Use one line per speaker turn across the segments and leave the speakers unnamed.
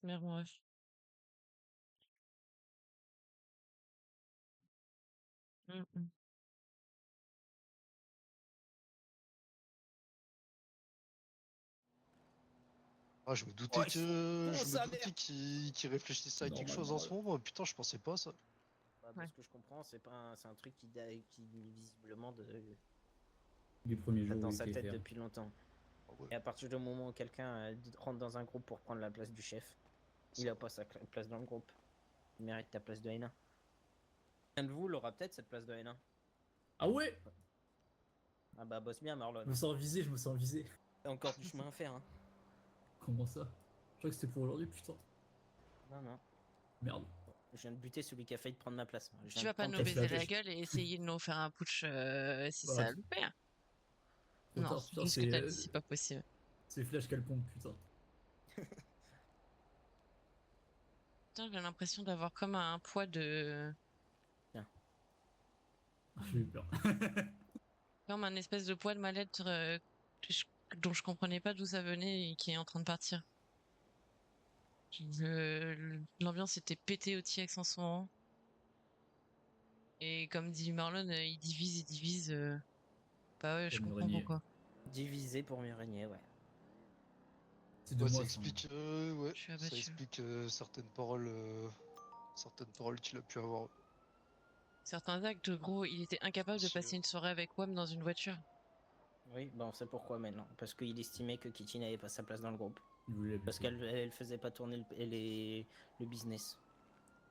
Mère mon ref. Mmh.
Ah, je me doutais
Oh, ils sont cons,
je me
sa
doutais
mère.
qu'ils réfléchissaient à quelque chose en
Normalement,
ce moment. Putain, je pensais pas à ça.
Bah, de
Ouais.
ce que je comprends, c'est pas c'est un truc qui visiblement
du premier
date
jour
dans
où il
sa
était
tête
faire.
depuis longtemps.
Ah ouais.
Et à partir du moment où quelqu'un rentre dans un groupe pour prendre la place du chef, il a pas sa place dans le groupe. Il mérite ta place de N1. Un de vous l'aura peut-être cette place de N1.
Ah ouais.
Ah bah bosse bien Marlon.
Je me sens visé, je me sens visé.
T'as encore du chemin à faire. Hein.
Comment ça? Je crois que c'était pour aujourd'hui, putain.
Non, non.
Merde.
Je viens de buter celui qui a failli prendre ma place. Je
Tu
viens de
vas pas
prendre
nous
ta
baiser
flash.
la gueule et essayer de nous faire un putsch si
Bah,
ça a loupé. Hein.
trop
Non,
tard, putain,
dis ce que t'as dit, c'est pas possible.
c'est Flash Calpombe, putain.
Putain, j'ai l'impression d'avoir comme un poids de...
Tiens.
J'ai eu peur.
Comme un espèce de poids de mal-être dont je comprenais pas d'où ça venait et qui est en train de partir. L'ambiance était pétée au TX en ce moment. Et comme dit Marlon, il divise. Bah ouais, je
Pour mieux
comprends
régner.
pourquoi.
Divisé pour mieux régner, ouais.
C'est de
Ouais, ça
moi, ça.
explique, ouais,
Je suis
ça
abattu.
explique certaines paroles qu'il a pu avoir.
Certains actes, gros, il était incapable de
Si,
passer une soirée avec WAM dans une voiture.
Oui, bah on sait pourquoi maintenant. Parce qu'il estimait que Kitty n'avait pas sa place dans le groupe.
Il voulait la
Parce
buter.
qu'elle faisait pas tourner le business.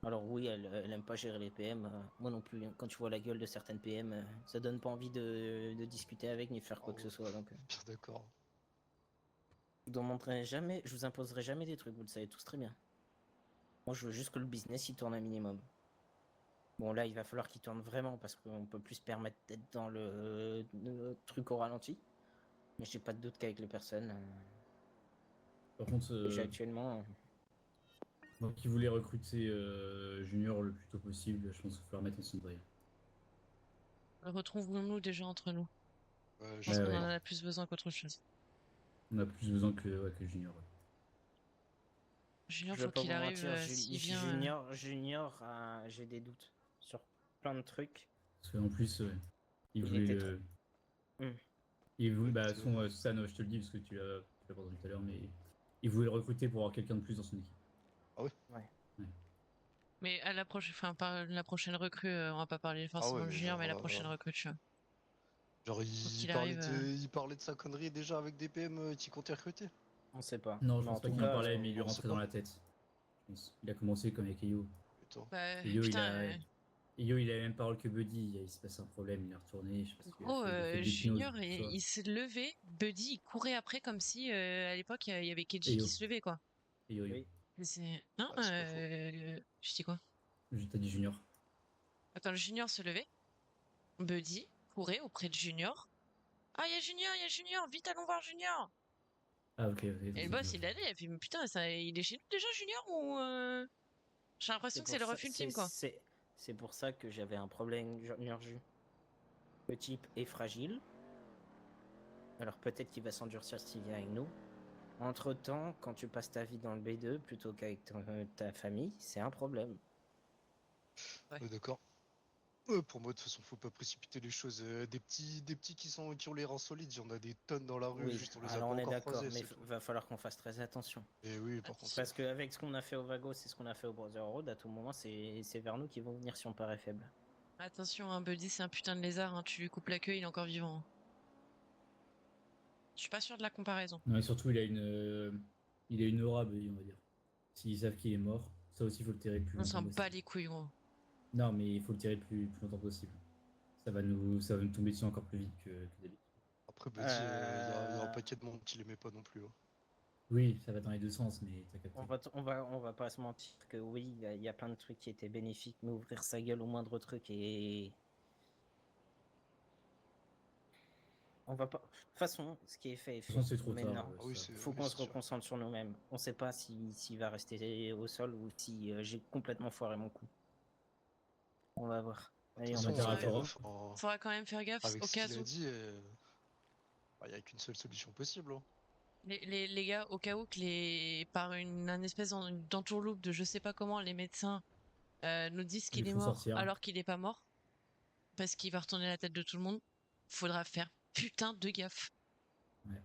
Alors oui, elle aime pas gérer les PM. Moi non plus. Hein. Quand tu vois la gueule de certaines PM, ça donne pas envie de discuter avec ni de faire
ah
quoi que ce
ouais,
soit. Donc,
bien d'accord.
je vous en montrerai jamais, je vous imposerai jamais des trucs. Vous le savez tous très bien. Moi, je veux juste que le business il tourne un minimum. Bon, là, il va falloir qu'il tourne vraiment parce qu'on peut plus se permettre d'être dans le truc au ralenti. Mais j'ai pas de doute qu'avec les personnes,
Par contre,
déjà actuellement,
moi qui voulais recruter Junior le plus tôt possible, je pense qu'il faut la remettre en cendrier.
Retrouvons-nous déjà entre nous.
Ouais,
Je
je
pense
Ouais,
sais
qu'on en
ouais.
pas.
a plus besoin qu'autre chose.
On a plus besoin que Junior. Ouais.
Julien,
je vais
faut
pas
qu'il
vous
arrive,
mentir,
s'il vient...
Junior, j'ai des doutes sur plein de trucs.
Parce qu'en plus, il
Il
voulait
était trop.
le.
Hum.
Il voulait,
Ouais,
bah, San, je te le dis parce que tu l'as pas entendu tout à l'heure, mais il voulait le recruter pour avoir quelqu'un de plus dans son équipe.
Ah ouais?
Ouais.
Ouais.
Mais à la prochaine, enfin, pas la prochaine recrue, on va pas parler
Ah
forcément
ouais,
de
mais
Junior, mais la prochaine recrue, tu vois.
genre
Faut qu'il arrive...
il parlait de sa connerie déjà avec des PM qui comptaient recruter.
On sait pas.
Non, je
Mais en
pense pas
tout
qu'il en
cas,
parlait, mais il lui
On sait
rentrait dans
pas.
la tête. Je pense. Il a commencé comme avec Eyo.
Putain.
Bah,
Eyo,
putain,
il a la même parole que Buddy. Il se passe un problème, il est retourné. Je sais pas ce qu'il a
gros,
fait. Il a fait de l'hypnose ou
Junior,
tout ça.
il s'est levé, Buddy, il courait après comme si, à l'époque, il y avait Keiji qui
Eyo,
se levait, quoi.
Eyo.
oui.
C'est... Non,
Ouais, c'est pas faux.
je dis quoi?
T'as dit Junior.
Attends, le Junior se levait, Buddy courait auprès de Junior. Ah, il y a Junior, vite, allons voir Junior!
Ah, ok, ok.
Et le
Attends,
boss, il allait, il a fait, mais putain, ça, il est chez nous déjà, Junior, ou... J'ai l'impression
C'est
que c'est
pour
le
ça,
refus ultime, quoi.
c'est pour ça que j'avais un problème Junior Jus. Le type est fragile. Alors peut-être qu'il va s'endurcir s'il vient avec nous. Entre-temps, quand tu passes ta vie dans le B2 plutôt qu'avec ta famille, c'est un problème.
Ouais.
D'accord. Pour moi, de toute façon, faut pas précipiter les choses. Des petits qui ont les reins solides, il y en a des tonnes dans la rue,
Oui,
juste on les a
alors
pas
on est
encore
d'accord,
croisés,
mais
c'est tout.
va falloir qu'on fasse très attention.
Et oui, par contre,
Parce qu'avec ce qu'on a fait au Vago, c'est ce qu'on a fait au Brotherhood, à tout moment, c'est vers nous qu'ils vont venir si on paraît faible.
Attention, hein, Buddy, c'est un putain de lézard, hein. Tu lui coupes la queue, il est encore vivant. Hein. Je suis pas sûr de la comparaison.
Non, et surtout, il a une aura, Buddy, on va dire. S'ils savent qu'il est mort, ça aussi, il faut le tirer le plus
On
longtemps
s'en bat
possible.
les couilles, gros.
Non, mais il faut le tirer le plus longtemps possible. Ça va nous tomber dessus encore plus vite que d'habitude.
après, Buddy, il y a un
Euh,
paquet de monde qui l'aimait pas non plus. Hein.
Oui, ça va dans les deux sens, mais t'as capté.
on va pas se mentir que oui, il y a plein de trucs qui étaient bénéfiques, mais ouvrir sa gueule au moindre truc et on va pas. De toute façon, ce qui est fait est
De toute façon,
fait.
c'est trop tard.
Maintenant,
Ah oui,
ça.
c'est
faut
oui,
qu'on
c'est
se
sûr.
reconcentre sur nous-mêmes. On sait pas s'il va rester au sol ou si j'ai complètement foiré mon coup. On va voir.
De toute
Allez, on
On
va
façon,
dire à
dira
Kazu.
fort.
Faudra quand même faire gaffe
avec
au
ce
cas
qu'il a
où.
dit, il n'y a qu'une seule solution possible, hein.
Les gars, au cas où que par un espèce d'entourloupe de je sais pas comment, les médecins nous disent
Ils les
qu'il est
font
mort
sortir.
alors qu'il est pas mort, parce qu'il va retourner la tête de tout le monde, faudra faire putain de gaffe.
Ouais.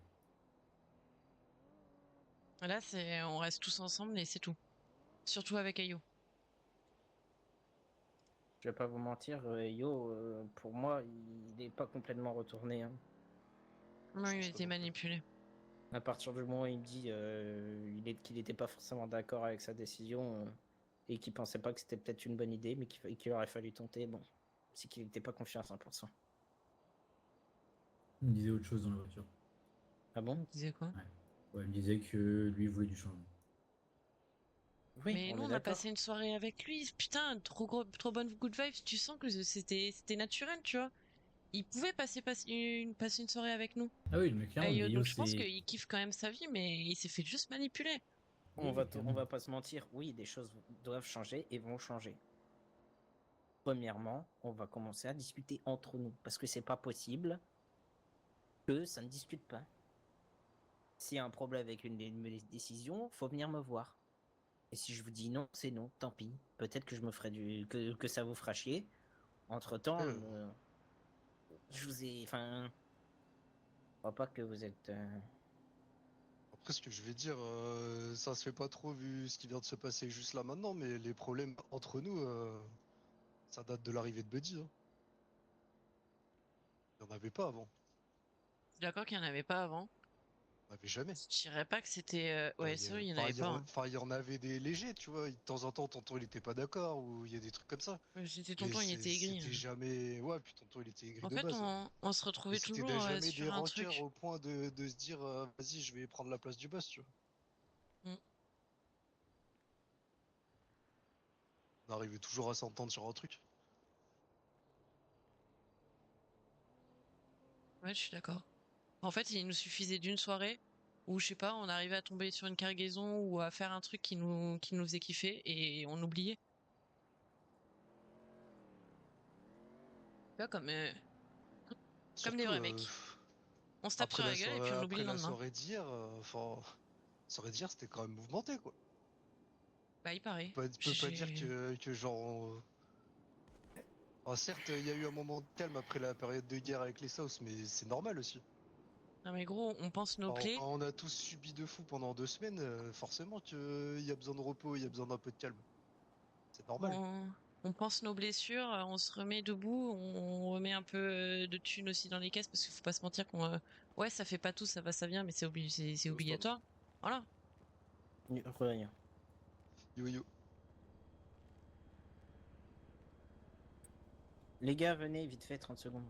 Là, on reste tous ensemble et c'est tout. Surtout avec Ayo.
Je vais pas vous mentir, Yo, pour moi, il n'est pas complètement retourné, hein.
Non,
Je
il a
pense pas
été
non plus.
manipulé.
À partir du moment où il me dit qu'il n'était pas forcément d'accord avec sa décision et qu'il pensait pas que c'était peut-être une bonne idée, mais qu'il aurait fallu tenter, bon, c'est qu'il n'était pas confiant à 100%.
Il me disait autre chose dans la voiture.
Ah bon?
Il disait quoi?
Ouais, il me disait que lui voulait du changement.
Oui,
Mais
on
nous,
est
on a
d'accord.
passé une soirée avec lui. Putain, trop bonne good vibes. Tu sens que c'était naturel, tu vois. Il pouvait passer une soirée avec nous.
Ah oui, mais clairement, mais Yo,
Donc je pense
c'est.
qu'il kiffe quand même sa vie, mais il s'est fait juste manipuler.
On
Oui,
va,
oui,
on
clairement.
va pas se mentir, oui, des choses doivent changer et vont changer. Premièrement, on va commencer à discuter entre nous, parce que c'est pas possible que ça ne discute pas. S'il y a un problème avec une de mes décisions, faut venir me voir. Et si je vous dis non, c'est non, tant pis. Peut-être que je me ferai que ça vous fera chier. Entre-temps,
Après,
je vous ai. Enfin. Je crois pas que vous êtes.
après, ce que je vais dire, ça se fait pas trop vu ce qui vient de se passer juste là maintenant, mais les problèmes entre nous, ça date de l'arrivée de Buddy, hein. Il n'y en avait pas avant.
Je suis d'accord qu'il n'y en avait pas avant.
Il n'y en avait jamais.
Je dirais pas que c'était. Ouais, c'est vrai, il n'y en
Enfin,
avait pas, hein.
il y en avait des légers, tu vois. De temps en temps, tonton, il était pas d'accord, ou il y a des trucs comme ça.
J'étais
Mais
tonton, il était aigri,
c'était
hein.
jamais. Ouais, puis tonton, il était aigri
En
de
fait,
base.
on se
Mais
retrouvait
c'était
toujours
jamais des
sur un
rancœurs
truc.
au point de se dire, vas-y, je vais prendre la place du boss, tu vois.
Mm.
On arrivait toujours à s'entendre sur un truc.
Ouais, je suis d'accord. En fait, il nous suffisait d'une soirée où, je sais pas, on arrivait à tomber sur une cargaison ou à faire un truc qui nous faisait kiffer et on oubliait. Tu vois, comme des
Surtout,
vrais mecs. On se tape sur la gueule et puis on oublie
après
le
la
lendemain.
soirée d'hier, enfin, la soirée d'hier, c'était quand même mouvementé, quoi.
Bah, il paraît.
Peut pas dire que genre. Enfin, certes, il y a eu un moment de calme après la période de guerre avec les South, mais c'est normal aussi.
Non mais gros, on pense nos
Enfin,
plaies,
quand on a tous subi de fou pendant 2 semaines, forcément qu'il y a besoin de repos, il y a besoin d'un peu de calme. C'est normal.
on, on pense nos blessures, on se remet debout, on remet un peu de thunes aussi dans les caisses parce qu'il faut pas se mentir qu'on ouais, ça fait pas tout, ça va, ça vient, mais c'est
Houston.
obligatoire. Voilà.
Rien.
Yo yo.
Les gars, venez, vite fait, 30 secondes.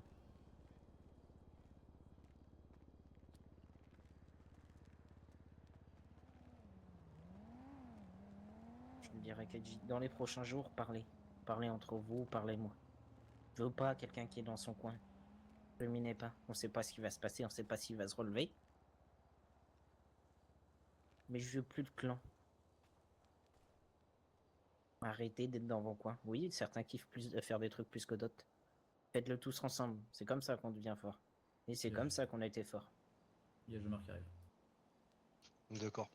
Je me dirais que dans les prochains jours, parlez. Parlez entre vous, parlez-moi. Je veux pas quelqu'un qui est dans son coin. Ruminez pas. On sait pas ce qui va se passer, on sait pas s'il va se relever. Mais je veux plus de clan. Arrêtez d'être dans vos coins. Oui, certains kiffent plus de faire des trucs plus que d'autres. Faites-le tous ensemble. C'est comme ça qu'on devient fort. Et c'est
Bien
comme
vu.
ça qu'on a été fort.
Il y a Jean-Marc qui arrive.
D'accord.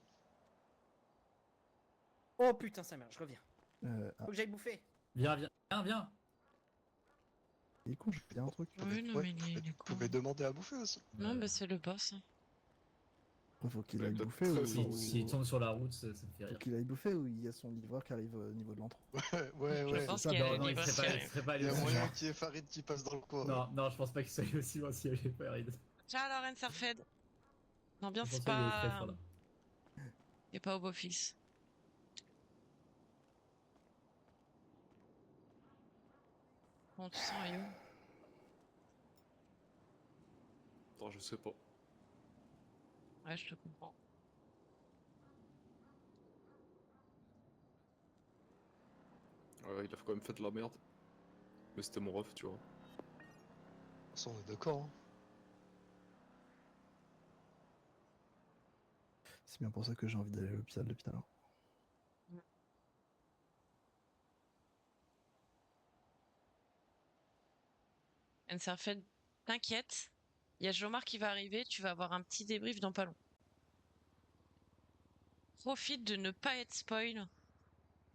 Oh putain, sa mère, je reviens.
Ah,
Faut que j'aille bouffer.
Viens, viens, viens, viens.
il est con, j'ai dit un truc.
Oui, non,
Ouais,
mais il est
vous
con.
pouvez demander à bouffer aussi.
Non, bah c'est le boss.
Faut qu'il
Ouais,
aille
peut-être
bouffer
très
ou
fort.
S'il tombe sur la route, ça me fait
faut
rire.
qu'il aille bouffer ou il y a son livreur qui arrive au niveau de l'entrée.
Ouais,
Je
ouais.
pense
ça,
qu'il y a
Non,
le
non, il
livreur
serait
qui
pas, il
arrive.
serait pas
Il
allé
y a
aussi
moyen
loin.
qu'il y ait Farid qui passe dans le coin.
Non, non, je pense pas qu'il soit allé aussi loin si elle est pas Farid.
Ciao, Lauren Sarfed. L'ambiance,
Je pense
c'est
qu'il est très
pas...
fort là.
Il est pas au beau-fils. Comment tu sens, Ayo?
Attends, je sais pas.
Ouais, je te comprends.
Ouais, il a quand même fait de la merde. Mais c'était mon ref, tu vois.
Ça, on est d'accord, hein.
C'est bien pour ça que j'ai envie d'aller à l'hôpital depuis tout à l'heure.
Enserfed, t'inquiète. Il y a Jomar qui va arriver, tu vas avoir un petit débrief dans pas long. Profite de ne pas être spoil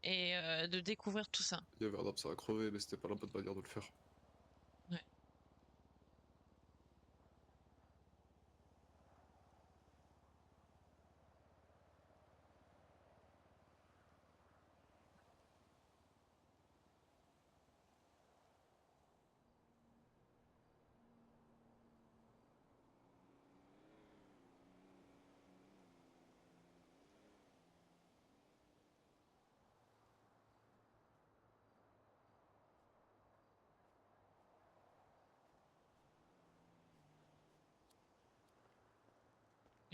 et de découvrir tout ça.
Il y avait Verdap, ça a crevé, mais c'était pas la bonne manière de le faire.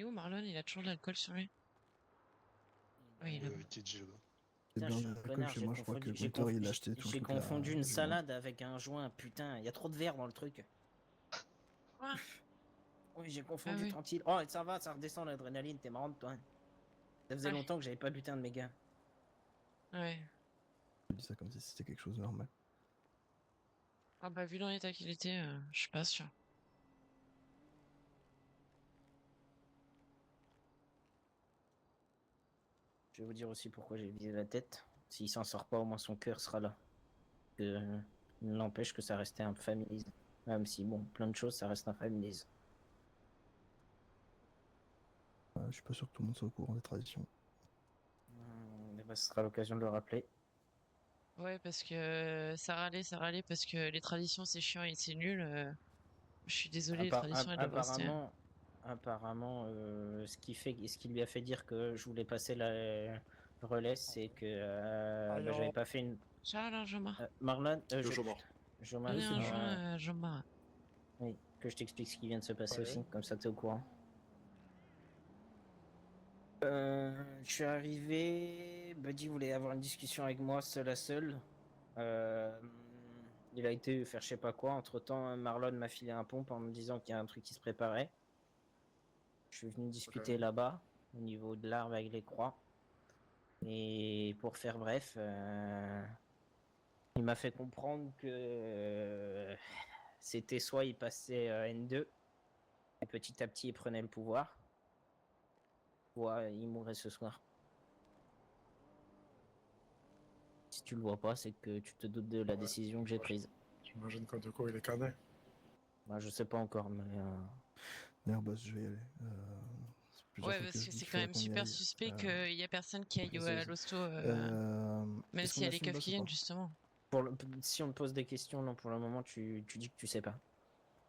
Et où Marlon, il a toujours de l'alcool sur lui? Oui, il a...
avec TJ là-bas.
C'est
Putain,
bien
je suis un
d'alcool
connard,
chez moi, je crois que
j'ai
Gunther il a acheté tout le
j'ai
truc là.
confondu une
j'ai-
salade avec un joint, putain, il y a trop de verre dans le truc.
Quoi?
Oui, j'ai confondu
Ah oui.
tranquille. Oh, ça va, ça redescend l'adrénaline, t'es marrante toi. Ça faisait
Ouais.
longtemps que j'avais pas buté un de mes gars.
Ouais.
Je dis ça comme si c'était quelque chose de normal.
Ah bah vu dans l'état qu'il était, je suis pas sûr.
Je vais vous dire aussi pourquoi j'ai visé la tête. S'il s'en sort pas, au moins son cœur sera là. N'empêche que ça restait un familise. Même si, bon, plein de choses, ça reste un familise.
Je suis pas sûr que tout le monde soit au courant des traditions.
Mais bah, ce sera l'occasion de le rappeler.
Ouais, parce que ça râlait parce que les traditions c'est chiant et c'est nul. Je suis désolée, les traditions elles doivent rester.
Apparemment, ce qui lui a fait dire que je voulais passer la relais, c'est que bah, j'avais pas fait une.
Ciao alors Jomar.
Marlon,
Le Jomar.
Jomar,
Donnez un joint à Jomar.
oui, que je t'explique ce qui vient de se passer aussi, comme ça t'es au courant. Je suis arrivé, Buddy voulait avoir une discussion avec moi seul à seul. Il a été faire je sais pas quoi. Entre temps, Marlon m'a filé un pompe en me disant qu'il y a un truc qui se préparait. Je suis venu discuter là-bas, au niveau de l'arbre avec les croix. Et pour faire bref, il m'a fait comprendre que c'était soit il passait N2, et petit à petit il prenait le pouvoir, soit il mourrait ce soir. Si tu le vois pas, c'est que tu te doutes de la décision que j'ai prise.
J'imagine que du coup il est cané.
Bah, je sais pas encore, mais
D'ailleurs, boss, je vais y aller. C'est plusieurs
Ouais,
fois
parce
je
que
dis
c'est
qu'il
quand
faudrait
même
qu'on y
super
aille.
suspect qu'il y a personne qui aille à l'hosto, même
Est-ce
s'il y
qu'on
a les
assume
keufs
boss
qui
ou
viennent
pas?
justement.
si on te pose des questions, non, pour le moment, tu dis que tu sais pas.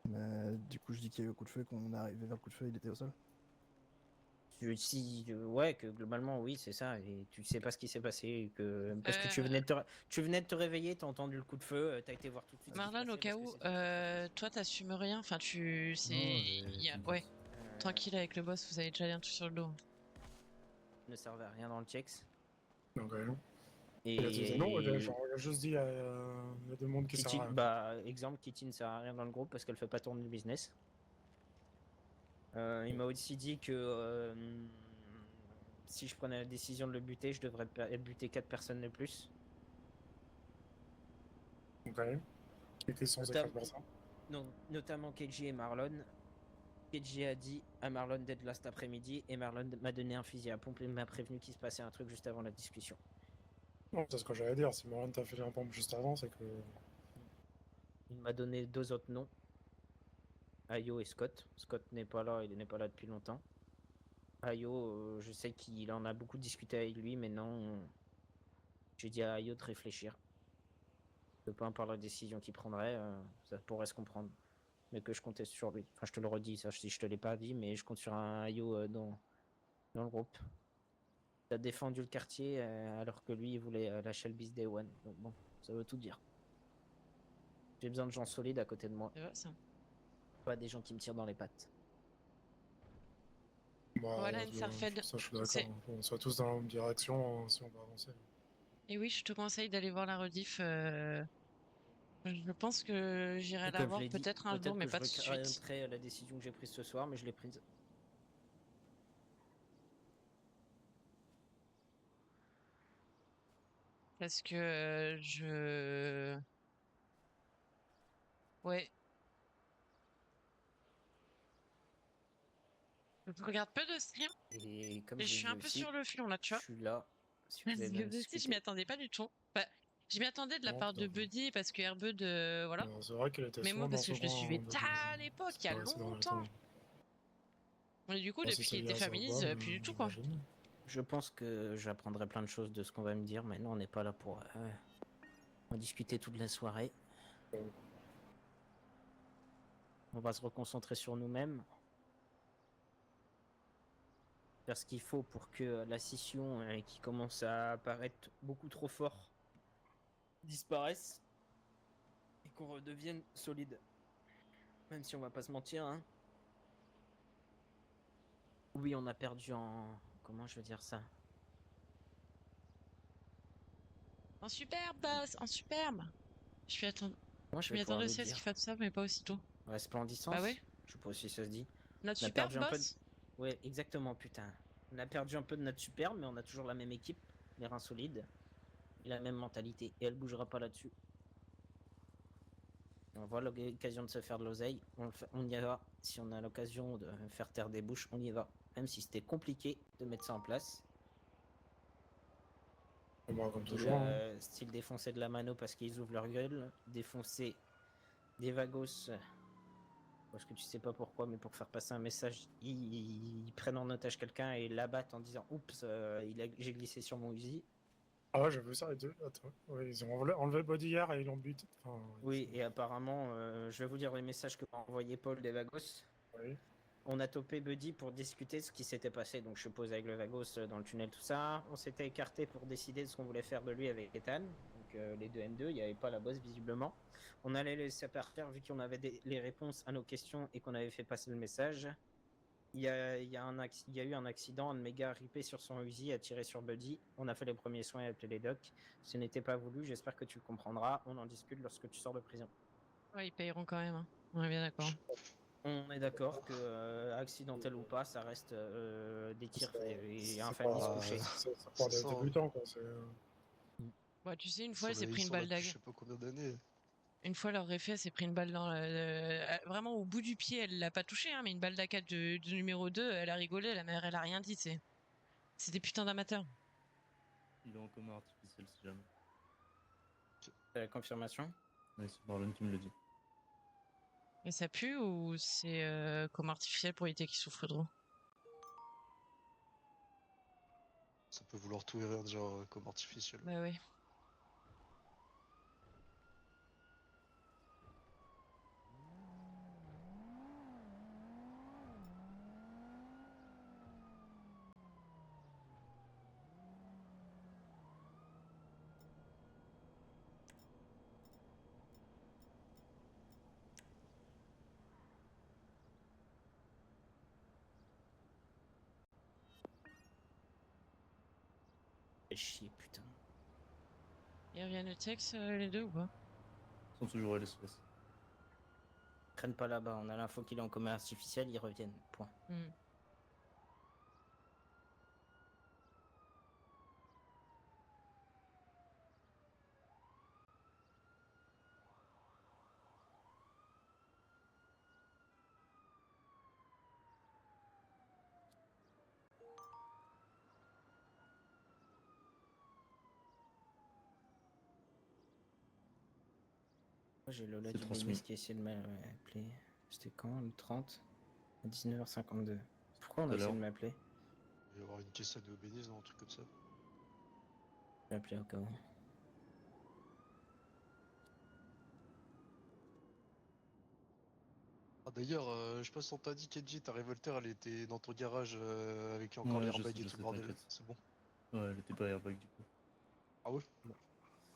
Mais du coup, je dis qu'il y a eu un coup de feu et qu'on est arrivé vers le coup de feu, il était au sol.
Ouais, que globalement, oui, c'est ça. Et tu sais pas ce qui s'est passé. Parce que
Euh,
tu venais de te réveiller, t'as entendu le coup de feu, t'as été voir tout de suite.
Marlon, au cas où, toi t'assumes rien, enfin ouais, tranquille avec le boss, vous avez déjà un truc sur le dos.
Ne servait à rien dans le checks.
Donc, il a dit non, il a juste dit il y a des mondes qui servent à rien.
Bah, exemple, Kitty ne sert à rien dans le groupe parce qu'elle fait pas tourner le business. Il m'a aussi dit que si je prenais la décision de le buter, je devrais buter 4 personnes de plus.
Ok. Et qui sont ces 4 personnes?
Notamment Keiji et Marlon. Keiji a dit à Marlon d'être là cet après-midi et Marlon m'a donné un fusil à pompe et m'a prévenu qu'il se passait un truc juste avant la discussion.
Non, c'est ce que j'allais dire. Si Marlon t'a fait un pompe juste avant, c'est que.
Il m'a donné 2 autres noms. Ayo et Scott. Scott n'est pas là, il n'est pas là depuis longtemps. Ayo, je sais qu'il en a beaucoup discuté avec lui, mais non. J'ai dit à Ayo de réfléchir. Peu importe la décision qu'il prendrait, ça pourrait se comprendre. Mais que je comptais sur lui. Enfin, je te le redis, ça, je te l'ai pas dit, mais je compte sur un Ayo dans le groupe. Il a défendu le quartier alors que lui, il voulait lâcher le bis Day One. Donc bon, ça veut tout dire. J'ai besoin de gens solides à côté de moi.
C'est vrai ça.
Pas des gens qui me tirent dans les pattes.
Bah,
Voilà, Enserfed.
ça, je suis d'accord. On soit tous dans la même direction si on va avancer.
Et oui, je te conseille d'aller voir la rediff. Je pense que j'irai la voir peut-être un jour, mais pas tout de suite.
Après la décision que j'ai prise ce soir, mais je l'ai prise.
Parce que ouais. Je regarde peu de stream
Et comme
et
je
je
l'ai
suis
dit
un peu
aussi,
sur le fion là, tu
je
vois.
suis là si
Parce
vous avez
que
besoin de
aussi, je m'y
discuter.
attendais pas du tout. Bah, je m'y attendais de la
Non,
part de
tout à fait.
Buddy parce que Airbud, voilà.
Non, c'est vrai qu'elle était
Mais moi,
souvent dans
parce que
son
je le suivais
rang,
à l'époque, il y a
ces derniers temps.
longtemps. Et du coup,
Bon, si
depuis
c'est
qu'il
lié
était
à ça ou
féministe,
pas,
plus du tout, quoi.
j'imagine.
Je pense que j'apprendrai plein de choses de ce qu'on va me dire. Maintenant, on n'est pas là pour en discuter toute la soirée. On va se reconcentrer sur nous-mêmes. Faire ce qu'il faut pour que la scission qui commence à apparaître beaucoup trop fort disparaisse et qu'on redevienne solide. Même si on va pas se mentir, hein. Oui, on a perdu en... Comment je veux dire ça?
En superbe, boss, en superbe.
Moi, je
Je
vais
m'y
pouvoir
attendais
le
aussi à ce
dire.
qu'il fasse ça, mais pas aussitôt. Bah ouais.
Resplendissance. Je sais pas si ça se dit.
Notre
On a
superbe
perdu un peu de...
boss.
Ouais, exactement, putain. On a perdu un peu de notre superbe, mais on a toujours la même équipe, les reins solides, et la même mentalité. Et elle bougera pas là-dessus. On voit l'occasion de se faire de l'oseille, on y va. Si on a l'occasion de faire taire des bouches, on y va. Même si c'était compliqué de mettre ça en place.
Bon, bah, comme
Style,
toujours. Hein.
style défoncer de la mano parce qu'ils ouvrent leur gueule, défoncer des vagos parce que tu sais pas pourquoi, mais pour faire passer un message, ils prennent en otage quelqu'un et l'abattent en disant oups, j'ai glissé sur mon Uzi.
Ah ouais, j'ai vu ça. Attends. Ouais, ils ont enlevé le body hier et ils l'ont buté. Enfin,
Oui, et apparemment, je vais vous dire les messages que m'a envoyé Paul des vagos.
oui.
On a topé Buddy pour discuter de ce qui s'était passé. Donc je suppose avec le Vagos dans le tunnel, tout ça. On s'était écarté pour décider de ce qu'on voulait faire de lui avec Ethan. Donc les deux N2, il n'y avait pas la bosse visiblement. On allait les laisser partir vu qu'on avait les réponses à nos questions et qu'on avait fait passer le message. Il y a eu un accident, un de mes gars ripé sur son Uzi, a tiré sur Buddy. On a fait les premiers soins et appelé les docs. Ce n'était pas voulu, j'espère que tu le comprendras. On en discute lorsque tu sors de prison.
Ouais, ils payeront quand même, hein. On est bien d'accord.
On est d'accord que, accidentel ou pas, ça reste des tirs et un
C'est
famille se
pas-
coucher.
C'est
C'est
pour des
ça, hein.
débutants, quoi.
Bah, tu sais, une fois,
Ils
elle s'est pris une
sont là
balle
depuis je
dague.
sais pas combien d'années.
Une fois, leur réfé, elle s'est pris une balle dans vraiment au bout du pied. Elle l'a pas touché, hein, mais une balle d'A4 du numéro 2, elle a rigolé. La mère, elle a rien dit, tu sais. C'est des putains d'amateurs.
Il est en coma artificiel si jamais.
La confirmation?
Ouais, c'est Marlon qui me le dit.
Et ça pue ou c'est comme artificiel pour éviter qu'il souffre trop?
Ça peut vouloir tout et rien dire comme artificiel.
Bah ouais.
Fais chier, putain.
Ils reviennent au texte, les deux ou pas?
Ils sont toujours à l'SOS.
Ils traînent pas là-bas, on a l'info qu'il est en coma artificiel, ils reviennent. Point.
Hmm.
Moi, j'ai Lola
C'est
du
transmis.
business qui a essayé de m'appeler. C'était quand? Le 30? À 19h52. Pourquoi on
Tout
a
à
essayé
l'heure.
de m'appeler?
Il va y avoir une caisse à de bénis, un truc comme ça.
J'ai appelé au cas où.
Ah, d'ailleurs, je sais pas si on t'a dit, Kenji, ta Revolter, elle était dans ton garage avec encore
Ouais,
l'airbag et
je
tout
sais,
le bordel.
t'inquiète.
C'est bon.
Ouais, elle était pas airbag du coup.
Ah ouais?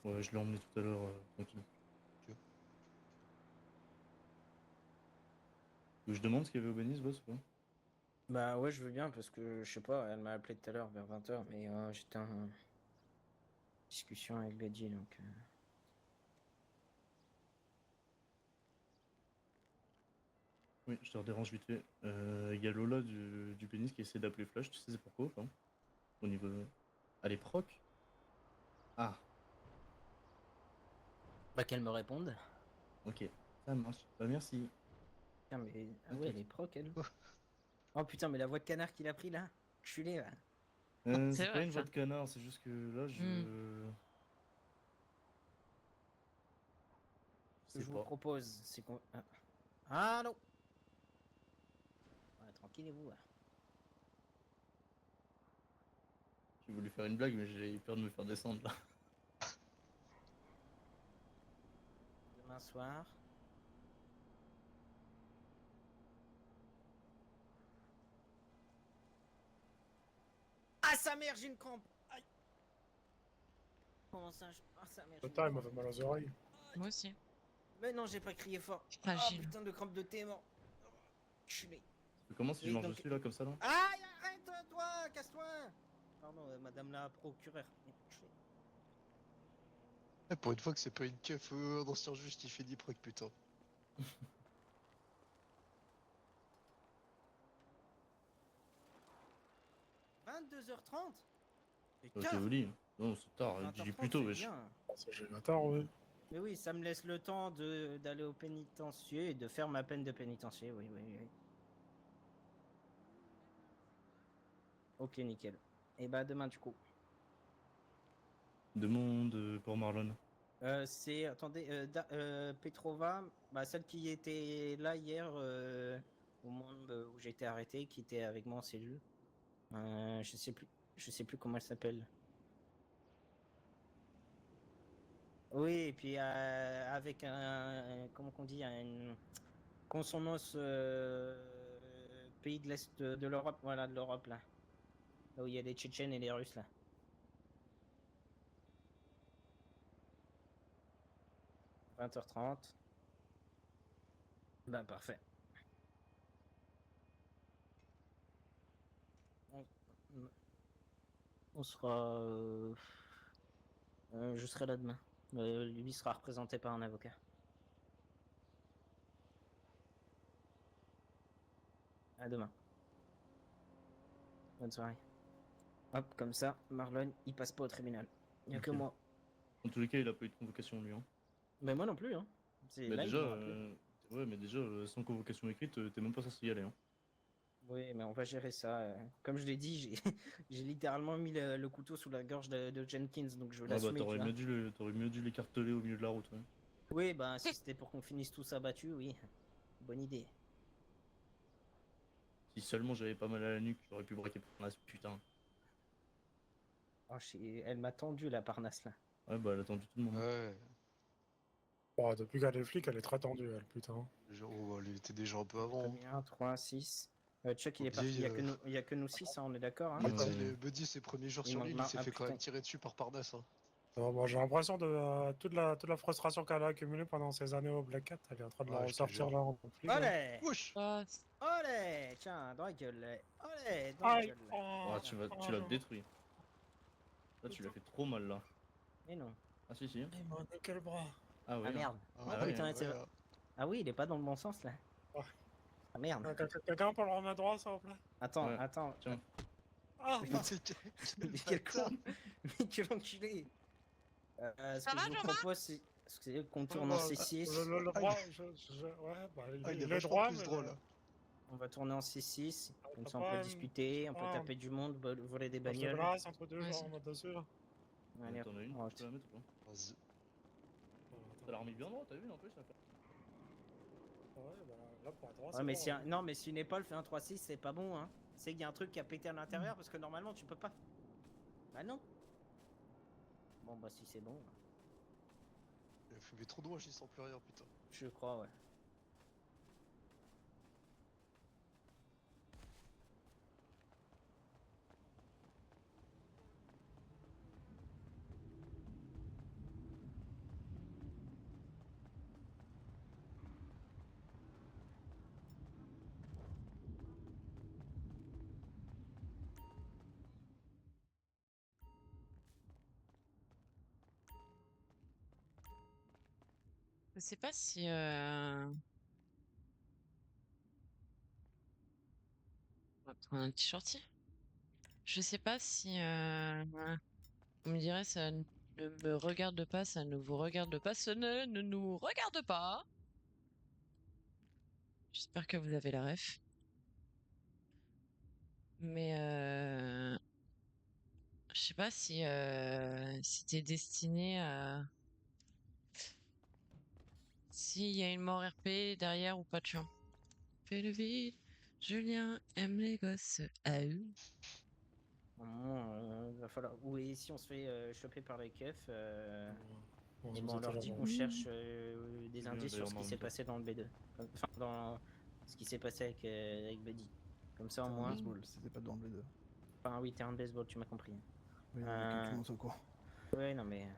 Ouais, je l'ai emmené tout à l'heure, tranquille.
Ok.
Je demande ce qu'il y avait au Bénis, boss, ou pas?
Bah ouais, je veux bien parce que je sais pas, elle m'a appelé tout à l'heure vers 20h, mais j'étais en discussion avec Gadji donc.
Oui, je te redérange vite fait. Il y a Lola du Bénis qui essaie d'appeler Flash, tu sais c'est pourquoi, enfin, au niveau... Elle est proc? Ah,
Bah qu'elle me réponde.
Ok, ça marche. Bah merci.
Putain, mais... Ah ouais, elle est proc, elle. Oh putain, mais la voix de canard qu'il a pris, là. Culé, là.
C'est
C'est pas
vrai,
une
ça.
voix de canard, c'est juste que là, je
Ce que
sais
je vous
pas.
propose, c'est qu'on... Ah non. Ouais, tranquillez-vous, là.
J'ai voulu faire une blague, mais j'ai eu peur de me faire descendre là.
Demain soir... Ah, sa mère, j'ai une crampe. Aïe. Comment ça, Ah, sa mère, j'ai une
Putain, il m'a
crampe.
fait mal aux oreilles.
Moi aussi.
Mais non, j'ai pas crié fort. Ah,
Fragile.
putain de crampe de thé, mort. Culé.
Comment si je
Oui,
marche
donc-
dessus là, comme ça là?
Aïe, arrête, toi, casse-toi. Pardon, madame la procureure. Culé.
Pour une fois que c'est pas une keuf un ancien juge qui fait des proc, putain.
22h30. C'est
C'est
tard.
joli. Non, c'est tard,
20h30,
dis plus tôt,
c'est
wesh.
bien.
C'est gélateur, ouais.
Mais oui, ça me laisse le temps d'aller au pénitencier et de faire ma peine de pénitencier, oui, oui, oui. Ok, nickel. Et bah demain du coup.
Demande pour Marlon.
C'est, attendez, Petrova, bah, celle qui était là hier au moment où j'ai été arrêté, qui était avec moi en cellule. Je sais plus comment elle s'appelle. Oui, et puis avec comment qu'on dit, une consonance pays de l'Est de l'Europe, voilà, de l'Europe là. Là où il y a les Tchétchènes et les Russes là. « 20h30. Ben parfait. On sera... je serai là demain. Lui sera représenté par un avocat. À demain. Bonne soirée. Hop, comme ça, Marlon, il passe pas au tribunal. Il n'y a que
Ok.
moi.
En tous les cas, il a pas eu de convocation lui. Hein.
Mais moi non plus, hein. C'est
Mais
là,
déjà,
ils m'ont appelé.
ouais, mais déjà, sans convocation écrite, t'es même pas censé y aller. Hein.
Oui, mais on va gérer ça. Comme je l'ai dit, j'ai littéralement mis le couteau sous la gorge de Jenkins, donc je vais
Ah bah,
l'assumer, tu vois.
t'aurais mieux dû l'écarteler au milieu de la route. Ouais.
Oui, bah si c'était pour qu'on finisse tous abattus, oui. Bonne idée.
Si seulement j'avais pas mal à la nuque, j'aurais pu braquer Parnasse, putain.
Oh, elle m'a tendu la parnasse là.
Ouais, bah, elle a attendu tout le monde.
Ouais.
Bon, depuis qu'elle est flic, elle est très tendue, elle, putain.
Genre, elle était déjà un peu avant.
Combien 3, 6. Chuck, il est parti.
Oubliez,
Il y a que nous 6, hein, on est d'accord. Hein.
Buddy, ses premiers jours
Il
sur
manque
l'île, il s'est
un
fait quand même
putain.
tirer dessus par Parnasse. Hein.
Non, moi, j'ai l'impression de toute la frustration qu'elle a accumulée pendant ces années au Black Cat, elle est en train de la
Ouais, je te
ressortir
jure.
là en flic. Là.
Olé
Wesh
Oh,
Olé tiens, dans la gueule. Olé, dans la
Aïe.
gueule.
Ah, tu l'as détruit. Là, tu l'as fait trop mal là.
Mais non.
Ah, si, si.
Il m'a niqué le bras.
Ah, ouais.
Ah merde.
Ah,
Ah,
ouais,
putain,
ouais,
c'est... Ah oui, il est pas dans le bon sens là.
Ouais.
Ah merde.
Quelqu'un peut le remettre droit, s'il vous plaît?
Attends,
Ouais.
attends.
Tiens.
Ah,
Mais
quel
quel
bâtard.
con. Mais quel enculé. Ce
Ça
que
va,
je vous
Jean-Marc
propose, c'est qu'on tourne en C6.
le droit, ouais, bah,
Ah, il est
il est
vachement
droit,
plus
mais...
drôle. Là.
On va tourner en C6. Comme
t'as
ça, on
pas
peut
un-
discuter, on peut
ah,
taper du monde, voler des
Passe de
bagnoles.
glace entre deux
Vas-y.
gens en mode dessus, là.
Allez,
T'en as une,
on
tu peux la mettre ou pas?
Vas-y.
Ça l'a remis bien droit, t'as vu, n'empêche, ça fait.
Ouais, bah, là, pour être droit,
Ouais,
c'est
mais
bon,
si
hein.
non, mais si une épaule fait un 3-6, c'est pas bon, hein. C'est qu'il y a un truc qui a pété à l'intérieur parce que normalement tu peux pas. Bah non. Bon, bah si c'est bon,
Il a fumé trop de moi, j'y sens plus rien, putain.
je crois, ouais.
je sais pas si on va prendre un petit shorty. Je sais pas si on me dirait ça ne me regarde pas, ça ne vous regarde pas, ce ne nous regarde pas. J'espère que vous avez la ref. Mais je sais pas si c'était destiné à... S'il y a une mort RP derrière ou pas, tu vois. Fais le vide, Julien aime les gosses à eux.
Va falloir. Oui, si on se fait choper par les keufs,
On
et
se
bon, on
met
leur
à
dit
faire
qu'on cherche des
Julien,
indices sur
d'ailleurs,
ce qui
dans
s'est
le
passé dans le B2. Enfin, dans ce qui s'est passé avec Buddy. Comme ça, au
Terrain de
moins.
baseball, c'était pas dans le B2.
Enfin, oui, terrain de baseball, tu m'as compris.
Oui, non, mais que tout le monde soit au courant.
Ouais, non, mais.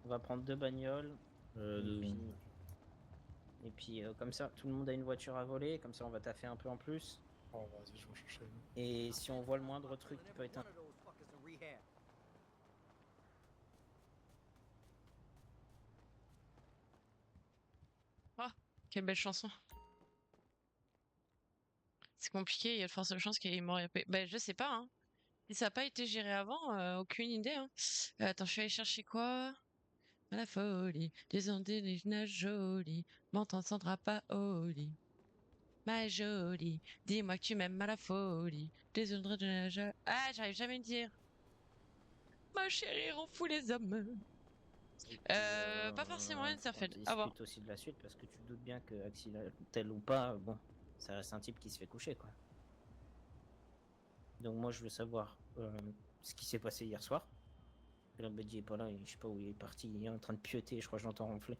On va prendre 2 bagnoles.
Deux
puis-
secondes.
Et puis, comme ça, tout le monde a une voiture à voler. Comme ça, on va taffer un peu en plus.
Oh, vas-y, je vais en chercher.
Et si on voit le moindre truc qui peut être un.
Quelle belle chanson. C'est compliqué, il y a de fortes chances qu'il y ait une mort RP. Ben, je sais pas, hein. Si ça n'a pas été géré avant, aucune idée, hein. Attends, je suis allée chercher quoi? À la folie, des indénigenages jolis, m'entendra pas au lit. Ma jolie, dis-moi que tu m'aimes à la folie, des indénigenages... Ah, j'arrive jamais à me dire. Ma chérie rend fou les hommes. Pas forcément Interfell.
On
À voir.
discute aussi de la suite parce que tu te doutes bien que accidentel ou pas, bon, ça reste un type qui se fait coucher, quoi. Donc moi, je veux savoir ce qui s'est passé hier soir. Le Buddy est pas là, je sais pas où il est parti, il est en train de pieuter, je crois que je l'entends ronfler.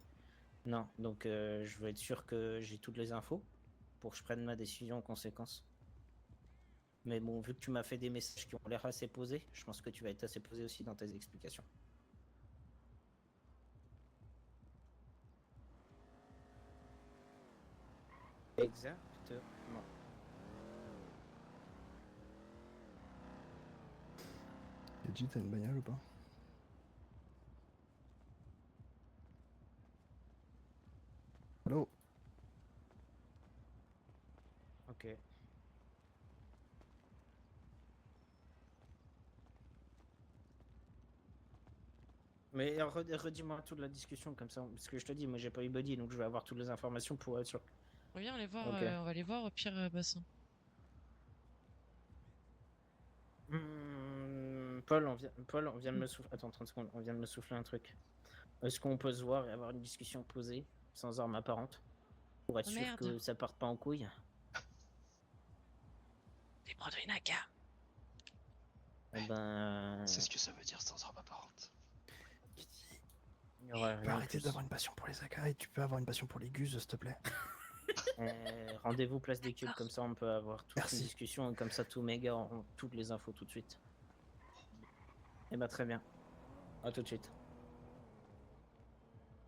Non, donc je veux être sûr que j'ai toutes les infos pour que je prenne ma décision en conséquence. Mais bon, vu que tu m'as fait des messages qui ont l'air assez posés, je pense que tu vas être assez posé aussi dans tes explications. Exactement.
Edgy, t'as une bagnole ou pas? Allô?
Ok. Mais redis-moi toute la discussion comme ça, parce que je te dis, moi j'ai pas eu Buddy, donc je vais avoir toutes les informations pour être sûr.
Viens, on les voir,
Ok.
on va les voir au pire bassin.
Paul, on vient de me souffler. Attends, 30 secondes, on vient de me souffler un truc. Est-ce qu'on peut se voir et avoir une discussion posée, sans arme apparente, pour être
Oh,
sûr
merde.
que ça parte pas en couille?
Les bras de Inaka.
Eh ben.
C'est ce que ça veut dire sans arme apparente.
Il y aura
Tu peux
rien de
arrêter
plus.
d'avoir une passion pour les AK et tu peux avoir une passion pour les gus, s'il te plaît.
Rendez-vous place des cubes, comme ça on peut avoir toute
Merci.
une discussion et comme ça tous mes gars auront toutes les infos tout de suite. Eh ben très bien. À tout de suite.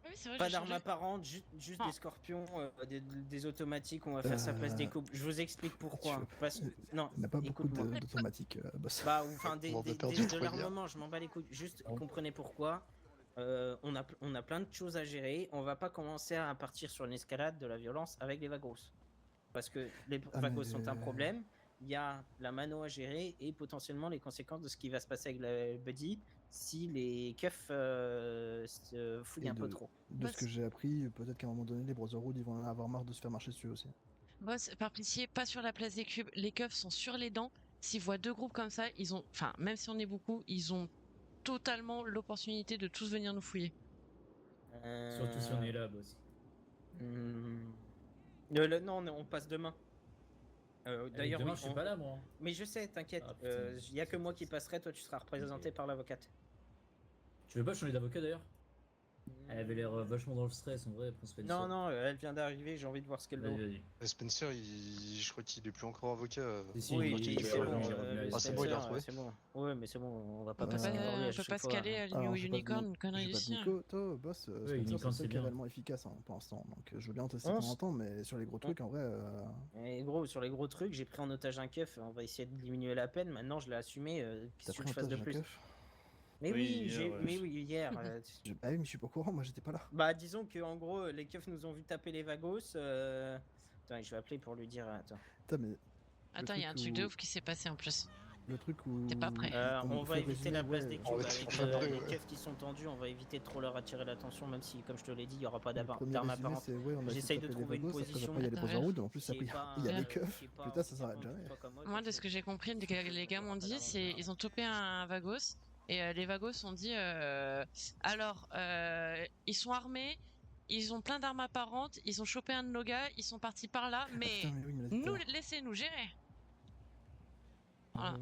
Oui, c'est vrai,
Pas
j'ai
d'armes
changé.
apparentes, juste
Ah.
des scorpions, des automatiques, on va faire ça place des coupes. Je vous explique pourquoi.
veux-
Parce que... Non,
Il n'a pas beaucoup
écoute-moi.
d'automatique, boss.
Bah, ou enfin,
On a perdu le
de
poignard.
l'armement, je m'en bats les couilles. Juste,
Oh.
comprenez pourquoi. On a plein de choses à gérer. On va pas commencer à partir sur une escalade de la violence avec les Vagos. Parce que les
Ah,
Vagos
mais-
sont un problème. Il y a la mano à gérer et potentiellement les conséquences de ce qui va se passer avec la Buddy si les keufs se fouillent
Et
un peu trop.
De ce que j'ai appris, peut-être qu'à un moment donné, les Brotherhood, ils vont en avoir marre de se faire marcher dessus aussi.
Boss, par pitié, pas sur la place des cubes. Les keufs sont sur les dents. S'ils voient 2 groupes comme ça, ils ont, enfin, même si on est beaucoup, ils ont totalement l'opportunité de tous venir nous fouiller.
Surtout si on est là, boss.
Non, on passe demain. D'ailleurs,
demain,
oui,
je suis pas là, moi.
Mais je sais, t'inquiète.
Ah, putain.
Il y a que moi qui passerai. Toi, tu seras représenté
Ok.
par l'avocate.
Tu veux pas changer d'avocat d'ailleurs? Elle avait l'air vachement dans le stress en vrai pour se faire
Non, non, elle vient d'arriver. J'ai envie de voir ce qu'elle vaut.
Vas-y.
Et Spencer, je crois qu'il est plus encore avocat.
Si,
Oui,
il est
c'est
revenu,
bon.
il est revenu. Ah, c'est
Spencer,
bon, il a retrouvé.
c'est bon. Ouais, mais c'est bon. On va pas
On peut
passer
pas,
par lui à
on peut
chaque
pas se
fois.
caler à
Alors,
New
j'ai pas de
Unicorn,
mi-
une connerie
j'ai pas
ici.
de Nico, toi, boss, Spencer, c'est
Unicorn,
le
c'est
seul qui est
bien.
réellement efficace pour l'instant. Donc je veux bien tester de
On
temps en
s-
temps, mais sur les gros trucs, en vrai,
Et gros, sur les gros trucs, j'ai pris en otage un keuf. On va essayer de diminuer la peine. Maintenant, je l'ai assumé. Qu'est-ce
t'as
que tu veux
pris
que
en
je fasse de
otage un
plus?
keuf.
Mais
Oui,
oui,
hier, ouais.
mais oui, hier.
Ah oui, mais je suis pas au courant, moi j'étais pas là.
Bah, disons que en gros, les keufs nous ont vu taper les Vagos. Attends, je vais appeler pour lui dire. Attends.
Putain, mais
Attends, il y a un truc de
où-
ouf qui s'est passé en plus.
Le truc où.
T'es pas prêt.
On va
fait
éviter la
résumer,
place
ouais,
des
on
cubes
va
avec
s'enchaîner,
les
ouais.
keufs qui sont tendus, on va éviter de trop leur attirer l'attention, même si, comme je te l'ai dit, il n'y aura pas
Le premier
d'armes
résumé,
apparentes.
c'est ouais, on a essayé
J'essaye
de
de
taper les
trouver une
vagos, après
position
il y a les
Attends,
Brotherhood, en plus
qui est
après
pas,
il y a les
qui est
keufs.
pas
Putain, ça s'arrête
handicapante
jamais.
pour toi comme
Moi, de ce que j'ai compris, les gars m'ont dit, c'est ils ont topé un Vagos et les Vagos ont dit alors ils sont armés, ils ont plein d'armes apparentes, ils ont chopé un de nos gars, ils sont partis par là,
Ah
mais
putain, mais oui, il me l'a dit tout à
nous
l'heure.
laissez-nous gérer. Voilà.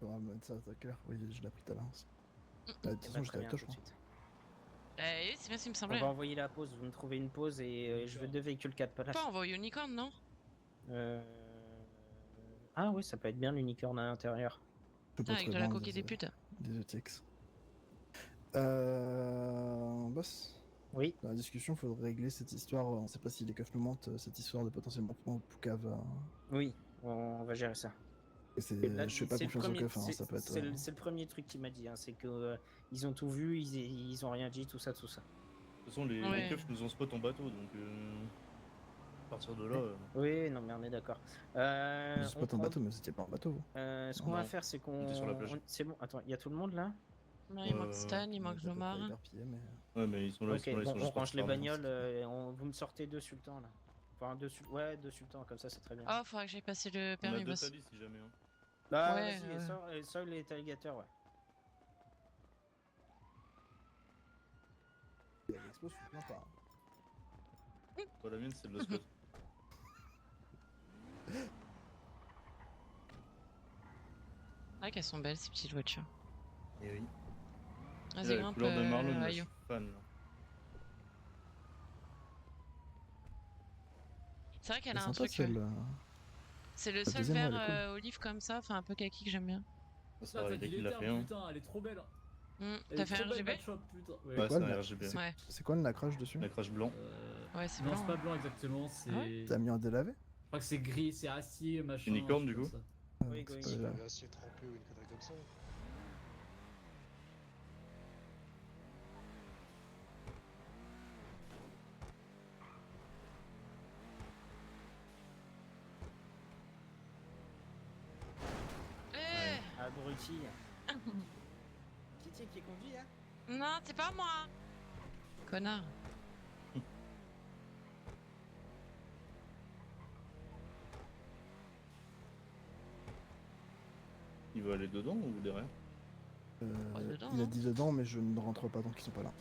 On va mettre ça à quelle heure? Oui, je l'ai appris tout à l'heure.
Mm.
De toute façon, j'étais avec toi, je crois.
Oui, c'est bien ce qui me
On
semblait.
va envoyer la pause, vous me trouvez une pause et je veux 2 véhicules 4 places.
Pas envoyer Unicorn, non?
Ah oui, ça peut être bien l'unicorn à l'intérieur.
Je peux
Ah, avec
très
de la
bien
coquille des putes.
des ETX. Boss,
Oui.
dans la discussion, il faudrait régler cette histoire. On sait pas si les keufs nous mentent, cette histoire de potentiellement Poucave.
Oui, on va gérer ça.
Et
Là,
je fais pas
c'est le
confiance aux
premier-
keufs, hein,
c'est-
ça peut être.
c'est le premier truc qu'il m'a dit, hein, c'est que ils ont tout vu, ils ont rien dit, tout ça.
De toute façon, les
Ouais.
keufs nous ont spot en bateau, donc à partir de là.
Oui, non mais on est d'accord.
Je sais
on
pas ton
prend-
bateau, mais c'était pas un bateau.
ce qu'on
Non.
va faire, c'est qu'on.
On était sur la plage.
C'est bon, attends, il y a tout le monde là?
Non, il manque
Ouais,
Stan, il
On
manque
est à peu près
Lomar.
éparpillés, mais.
Ouais, mais ils sont là,
Ok,
ils sont là, ils
bon,
sont
on
juste
range les
partis par
bagnoles, vous me sortez 2 sultans là. Enfin, 2 sultans, comme ça c'est très bien.
Oh, faudrait que j'aille passer le
On a
permis,
2
boss.
talis si jamais. Hein.
Bah
ouais,
vas-y,
ouais.
sors les alligators, ouais.
Il y a l'expo, je suis plein pas.
Toi, la mienne, c'est de la spot.
C'est vrai qu'elles sont belles ces petites voitures.
Et oui. Et
Vas-y,
là, la
grimpe.
couleur de Marlon, là, je
Ayo.
suis fan. Là.
C'est vrai qu'elle
Elle
a
est
un
sympa
truc.
celle.
C'est le
La
seul
deuxième,
vert
ouais, elle est cool.
olive comme ça, enfin un peu kaki que j'aime bien.
Ça va, dès qu'il l'a fait un.
Putain, elle est trop belle. Elle
T'as
est
fait
trop
un
belle,
RGB?
match-up, putain.
Ouais,
quoi,
c'est
le
un
na-
RGB.
c'est-
Ouais.
C'est quoi le nacrage dessus?
La crash blanc.
Ouais, c'est
non,
blanc,
c'est pas
hein.
blanc exactement, c'est.
T'as mis en délavé?
Je crois que c'est gris, c'est acier, machin.
Unicorn,
un truc
du
comme
coup.
ça.
Oui,
c'est
oui.
pas
Il
délavé.
avait assez trempé ou une connerie comme ça.
Eh
Abruti. Qui conduit là?
Non, c'est pas moi. Connard.
Il veut aller dedans ou derrière?
dedans,
Il a
non
dit dedans, mais je ne rentre pas tant qu'ils sont pas là.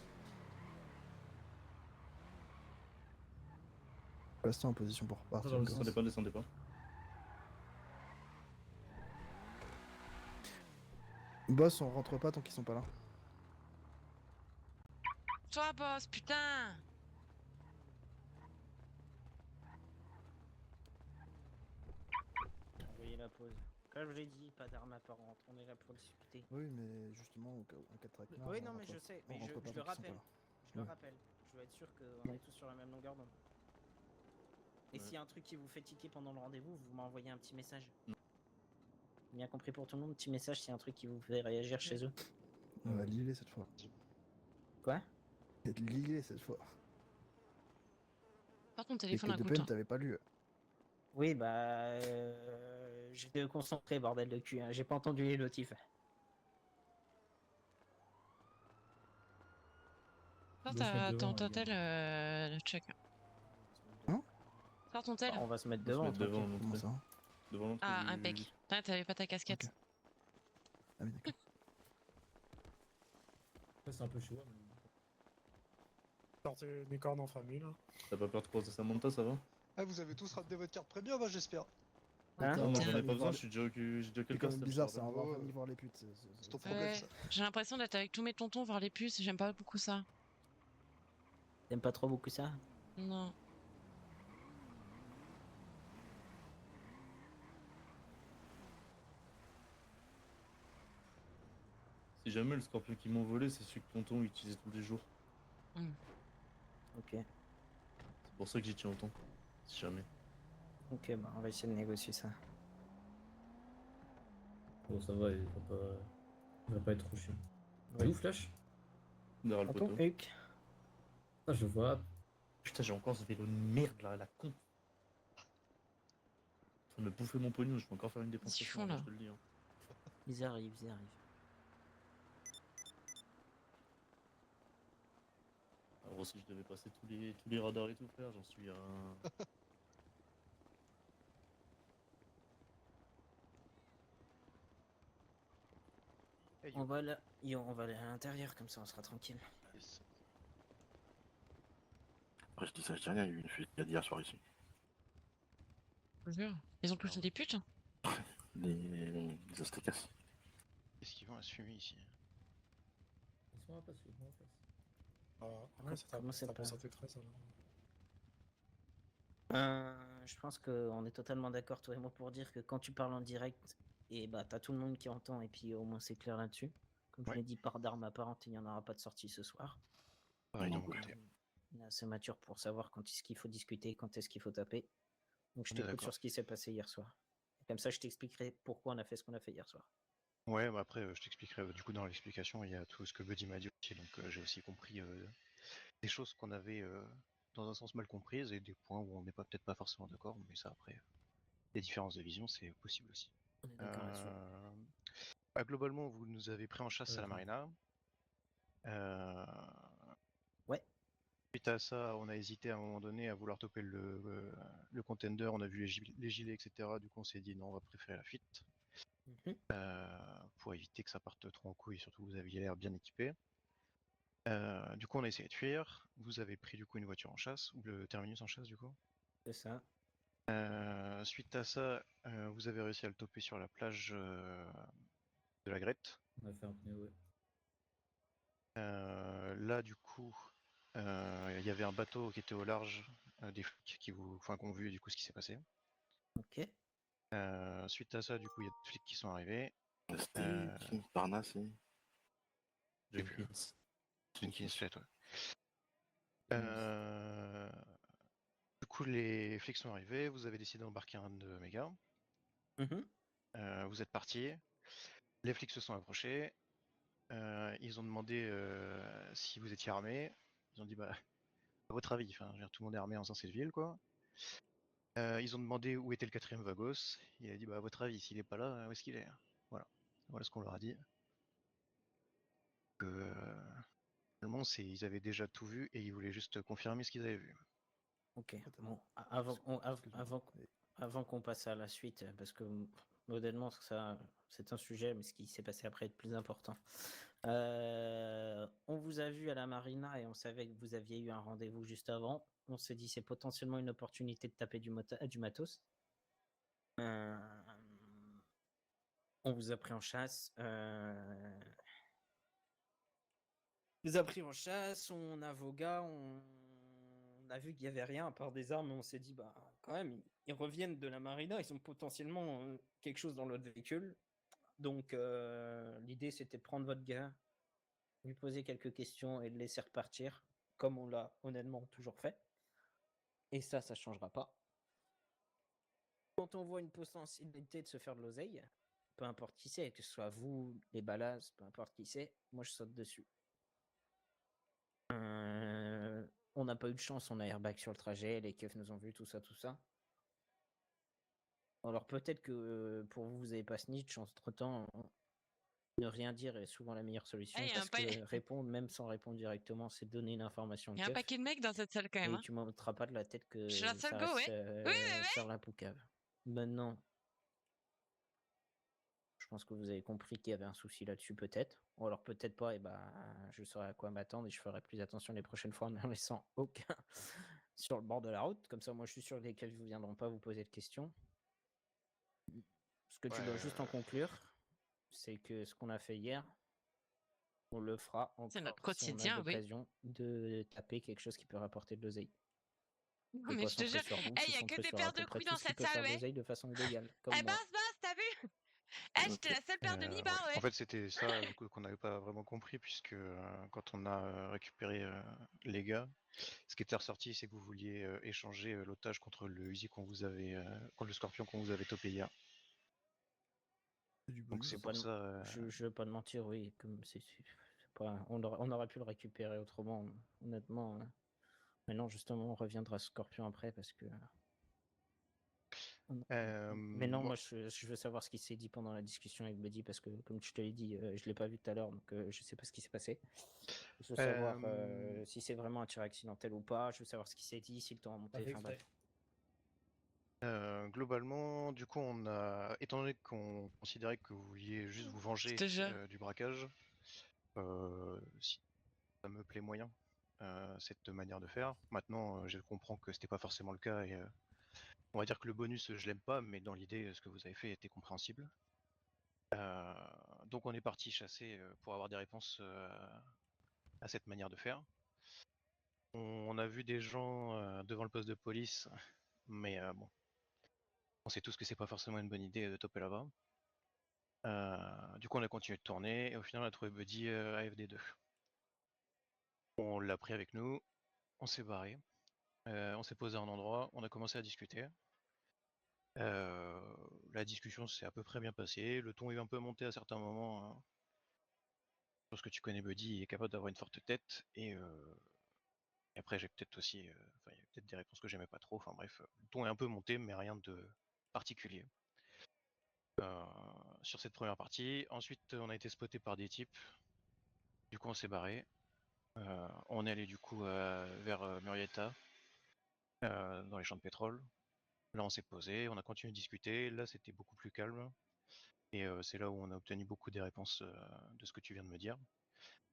Restez en position pour repartir.
Dans le
Grâce.
Descendez pas.
Boss, on rentre pas tant qu'ils sont pas là.
Toi, boss, putain.
Envoyez la pause. Comme je l'ai dit, pas d'armes apparentes, on est là pour discuter.
Oui, mais justement, en cas de traquenard.
Oui,
on
non, mais
rentre-
je sais,
on
mais
rentre
je
pas
le
tant qu'ils sont
rappelle.
pas là.
Je le
Ouais.
rappelle. Je veux être sûr qu'on est tous sur la même longueur d'onde. Et
Ouais.
s'il y a un truc qui vous fait tiquer pendant le rendez-vous, vous m'envoyez un petit message.
Mm.
Bien compris pour tout le monde, petit message s'il y a un truc qui vous fait réagir chez eux.
On va l'îler cette fois.
Quoi?
Et de l'îler cette fois.
Par ton
Et
téléphone
que
un
de
coup de
peine
temps.
t'avais pas lu.
Oui, bah. J'étais concentré, bordel de cul. Hein. J'ai pas entendu les notifs.
Sors
Doit se mettre devant,
ton
les gars.
tel, check.
Hein?
Sors ton tel.
Bah, on va se mettre
On va se
devant.
mettre devant
tranquille.
Comment
l'entrée.
ça?
Devant l'entrée.
Ah,
du-
impec. Putain, t'avais pas ta casquette.
Ok. Ah oui, d'accord.
Ça, c'est un peu chaud. Mais...
Sortez des cornes en famille là.
T'as pas peur de croiser Samantha, ça va?
Ah, vous avez tous ramené votre carte premium, bah, j'espère.
Hein?
Non, moi
Putain.
j'en ai pas besoin,
voir
j'ai déjà
C'est
quelqu'un.
quand même bizarre, ça. On va en famille voir les putes.
C'est ton problème,
Ouais,
ça.
j'ai l'impression d'être avec tous mes tontons voir les puces, j'aime pas beaucoup ça.
T'aimes pas trop beaucoup ça?
Non.
Si jamais le scorpion qu'ils m'ont volé, c'est celui que tonton utilise tous les jours.
Ok.
C'est pour ça que j'y tiens autant. Si jamais.
Ok, bah on va essayer de négocier ça.
Bon, ça va, il va pas être trop chiant.
Ouais.
C'est où, Flash?
Derrière le
Tonton
poteau.
Huck.
Ah, je vois.
Putain, j'ai encore ce vélo de merde là, la con. train de me bouffer mon pognon, je peux encore faire une dépense.
Qu'est-ce qu'ils
ce soir,
font, là
je te le dis. Hein.
Ils arrivent, ils arrivent.
Alors si je devais passer tous les radars et tout, frère, j'en suis à...
On va là, on va aller à l'intérieur, comme ça on sera tranquille.
Après, je dis ça, je dis rien, il y a eu une fusillade hier soir ici.
Je te jure. Ils ont tous des putes.
Les Aztecas.
Qu'est-ce qu'ils vont assumer ici?
Ils sont à place, ils sont à place.
Ah, ouais,
Comment c'est
t'as
pas-
pensé très ça.
Je pense qu'on est totalement d'accord, toi et moi, pour dire que quand tu parles en direct, et bah t'as tout le monde qui entend, et puis au moins c'est clair là-dessus. Comme je
Ouais.
l'ai dit, par d'armes apparentes, il n'y en aura pas de sortie ce soir.
Pareil de
Non,
mon côté.
Il est assez mature pour savoir quand est-ce qu'il faut discuter, quand est-ce qu'il faut taper. Donc je
On est
t'écoute
d'accord.
sur ce qui s'est passé hier soir. Comme ça, je t'expliquerai pourquoi on a fait ce qu'on a fait hier soir.
Ouais, bah après, je t'expliquerai. Du coup, dans l'explication, il y a tout ce que Buddy m'a dit aussi. Donc, j'ai aussi compris des choses qu'on avait dans un sens mal comprises et des points où on n'est peut-être pas forcément d'accord. Mais ça, après, les différences de vision, c'est possible aussi.
On est d'accord là-dessus.
Bah, globalement, vous nous avez pris en chasse à la marina.
Ouais.
Suite à ça, on a hésité à un moment donné à vouloir toper le contender. On a vu les gilets, etc. Du coup, on s'est dit non, on va préférer la fuite.
Mhm.
Pour éviter que ça parte trop en couille, surtout vous aviez l'air bien équipé. Du coup on a essayé de fuir, vous avez pris du coup une voiture en chasse, ou le terminus en chasse du coup.
C'est ça.
Suite à ça, vous avez réussi à le toper sur la plage de la Grette.
On a fait un pneu, ouais.
Là du coup, il y avait un bateau qui était au large, des flics qui ont vu du coup ce qui s'est passé.
Ok.
Suite à ça, du coup, il y a des flics qui sont arrivés.
C'était qui Parnasse et...
J'ai plus.
Jenkins.
Jenkins Flat, ouais. Du coup, les flics sont arrivés, vous avez décidé d'embarquer un de mes gars.
Mhm.
Vous êtes partis. Les flics se sont approchés. Ils ont demandé si vous étiez armé. Ils ont dit, bah, à votre avis, enfin, je veux dire, tout le monde est armé en cette ville, quoi. Ils ont demandé où était le quatrième Vagos. Il a dit, bah, à votre avis, s'il est pas là, où est-ce qu'il est? Voilà. Voilà ce qu'on leur a dit. Que, finalement, ils avaient déjà tout vu et ils voulaient juste confirmer ce qu'ils avaient vu.
Ok.
Attends,
Bon,
excuse-moi.
avant qu'on passe à la suite, parce que modèlement, ça, c'est un sujet, mais ce qui s'est passé après est plus important. On vous a vu à la marina et on savait que vous aviez eu un rendez-vous juste avant. On s'est dit c'est potentiellement une opportunité de taper du matos. On vous a pris en chasse. On vous a pris en chasse, on a vos gars, on a vu qu'il n'y avait rien à part des armes, on s'est dit, bah quand même, ils reviennent de la marina, ils ont potentiellement quelque chose dans l'autre véhicule. Donc l'idée c'était de prendre votre gars, lui poser quelques questions et de laisser repartir, comme on l'a honnêtement toujours fait. Et ça changera pas. Quand on voit une possibilité de se faire de l'oseille, peu importe qui c'est, que ce soit vous, les balas, peu importe qui c'est, moi je saute dessus. On n'a pas eu de chance, on a airbag sur le trajet, les keufs nous ont vus, tout ça, tout ça. Alors peut-être que pour vous, vous n'avez pas snitch, entre-temps, ne rien dire est souvent la meilleure solution,
Ah,
parce que répondre, même sans répondre directement, c'est donner une information
Il y a un
keuf,
paquet de mecs dans cette salle quand même.
et
Hein.
tu m'en mettras pas de la tête
Je suis la
que
seule
ça
go,
reste
ouais. Oui,
sur la poucave. Maintenant, je pense que vous avez compris qu'il y avait un souci là-dessus, peut-être. Ou alors peut-être pas, et ben je saurai à quoi m'attendre et je ferai plus attention les prochaines fois en ne laissant aucun sur le bord de la route. Comme ça, moi, je suis sûr que les keufs ne viendront pas vous poser de questions. Ce que tu dois juste en conclure, c'est que ce qu'on a fait hier, on le fera encore
C'est notre
si on a
quotidien, oui.
l'occasion de taper quelque chose qui peut rapporter de l'oseille.
Non, mais je te jure, il y a que des paires de couilles dans cette salle, ouais.
De façon illégale, comme
Eh,
moi.
basse, t'as vu? Eh, j'étais la seule paire de nibards, ouais.
En fait, c'était ça du coup, qu'on n'avait pas vraiment compris, puisque quand on a récupéré les gars, ce qui était ressorti, c'est que vous vouliez échanger l'otage contre le Uzi contre le Scorpion qu'on vous avait topé hier. Donc c'est pour ça.
Je veux pas te mentir, oui, comme c'est pas, on aurait pu le récupérer autrement, honnêtement. Mais non, justement, on reviendra à Scorpion après parce que. Mais non,
moi-
moi je veux savoir ce qui s'est dit pendant la discussion avec Buddy parce que, comme je te l'ai dit, je l'ai pas vu tout à l'heure, donc je sais pas ce qui s'est passé. Je veux savoir si c'est vraiment un tir accidentel ou pas. Je veux savoir ce qui s'est dit, si le temps a monté. Enfin bref.
Globalement, du coup, étant donné qu'on considérait que vous vouliez juste vous venger
Déjà.
du braquage, si ça me plaît moyen, cette manière de faire. Maintenant, je comprends que c'était pas forcément le cas et on va dire que le bonus, je l'aime pas, mais dans l'idée, ce que vous avez fait était compréhensible. Donc on est parti chasser pour avoir des réponses à cette manière de faire. On a vu des gens devant le poste de police, mais bon, on sait tous que c'est pas forcément une bonne idée de toper là-bas. Du coup, on a continué de tourner et au final, on a trouvé Buddy à FD2. On l'a pris avec nous, on s'est barré, on s'est posé à un endroit, on a commencé à discuter. La discussion s'est à peu près bien passée, le ton est un peu monté à certains moments. Hein. Parce que tu connais Buddy, il est capable d'avoir une forte tête et après j'ai peut-être aussi, il y a peut-être des réponses que j'aimais pas trop. Enfin bref, le ton est un peu monté, mais rien de particulier. Sur cette première partie. Ensuite, on a été spoté par des types. Du coup, on s'est barré. On est allé du coup vers Murrieta, dans les champs de pétrole. Là, on s'est posé, on a continué de discuter. Là, c'était beaucoup plus calme. Et c'est là où on a obtenu beaucoup des réponses de ce que tu viens de me dire.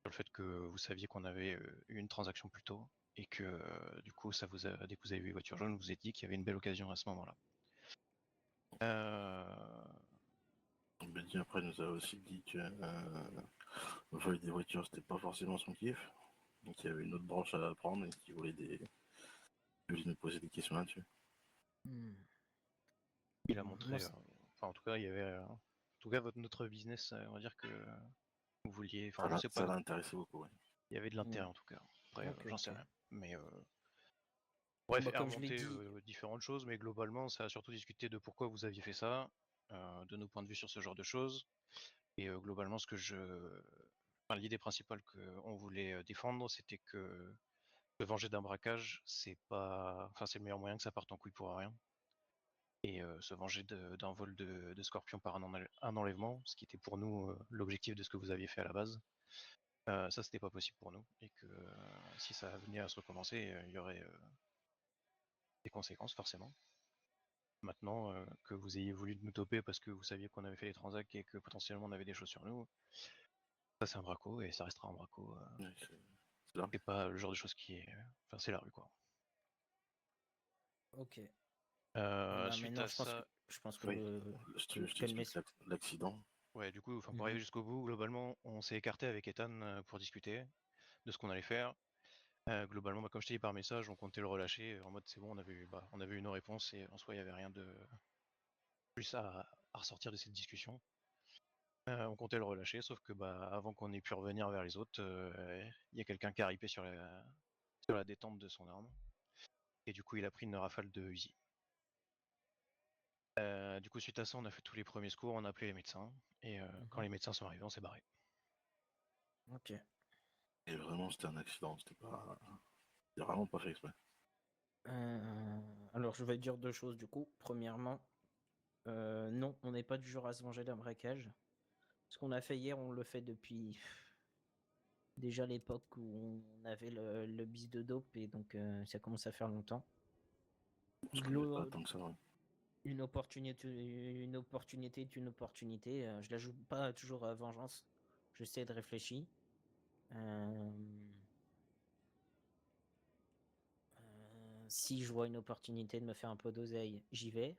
Sur le fait que vous saviez qu'on avait eu une transaction plus tôt. Et que du coup, dès que vous avez vu voiture jaune, vous vous êtes dit qu'il y avait une belle occasion à ce moment-là.
Buddy après nous a aussi dit que voler des voitures c'était pas forcément son kiff. Donc il y avait une autre branche à prendre et qu'il voulait nous poser des questions là-dessus.
Il a montré, enfin en tout cas, il y avait, en tout cas notre business, on va dire que vous vouliez, enfin je sais pas,
Ça l'a intéressé beaucoup, ouais.
il y avait de l'intérêt en tout cas. Après, j'en sais rien. Mais
Bon,
bref,
bah,
a
comme je l'ai
remonté
dit,
différentes choses, mais globalement, ça a surtout discuté de pourquoi vous aviez fait ça, de nos points de vue sur ce genre de choses, et globalement, enfin, l'idée principale qu'on voulait défendre, c'était que se venger d'un braquage, c'est pas, enfin c'est le meilleur moyen que ça parte en couille pour rien. Et se venger d'un vol de Scorpion par un enlèvement, ce qui était pour nous l'objectif de ce que vous aviez fait à la base. Ça, c'était pas possible pour nous, et que si ça venait à se recommencer, il y aurait des conséquences forcément. Maintenant, que vous ayez voulu nous toper parce que vous saviez qu'on avait fait les transacts et que potentiellement on avait des choses sur nous, ça c'est un braco et ça restera un braco. C'est pas le genre de choses qui est. Enfin, c'est la rue quoi.
ok. Bah,
Suite
maintenant,
à ça.
je pense que
Oui, je t'explique l'accident.
Ouais, du coup, pour arriver jusqu'au bout, globalement, on s'est écarté avec Ethan pour discuter de ce qu'on allait faire. Globalement, comme je t'ai dit par message, on comptait le relâcher en mode c'est bon, on avait eu nos réponses et en soi, il n'y avait rien de plus à ressortir de cette discussion. On comptait le relâcher, sauf que avant qu'on ait pu revenir vers les autres, il y a quelqu'un qui a ripé sur la détente de son arme. Et du coup, il a pris une rafale de Uzi. Du coup, suite à ça, on a fait tous les premiers secours, on a appelé les médecins. Et quand les médecins sont arrivés, on s'est barré.
Ok.
Et vraiment, c'était un accident, c'était vraiment pas fait exprès.
Alors, je vais dire deux choses du coup. Premièrement, non, on n'est pas du genre à se venger d'un braquage. Ce qu'on a fait hier, on le fait depuis déjà l'époque où on avait le bis de dope et donc ça commence à faire longtemps.
Pas tant que ça, ouais.
Une opportunité est une opportunité. Je la joue pas toujours à vengeance. J'essaie de réfléchir. Si je vois une opportunité de me faire un peu d'oseille, j'y vais.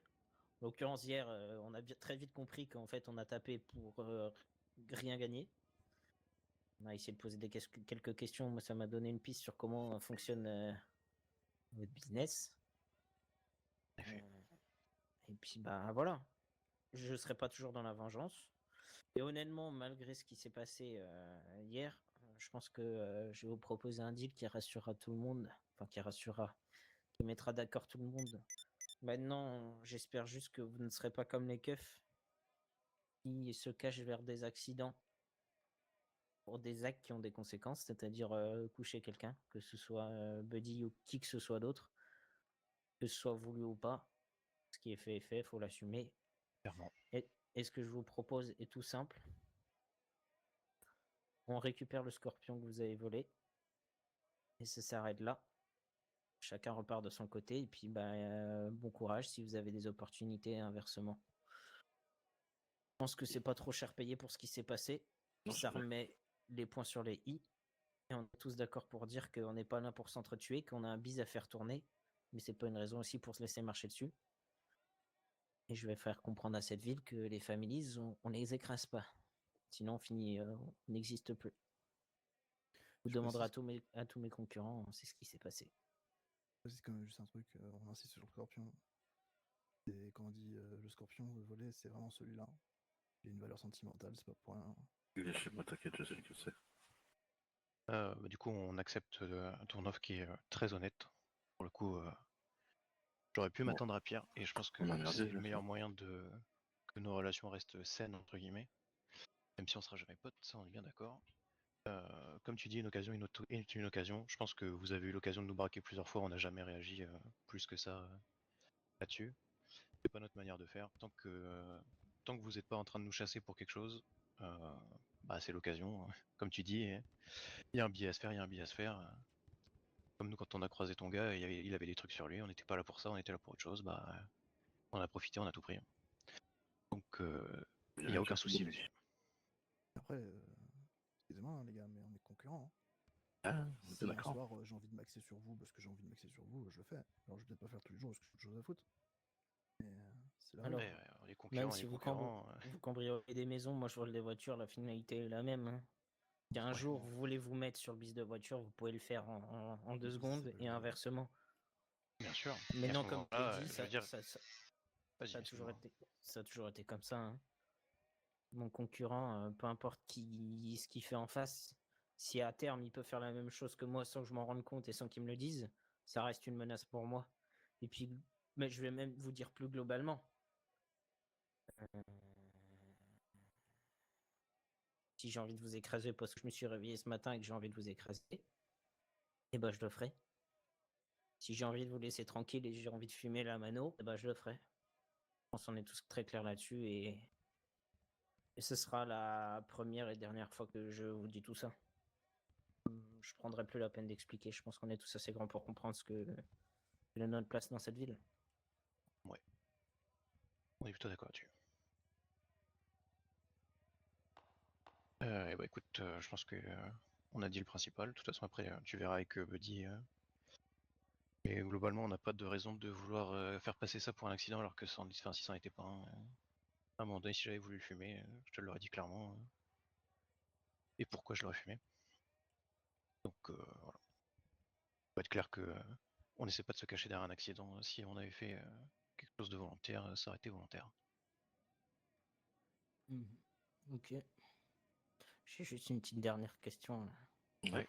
En l'occurrence, hier, on a très vite compris qu'en fait, on a tapé pour rien gagner. On a essayé de poser quelques questions. Moi, ça m'a donné une piste sur comment fonctionne votre business. Et puis, bah voilà. Je ne serai pas toujours dans la vengeance. Et honnêtement, malgré ce qui s'est passé hier, je pense que je vais vous proposer un deal qui rassurera tout le monde. Enfin, qui mettra d'accord tout le monde. Maintenant, j'espère juste que vous ne serez pas comme les keufs qui se cachent vers des accidents pour des actes qui ont des conséquences, c'est-à-dire coucher quelqu'un, que ce soit Buddy ou qui que ce soit d'autre, que ce soit voulu ou pas. Ce qui est fait, faut l'assumer.
Clairement.
Et ce que je vous propose est tout simple. On récupère le scorpion que vous avez volé. Et ça s'arrête là. Chacun repart de son côté. Et puis, bon courage si vous avez des opportunités inversement. Je pense que c'est pas trop cher payé pour ce qui s'est passé.
Non,
Ça
c'est vrai.
remet les points sur les i. Et on est tous d'accord pour dire qu'on n'est pas là pour s'entretuer, qu'on a un bise à faire tourner. Mais c'est pas une raison aussi pour se laisser marcher dessus. Et je vais faire comprendre à cette ville que les families, on les écrase pas. Sinon, on finit, on n'existe plus. Vous
Je
demanderez
précise-
à tous mes concurrents, c'est ce qui s'est passé.
C'est quand même juste un truc, on insiste sur le scorpion. Et quand on dit le scorpion volé, c'est vraiment celui-là. Il a une valeur sentimentale, c'est pas pour rien.
Il est chez moi, t'inquiète, je sais que c'est.
Du coup, on accepte ton offre qui est très honnête. Pour le coup, j'aurais pu
Bon.
m'attendre à pire, et je pense que
On a merdé,
c'est le
bien
meilleur
sûr.
moyen que nos relations restent saines, entre guillemets. Même si on sera jamais potes, ça on est bien d'accord. Comme tu dis, une occasion est une occasion. Je pense que vous avez eu l'occasion de nous braquer plusieurs fois, on n'a jamais réagi plus que ça là-dessus. C'est pas notre manière de faire. Tant que vous n'êtes pas en train de nous chasser pour quelque chose, c'est l'occasion. Comme tu dis, il y a un billet à se faire, il y a un billet à se faire. Comme nous, quand on a croisé ton gars, il avait des trucs sur lui, on n'était pas là pour ça, on était là pour autre chose, on a profité, on a tout pris. Donc, il n'y a aucun souci là-dessus.
Après, excusez-moi les gars, mais on est concurrents.
Ah,
Si
t'es
un
d'accord.
soir j'ai envie de maxer sur vous parce que j'ai envie de maxer sur vous, je le fais. Alors je vais peut-être pas faire tous les jours parce que j'ai autre chose à foutre. Mais c'est la
Alors,
règle.
Ouais, on est
même
concurrents, on
si
est
vous
concurrents.
cambriolez des maisons, moi je vole des voitures, la finalité est la même. Hein. Si un
Ouais.
jour vous voulez vous mettre sur le bis de voiture, vous pouvez le faire en 2
Le bis,
secondes
c'est
et inversement.
Bien sûr.
Mais
Et à
non,
ce
comme je l'ai
moment-là,
dit,
je veux dire,
ça
vas-y,
a toujours
excuse-moi.
ça a toujours été comme ça. Hein. Mon concurrent, peu importe ce qu'il fait en face, si à terme il peut faire la même chose que moi sans que je m'en rende compte et sans qu'il me le dise, ça reste une menace pour moi. Et puis, mais je vais même vous dire plus globalement. Si j'ai envie de vous écraser parce que je me suis réveillé ce matin et que j'ai envie de vous écraser, eh ben je le ferai. Si j'ai envie de vous laisser tranquille et j'ai envie de fumer la mano, eh ben je le ferai. Je pense qu'on est tous très clairs là-dessus et ce sera la première et dernière fois que je vous dis tout ça. Je prendrai plus la peine d'expliquer. Je pense qu'on est tous assez grands pour comprendre ce que est notre place dans cette ville.
Ouais. On est plutôt d'accord là-dessus. Et écoute, je pense que on a dit le principal. De toute façon, après, tu verras avec Buddy. Mais globalement, on n'a pas de raison de vouloir faire passer ça pour un accident alors que si ça n'en était pas un. À un moment donné, si j'avais voulu le fumer, je te l'aurais dit clairement. Et pourquoi je l'aurais fumé. Donc voilà. Faut être clair que on n'essaie pas de se cacher derrière un accident. Si on avait fait quelque chose de volontaire, ça aurait été volontaire.
Ok. J'ai juste une petite dernière question. Là.
Ouais.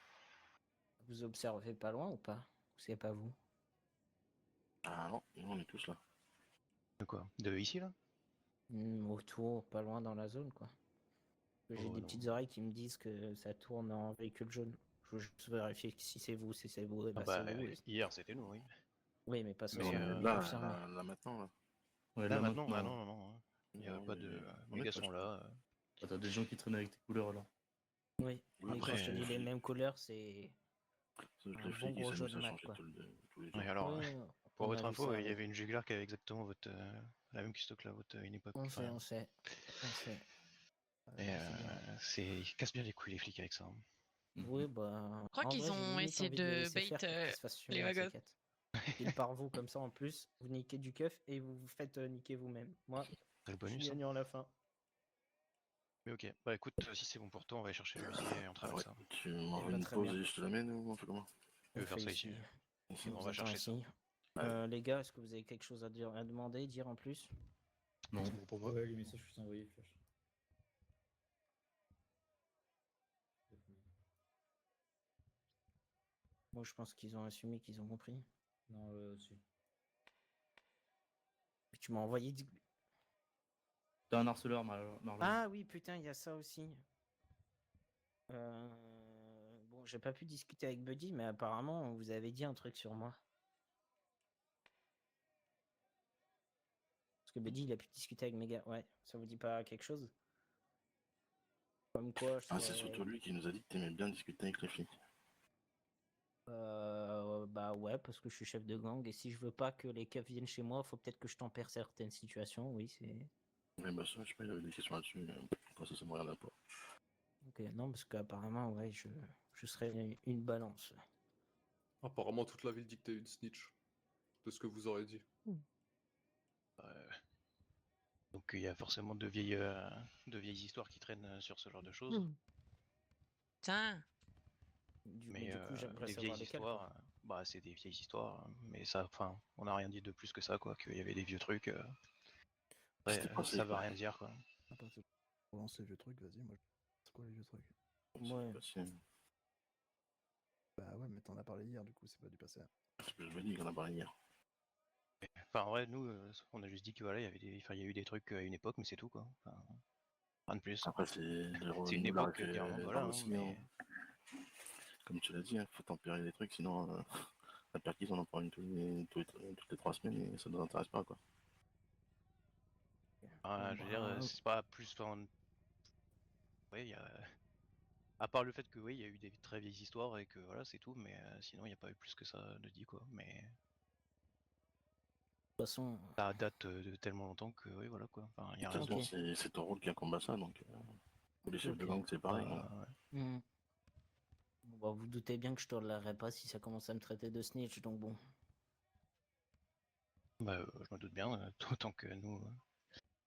Vous observez pas loin ou pas? Ou c'est pas vous?
Ah non, nous, on est tous là.
De quoi? De ici là?
Autour, pas loin dans la zone, quoi. J'ai
Oh,
des
non.
petites oreilles qui me disent que ça tourne en véhicule jaune. Je veux juste vérifier que si c'est vous, c'est vous, et c'est vous.
Hier c'était nous, oui.
Oui, mais pas ce
Mais,
soir,
Là,
confirmé.
là, maintenant, là.
Ouais,
Là
là
maintenant,
maintenant.
non, non, non. Hein. Il n'y a pas de.
On
Les
est
gars
pas,
sont
je
là.
T'as des gens qui traînent avec tes couleurs là.
Oui,
Oui,
mais
après,
quand je te dis les
flics.
mêmes couleurs, c'est
C'est
un
les
bon
flics qui
gros
s'amusent
jaune
à
mat,
changer
quoi.
tous les jours.
Ouais, alors,
Ouais,
pour
on a
votre
vu
info,
ça,
il y
oui.
avait une jugulaire qui avait exactement la même custock là, à une époque.
On
Enfin,
sait.
et
C'est bien.
ils cassent bien les couilles les flics avec ça. Hein.
Oui, bah.
Je crois
En
qu'ils
vrai, j'ai
ont
limite
essayé
envie de les
de
laisser
bait
faire pour qu'ils se fassent fumer
les
un de ces
wagons.
quatre. Il par vous comme ça en plus, vous niquez du keuf et vous vous faites niquer vous-même. Moi,
C'est le
je suis
bonus. Hein.
gagnant à la fin.
Mais ok, bah écoute, si c'est bon pour toi, on va aller chercher le billet et on traverse ça.
Tu m'envoies
bah,
une
très
pause
bien.
et je te l'amène ou on fait comment?
Tu
On
veux faire
fait
ça
ici.
ici?
On
On
vous
va
attend
chercher ça.
ici. Les gars, est-ce que vous avez quelque chose à demander, dire en plus?
Non.
C'est bon pour moi.
Ouais, les messages que je t'ai envoyés, Flash.
Moi, je pense qu'ils ont assumé, qu'ils ont compris.
Non, dessus.
Tu m'as envoyé du...
T'es un harceleur, Marlon.
Ah oui, putain, il y a ça aussi. Bon, j'ai pas pu discuter avec Buddy, mais apparemment, vous avez dit un truc sur moi. que Buddy, il a pu discuter avec Mega. Ouais, ça vous dit pas quelque chose? Comme quoi, je
Ah, c'est
serais-
surtout lui qui nous a dit que t'aimais bien discuter avec les flics.
Bah ouais, parce que je suis chef de gang et si je veux pas que les keufs viennent chez moi, faut peut-être que je tempère certaines situations. Oui, c'est.
Mais bah ça, je sais pas, il y avait des questions là-dessus. Enfin, ça me regarde pas.
Ok, non, parce qu'apparemment, ouais, je serais une balance.
Apparemment, toute la ville dit que t'es une snitch. De ce que vous aurez dit.
Donc il y a forcément de vieilles histoires qui traînent sur ce genre de choses.
Putain.
Mais
du coup, j'aimerais
des
savoir
vieilles
lesquelles.
histoires, bah c'est des vieilles histoires, mais ça, enfin, on n'a rien dit de plus que ça, quoi, qu'il y avait des vieux trucs. Après,
C'était passé,
ça veut
quoi.
rien dire, quoi.
À partir pour lancer les vieux trucs, vas-y, moi. C'est quoi les vieux trucs?
Ouais.
Bah ouais, mais t'en as parlé hier, du coup, c'est pas du passé.
C'est ce que je me dis qu'on a parlé hier.
Enfin, en vrai, nous, on a juste dit que voilà, il y avait il y a eu des trucs à une époque, mais c'est tout, quoi. Enfin, rien de plus.
Après, c'est
une époque qui remonte, voilà,
aussi,
mais
comme tu l'as dit, faut tempérer les trucs, sinon la perquise on en prend une toutes les 3 semaines et ça ne nous intéresse pas, quoi.
je veux dire, c'est pas plus. Ouais, il y a. À part le fait que oui, il y a eu des très vieilles histoires et que voilà, c'est tout, mais sinon il n'y a pas eu plus que ça de dit, quoi. Mais
De toute façon.
ça date de tellement longtemps que oui, voilà, quoi. Enfin, il y a rien
De toute
de.
façon, c'est ton rôle qui combat ça, donc pour les chefs de gang, c'est pareil.
Bah,
hein.
Hmm. Bon, vous doutez bien que je tolérerai pas si ça commence à me traiter de snitch, donc bon.
Bah, je me doute bien, autant que nous,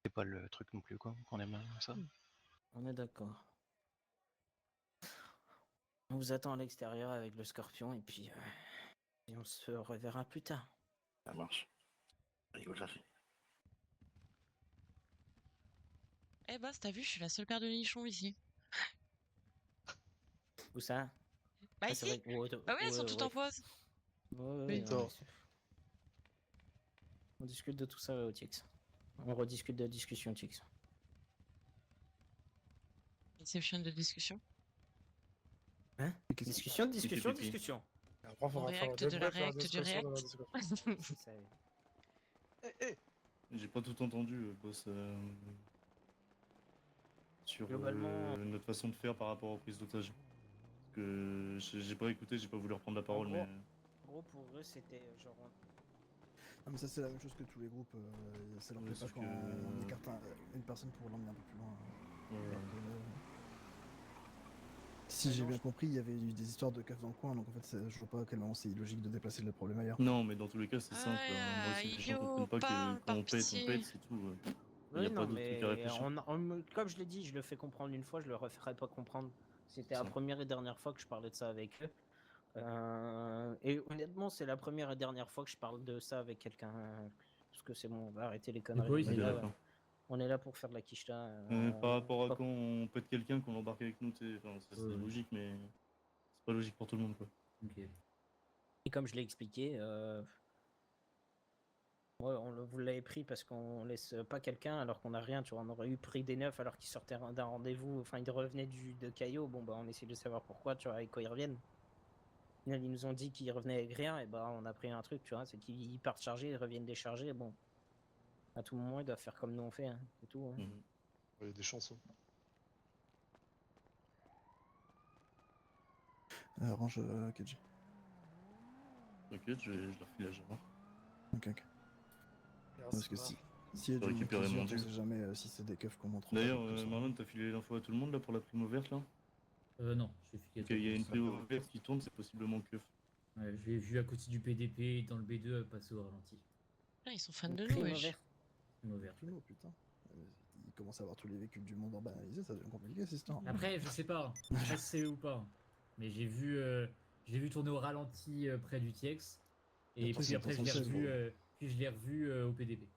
c'est pas le truc non plus, quoi, qu'on aime ça.
On est d'accord. On vous attend à l'extérieur avec le scorpion et puis et on se reverra plus tard.
Ça marche. Rigole, ça fait.
Eh bah, t'as vu, je suis la seule paire de nichons ici.
Où ça?
Bah
Ah,
ici.
c'est vrai que- ouais,
Bah oui, elles sont
ouais,
toutes
ouais.
en pause.
Ouais,
Putain.
on discute de tout ça au TX. On rediscute de la discussion TX.
Inception de discussion.
Hein? Discussion.
Après,
On
faudra faire le
reacte de la
débrief et la
reacte du
discussion de la
react.
discussion.
J'ai pas tout entendu, boss. Sur
Globalement-
notre façon de faire par rapport aux prises d'otages. Parce que j'ai pas écouté, j'ai pas voulu reprendre la parole,
En
mais.
gros, pour eux, c'était genre.
Ah, mais ça, c'est la même chose que tous les groupes. Ça leur
Ouais,
plaît pas
sauf
quand
que-
on écarte une personne pour l'emmener un peu plus loin.
Ouais.
Alors que, si j'ai bien compris, il y avait eu des histoires de keufs dans le coin, donc en fait, je vois pas à quel moment c'est illogique de déplacer le problème ailleurs.
Non, mais dans tous les cas, c'est simple.
Ah,
Moi aussi, les gens
idiot,
comprennent pas
pas,
que quand on
par pitié.
pète, c'est tout. Il y
Oui,
a
non,
pas d'autre truc à réfléchir.
comme je l'ai dit, je le fais comprendre une fois, je le referai pas comprendre. C'était la
Ça.
première et dernière fois que je parlais de ça avec eux. Et honnêtement, c'est la première et dernière fois que je parle de ça avec quelqu'un. Parce que c'est bon, on va arrêter les conneries.
oui,
on,
c'est
est là,
d'accord.
on est là pour faire de la quicheta.
Par rapport à
pas-
quand on pète quelqu'un, qu'on embarque avec nous, tu sais, enfin, c'est
Ouais.
logique, mais c'est pas logique pour tout le monde, quoi.
Ok.
Et comme je l'ai expliqué, ouais, vous l'avez pris parce qu'on laisse pas quelqu'un alors qu'on a rien. Tu vois, on aurait eu pris des neufs alors qu'ils sortaient d'un rendez-vous. Enfin, ils revenaient de Caillot. Bon, bah, on essaie de savoir pourquoi, tu vois, et quand ils reviennent. Au final, ils nous ont dit qu'ils revenaient avec rien, et bah, on a pris un truc, tu vois, c'est qu'ils partent chargés, ils reviennent déchargés. Bon, à tout moment, ils doivent faire comme nous on fait, hein, c'est tout. Hein.
Mhm.
Il y a des chances.
Range KG.
Ok, je leur file la Java.
Ok. Parce que si il y a
Faut
du
récupérer
plaisir,
mon
on
dû.
sait jamais si c'est des keufs qu'on montre.
D'ailleurs, Marlon, t'as filé l'info à tout le monde là pour la prime ouverte là?
Non, j'ai fait
Il y a une prime ouverte qui tourne, c'est possiblement keuf.
Ouais, je l'ai vu à côté du PDP dans le B2 passer au ralenti.
Ah, ils sont fans de nous,
Prime
wesh.
ouverte.
Prime ouverte.
Primo, putain. Il commence à avoir tous les véhicules du monde en banalisé, ça devient compliqué cette histoire.
Après, je sais pas si c'est ou pas, mais j'ai vu tourner au ralenti près du TX, et
Après,
puis
c'est
après je l'ai
176,
revu,
bon.
puis je l'ai revu au PDP.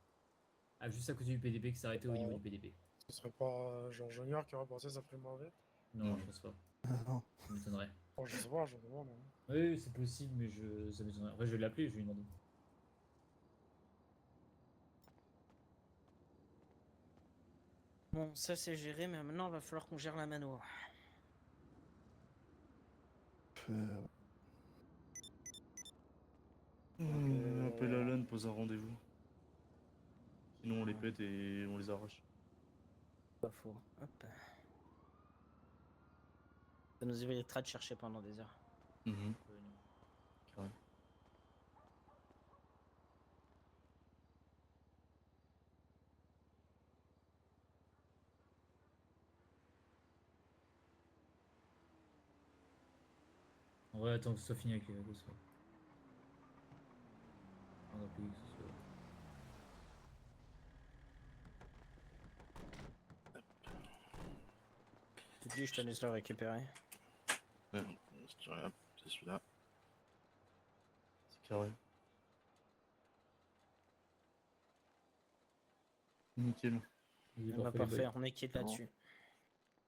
Ah, juste à côté du PDP qui s'arrêtait au niveau du PDP.
Ce serait pas Jean Junior qui aurait passé sa prime ouverte?
Non, je pense pas.
Non.
Ça m'étonnerait.
Bon, je sais pas, je me demande. Hein.
Oui, c'est possible, mais ça m'étonnerait. Après, je vais l'appeler, je vais lui demander.
Bon, ça c'est géré, mais maintenant il va falloir qu'on gère la mano.
Appelle Alan, pose un rendez-vous. Sinon, on les pète et on les arrache.
Pas faux. Hop. Ça nous évitera de chercher pendant des heures.
Mhm. Carré.
En vrai, attends que ce soit fini avec les gosses. On a payé que ce soit.
Tu te dis, je te laisse le récupérer.
Ouais, si tu regardes, c'est celui-là.
C'est carré. Nickel.
Il est
On va
parfait, les
parfait,
boys.
on est quitte là-dessus.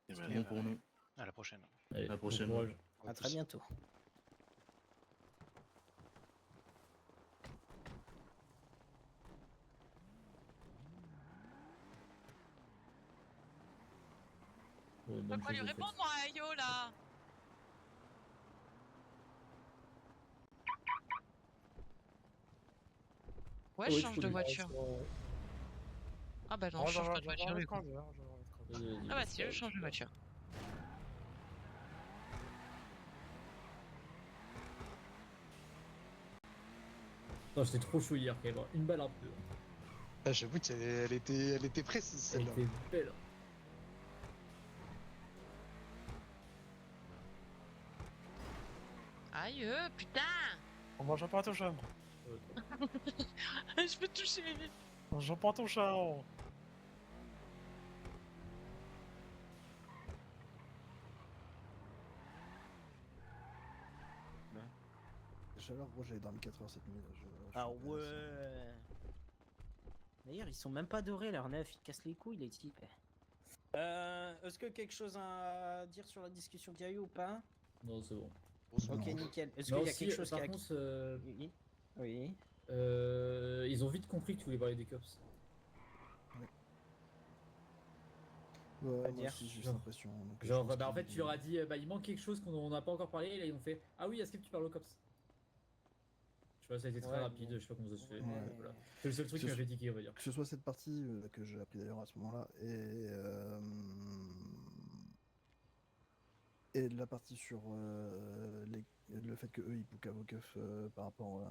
Et
C'est
ben,
bon pour nous.
À la prochaine.
Allez,
À la
bon
prochaine.
courage.
À très bientôt.
Ouais,
Je peux
bonne
pas
chose
lui
de
répondre,
faite.
moi, Ayo, là. Ouais, je
Ouais, tu
change
peux
de
lui-
voiture. Ah bah non,
Oh,
je change pas de voiture, du coup.
Vas-y, vas-y,
Ah bah
vas-y,
si, je change de voiture.
Non, j'étais trop chaud hier quand même. Une balle un peu.
Ah, j'avoue qu'elle elle était précise
Elle
celle-là.
était belle.
Aïe, putain.
On mange pas ton chat.
Je peux toucher.
On mange pas ton chat.
La chaleur, gros, j'avais dormi 4 heures cette nuit. Là. Je
Ah
suis pas assez.
ouais. D'ailleurs, ils sont même pas dorés, leurs neufs, ils cassent les couilles, les types. Est-ce que quelque chose à dire sur la discussion qu'il y a eu ou pas?
Non, c'est bon.
Ok,
Non.
nickel. Est-ce
Non,
qu'il y a
si,
quelque chose qui
par
a...
contre,
Oui. Oui.
ils ont vite compris que tu voulais parler des cops.
Ouais, moi
dire
aussi, j'ai eu
genre-
cette impression. donc, je
Genre,
pense
bah en fait,
qu'il-
tu leur as dit, bah il manque quelque chose qu'on n'a pas encore parlé, et là ils ont fait, ah oui, est-ce que tu parles aux cops? Je sais pas, ça a été très
Ouais,
rapide,
mais-
je sais pas comment ça se fait,
Ouais.
mais voilà. C'est le seul truc qui m'a fait tiquer, on va dire.
Que ce soit cette partie que j'ai appris d'ailleurs à ce moment-là et la partie sur le fait que eux ils pouquent à vos keufs par rapport au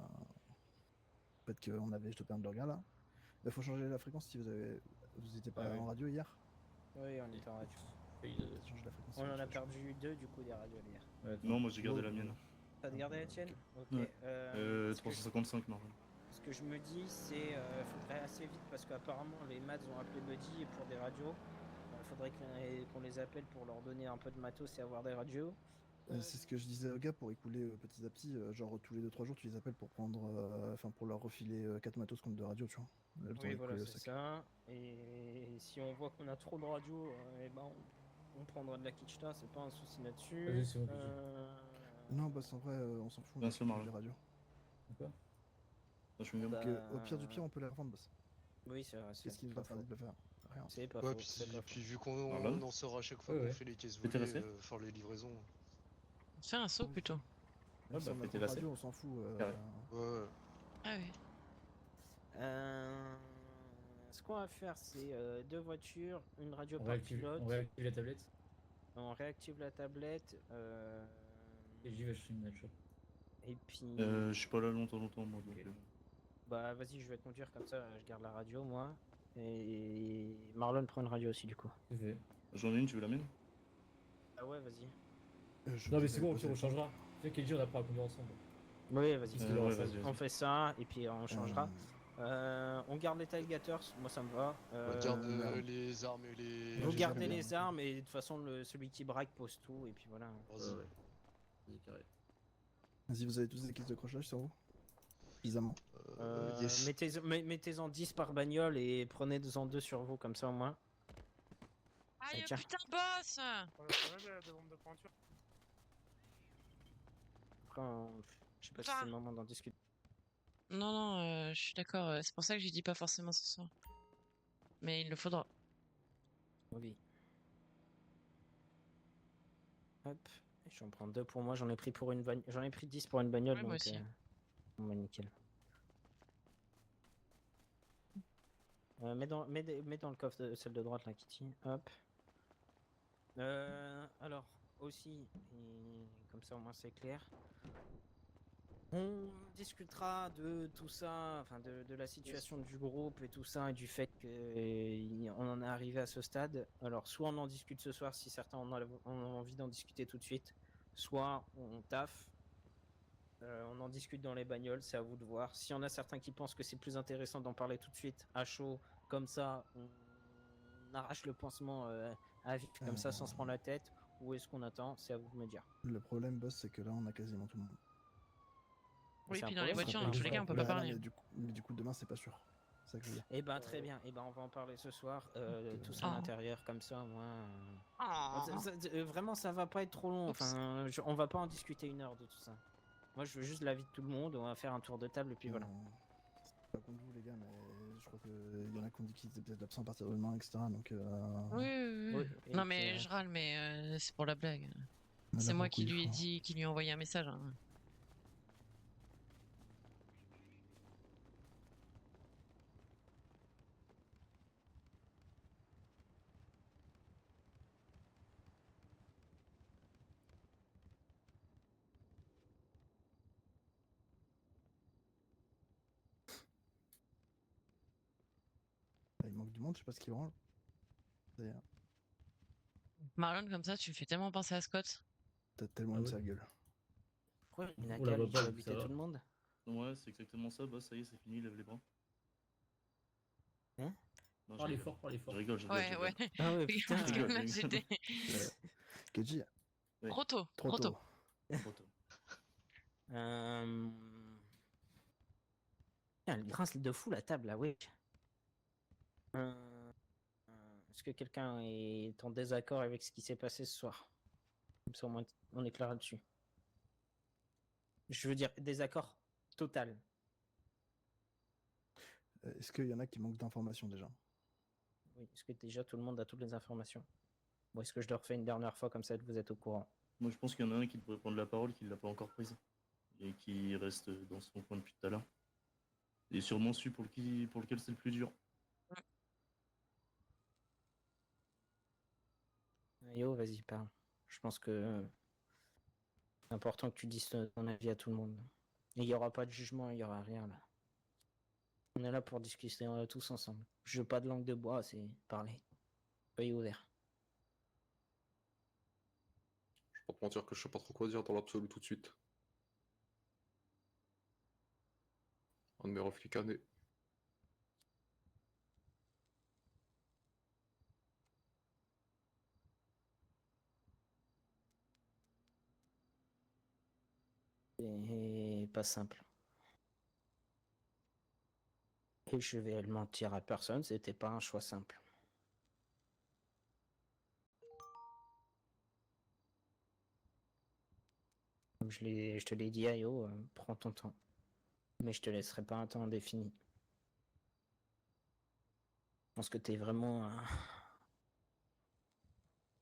fait qu'on avait stoppé un burger là. Il faut changer la fréquence si vous étiez pas
Ah oui.
en radio hier.
Oui, on était en radio.
Changer la fréquence.
On en a perdu 2 du coup des radios hier.
Ouais,
Non, moi j'ai gardé
Oh,
la mienne.
T'as gardé la tienne? Ok.
Ouais.
Ce que je-
355 normal.
Ce que je me dis, c'est faudrait assez vite parce qu'apparemment les maths ont appelé Buddy pour des radios. Faudrait qu'on les appelle pour leur donner un peu de matos et avoir des radios.
C'est ce que je disais aux gars pour écouler petit à petit, genre tous les 2-3 jours tu les appelles pour prendre, enfin pour leur refiler 4 matos contre 2 radios, tu vois. Le temps
Oui,
de
voilà,
couler le
c'est
sac.
ça. Et si on voit qu'on a trop de radios, eh ben on prendra de la kitschta, c'est pas un souci là-dessus.
Vas-y, c'est bon, Buddy.
Non, bah c'est en vrai, on s'en fout, on
Bien
a
sûr,
plus
Marlon.
les radios.
D'accord.
Ça, je me
Bah,
gamme.
Au pire du pire, on peut les revendre, boss.
Oui, c'est vrai.
Qu'est-ce qui nous
pas
interdit
faux.
de le faire? Rien.
C'est pas
Ouais,
faux.
puis,
c'est pas
puis
faux.
vu qu'on
Voilà.
on en sort à chaque fois
Ouais,
qu'on
ouais.
fait les caisses
T'es
volées,
resté
enfin les livraisons.
Fais un saut plutôt.
Même
Ouais,
si
bah,
on a
fais tes
trop de
lacets.
radios, on s'en fout.
Carré.
Ouais.
Ah oui.
Ce qu'on va faire, c'est 2 voitures, une radio
On
par
réactive,
pilote.
on réactive la tablette,
On réactive la tablette.
et j'y vais chercher une nature.
Et puis.
Je suis pas là longtemps, moi. Donc,
Ok. Bah vas-y, je vais conduire comme ça, je garde la radio moi. Et Marlon prend une radio aussi du coup.
C'est fait.
J'en ai une, tu veux la mienne?
Ah ouais, vas-y.
Non, mais c'est bon, au pire, on changera. Tu sais, Kenji, on apprend à conduire ensemble.
Oui, vas-y.
Qu'est-ce qu'il aura
ouais,
fait
vas-y.
On fait ça et puis on changera. On garde les tailgators, moi ça me va.
On garde
merde.
les armes et les.
Vous
j'ai
gardez
jamais
les
bien.
armes et de toute façon celui qui braque pose tout et puis voilà.
Vas-y.
Ouais. Vas-y, carré.
Vas-y, vous avez tous des caisses de crochage sur vous? Suffisamment.
Yes.
Mettez-en 10 par bagnole et prenez-en 2 sur vous comme ça au moins.
Aïe,
tiens.
putain, boss.
Des bombes de peinture.
Après, je sais pas si
Enfin.
c'est le moment d'en discuter.
Non, non, je suis d'accord. C'est pour ça que j'ai dit pas forcément ce soir. Mais il le faudra.
Oui. Hop, j'en prends 2 pour moi, j'en ai pris pour une j'en ai pris 10 pour une bagnole
Ouais,
donc
moi aussi.
bon, bah, nickel. Mets dans le coffre celle de droite là, Kitty. Hop. Alors, aussi, et comme ça au moins c'est clair. On discutera de tout ça, enfin de la situation du groupe et tout ça, et du fait qu'on en est arrivé à ce stade. Alors, soit on en discute ce soir si certains en ont envie d'en discuter tout de suite, soit on taffe. On en discute dans les bagnoles, c'est à vous de voir. S'il y en a certains qui pensent que c'est plus intéressant d'en parler tout de suite, à chaud, comme ça, on arrache le pansement à vif, comme ça, sans se prendre la tête, ou est-ce qu'on attend? C'est à vous de me dire.
Le problème, boss, c'est que là, on a quasiment tout le monde.
Oui,
C'est un
puis dans les
problème,
voitures,
ça
dans
peut
tous les
être
cas, on peut pas
Là,
parler.
mais du coup, demain, c'est pas sûr. C'est ça que je veux dire.
Eh ben très bien, eh ben on va en parler ce soir, tous à
Oh.
l'intérieur, comme ça, moi.
Oh.
Vraiment, ça va pas être trop long.
Oups.
Enfin, on va pas en discuter 1 heure de tout ça. Moi, je veux juste l'avis de tout le monde. On va faire un tour de table et puis voilà.
C'est pas contre vous, les gars, mais je crois qu'il y en a qui ont dit qu'ils étaient peut-être absents à partir de demain, etc. Donc,
Oui, oui, oui.
Oui, et
Non,
que-
mais je râle, mais c'est pour la blague.
là,
C'est
pour
moi
le coup,
qui
il
lui ai
faut-
dit, qui lui ai envoyé un message. Hein.
il manque du monde, je sais pas ce qu'ils branle. D'ailleurs,
Marlon, comme ça, tu me fais tellement penser à Scott.
t'as tellement
Ah
une
ouais.
sale gueule.
Pourquoi une
On la voit
il
pas,
peut
donc ça
buter
va.
tout le monde?
Ouais, c'est exactement ça, boss, ça y est, c'est fini, lève les bras.
Hein?
Non, je
Parlez
rigole.
fort, parlez fort.
Je rigole, je rigole,
Ouais,
je
ouais.
rigole.
Ah ouais,
Oui,
putain.
parce que
rigole,
là,
je rigole.
j'étais
Keiji,
Oui.
trop tôt,
trop
trop tôt.
tôt.
Trop tôt.
Euh... Putain, elle grince de fou la table là, oui. Est-ce que quelqu'un est en désaccord avec ce qui s'est passé ce soir? Comme ça, au moins, on est clair là-dessus. Je veux dire, désaccord total.
Est-ce qu'il y en a qui manquent d'informations déjà?
Oui, est-ce que déjà tout le monde a toutes les informations? Bon, est-ce que je le refais une dernière fois comme ça, vous êtes au courant?
Moi, je pense qu'il y en a un qui devrait prendre la parole, qui l'a pas encore prise. Et qui reste dans son coin depuis tout à l'heure. Et sûrement celui pour lequel c'est le plus dur.
Yo, vas-y, parle. Je pense que c'est important que tu dises ton avis à tout le monde. Et il n'y aura pas de jugement, il n'y aura rien là. On est là pour discuter tous ensemble. Je veux pas de langue de bois, c'est parler. Soyez ouverts.
Je vais pas te mentir que je sais pas trop quoi dire dans l'absolu tout de suite. Un de mes refs canés.
Et pas simple. Et je vais le mentir à personne, c'était pas un choix simple. Comme je te l'ai dit, Ayo, prends ton temps. Mais je te laisserai pas un temps indéfini. Je pense que t'es vraiment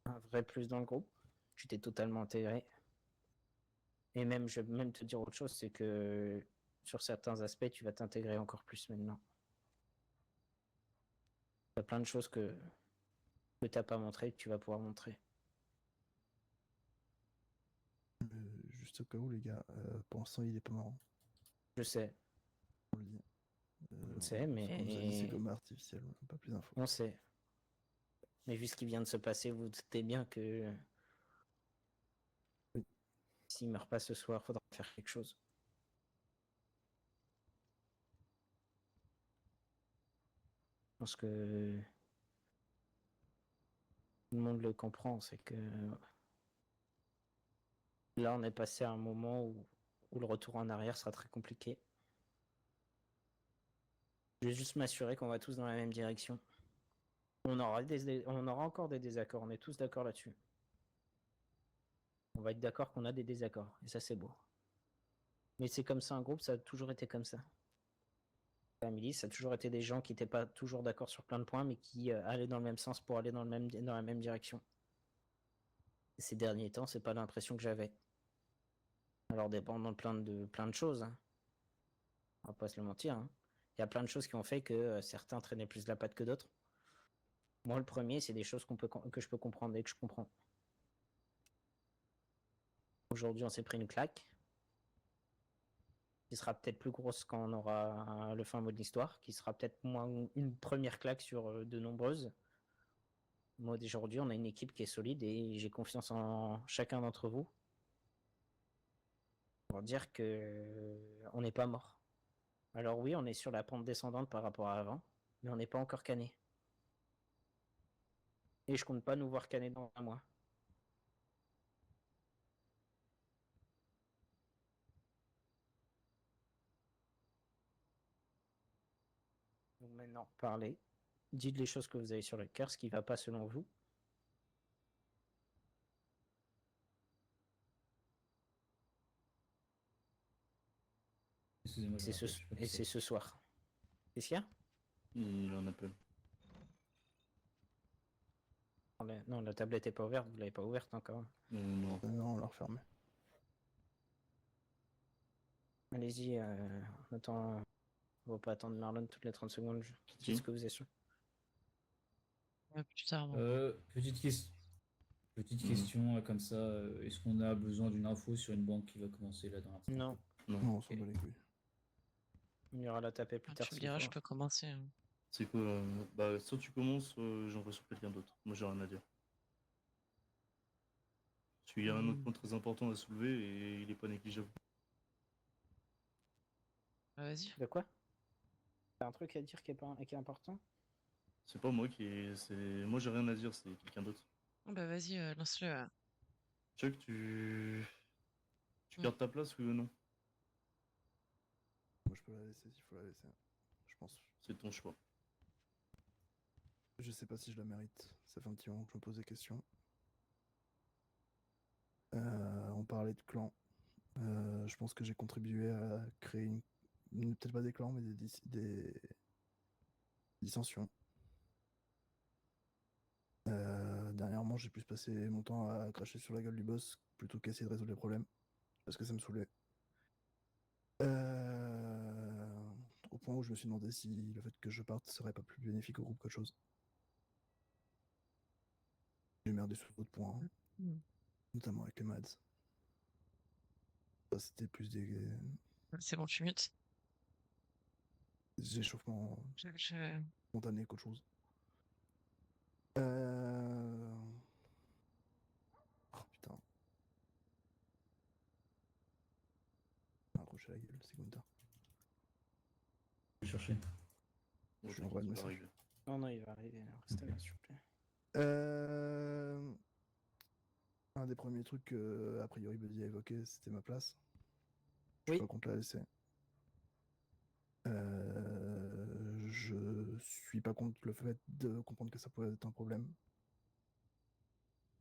un vrai plus dans le groupe. Tu t'es totalement intégré. Et même, je vais même te dire autre chose, c'est que sur certains aspects, tu vas t'intégrer encore plus maintenant. Il y a plein de choses que t'as pas montré, que tu vas pouvoir montrer.
Juste au cas où, les gars, pour l'instant, il est pas marrant.
Je sais,
On le dit.
on sait, mais...
Ce qu'on nous a dit, c'est comme artificiel, pas plus d'infos.
On sait. Mais vu ce qui vient de se passer, vous doutez bien que
oui.
S'il meurt pas ce soir, faudra faire quelque chose. Je pense que tout le monde le comprend, c'est que là on est passé à un moment où le retour en arrière sera très compliqué. Je vais juste m'assurer qu'on va tous dans la même direction. On aura encore des désaccords, on est tous d'accord là-dessus. On va être d'accord qu'on a des désaccords, et ça c'est beau. Mais c'est comme ça un groupe, ça a toujours été comme ça. Family, ça a toujours été des gens qui n'étaient pas toujours d'accord sur plein de points, mais qui allaient dans le même sens pour aller dans la même direction. Et ces derniers temps, c'est pas l'impression que j'avais. Alors dépendant de plein de choses, hein. On va pas se le mentir, hein. Il y a plein de choses qui ont fait que certains traînaient plus la patte que d'autres. Moi, le premier, c'est des choses que je peux comprendre et que je comprends. Aujourd'hui, on s'est pris une claque, qui sera peut-être plus grosse quand on aura le fin mot de l'histoire, qui sera peut-être moins une première claque sur de nombreuses. Moi, aujourd'hui, on a une équipe qui est solide et j'ai confiance en chacun d'entre vous pour dire que on n'est pas mort. Alors oui, on est sur la pente descendante par rapport à avant, mais on n'est pas encore canné. Et je compte pas nous voir canner dans un mois. Donc maintenant, parlez. Dites les choses que vous avez sur le cœur, ce qui va pas selon vous.
Excusez-moi, je
C'est
me rappelle, je sais pas qui
et c'est ce soir. Qu'est-ce qu'il y a?
Il en appelle.
Non, la tablette est pas ouverte, vous l'avez pas ouverte encore.
Non.
Non, on l'a refermé.
Allez-y, on attend. On va pas attendre Marlon toutes les 30 secondes. Dites ce que vous êtes sûr.
Ouais, plus tard. bon.
Petite question comme ça, est-ce qu'on a besoin d'une info sur une banque qui va commencer là dans l'instant?
Non,
Non, on s'en bat les couilles.
on ira la taper plus
Ah,
tard.
tu me
s'il
diras,
faut.
je peux commencer. hein.
C'est quoi Bah, soit tu commences, j'envoie sur quelqu'un d'autre. Moi, j'ai rien à dire. Parce qu'il y a un autre point très important à soulever et il est pas négligeable.
Bah, vas-y.
De quoi? T'as un truc à dire qui est important?
C'est pas moi qui est. Moi, j'ai rien à dire, c'est quelqu'un d'autre.
Bah, vas-y, lance-le.
Chuck, tu
Mm.
gardes ta place, oui ou non?
Moi, je peux la laisser s'il faut la laisser. Je pense.
C'est ton choix.
Je sais pas si je la mérite. Ça fait un petit moment que je me pose des questions. On parlait de clans. Je pense que j'ai contribué à créer peut-être pas des clans, mais des dissensions. Dernièrement, j'ai plus passé mon temps à cracher sur la gueule du boss plutôt qu'à essayer de résoudre les problèmes. Parce que ça me saoulait. Au point où je me suis demandé si le fait que je parte serait pas plus bénéfique au groupe qu'autre chose. J'ai merdé sur d'autres points,
Mm.
notamment avec les mads. Ça, c'était plus des
C'est bon, tu mutes.
échauffements
Je-
spontanés qu'autre chose. Oh putain. Accrocher la gueule, c'est Gunther.
Je vais chercher.
Je lui envoie le message.
Arrivé.
Non, il va arriver. Restez là, s'il vous plaît.
Un des premiers trucs que, a priori, Buddy a évoqué, c'était ma place. Je
Oui.
sais pas compte la laisser. Je suis pas contre le fait de comprendre que ça pouvait être un problème.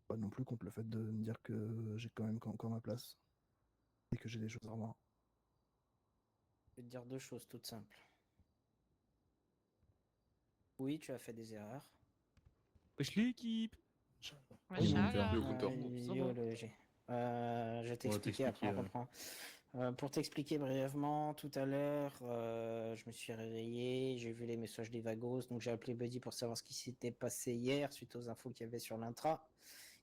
Pas non plus contre le fait de me dire que j'ai quand même encore ma place. Et que j'ai des choses à revoir.
Je vais te dire deux choses toutes simples. Oui, tu as fait des erreurs.
Wesh l'équipe.
Ouais, Charles,
Yo, Gunther.
Yo, le G. Je vais t'expliquer, après on
t'expliquer,
reprend. Pour t'expliquer brièvement, tout à l'heure, je me suis réveillé, j'ai vu les messages des Vagos, donc j'ai appelé Buddy pour savoir ce qui s'était passé hier suite aux infos qu'il y avait sur l'intra.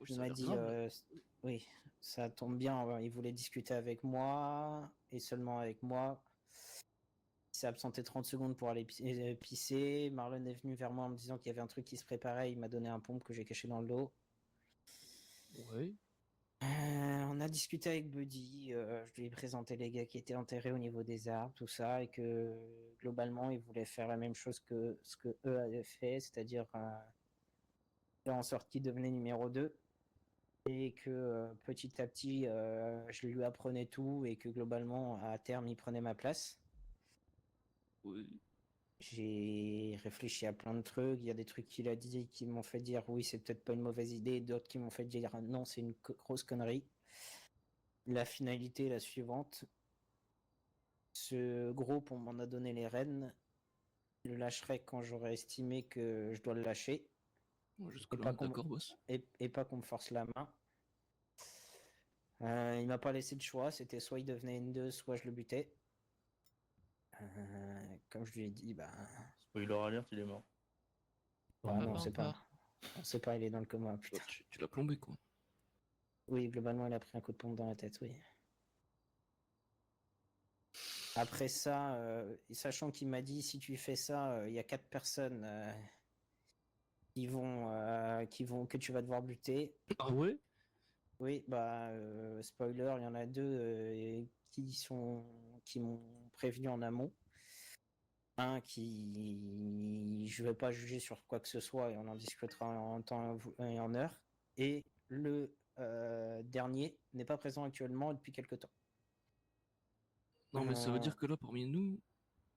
Wesh,
Il
ça a
m'a
l'air
dit,
grave.
oui, ça tombe bien, il voulait discuter avec moi et seulement avec moi. Il s'est absenté 30 secondes pour aller pisser. Marlon est venu vers moi en me disant qu'il y avait un truc qui se préparait. Il m'a donné un pompe que j'ai caché dans le dos.
Ouais.
On a discuté avec Buddy. Je lui ai présenté les gars qui étaient enterrés au niveau des arbres, tout ça, et que globalement, ils voulaient faire la même chose que ce que eux avaient fait, c'est-à-dire faire en sorte qu'ils devenaient numéro 2. Et que petit à petit, je lui apprenais tout et que globalement, à terme, il prenait ma place.
Oui.
J'ai réfléchi à plein de trucs. Il y a des trucs qu'il a dit qui m'ont fait dire oui, c'est peut-être pas une mauvaise idée. D'autres qui m'ont fait dire non, c'est une grosse connerie. La finalité est la suivante. Ce groupe, on m'en a donné les rênes. Je le lâcherai quand j'aurai estimé que je dois le lâcher.
Jusque-là, d'accord, boss.
Et pas qu'on me force la main. Il m'a pas laissé de choix. C'était soit il devenait N2, soit je le butais. comme je lui ai dit,
Spoiler alert, il est mort.
non,
pas
c'est pas.
encore.
On sait pas, il est dans le coma, putain.
Tu l'as plombé, quoi.
Oui, globalement, il a pris un coup de pompe dans la tête, oui. Après ça, sachant qu'il m'a dit, si tu fais ça, il y a 4 personnes que tu vas devoir buter.
Ah ouais?
Oui, spoiler, il y en a 2 qui m'ont prévenu en amont. Un je vais pas juger sur quoi que ce soit et on en discutera en temps et en heure. Et le dernier n'est pas présent actuellement depuis quelque temps.
Non, mais ça veut dire que là, parmi nous,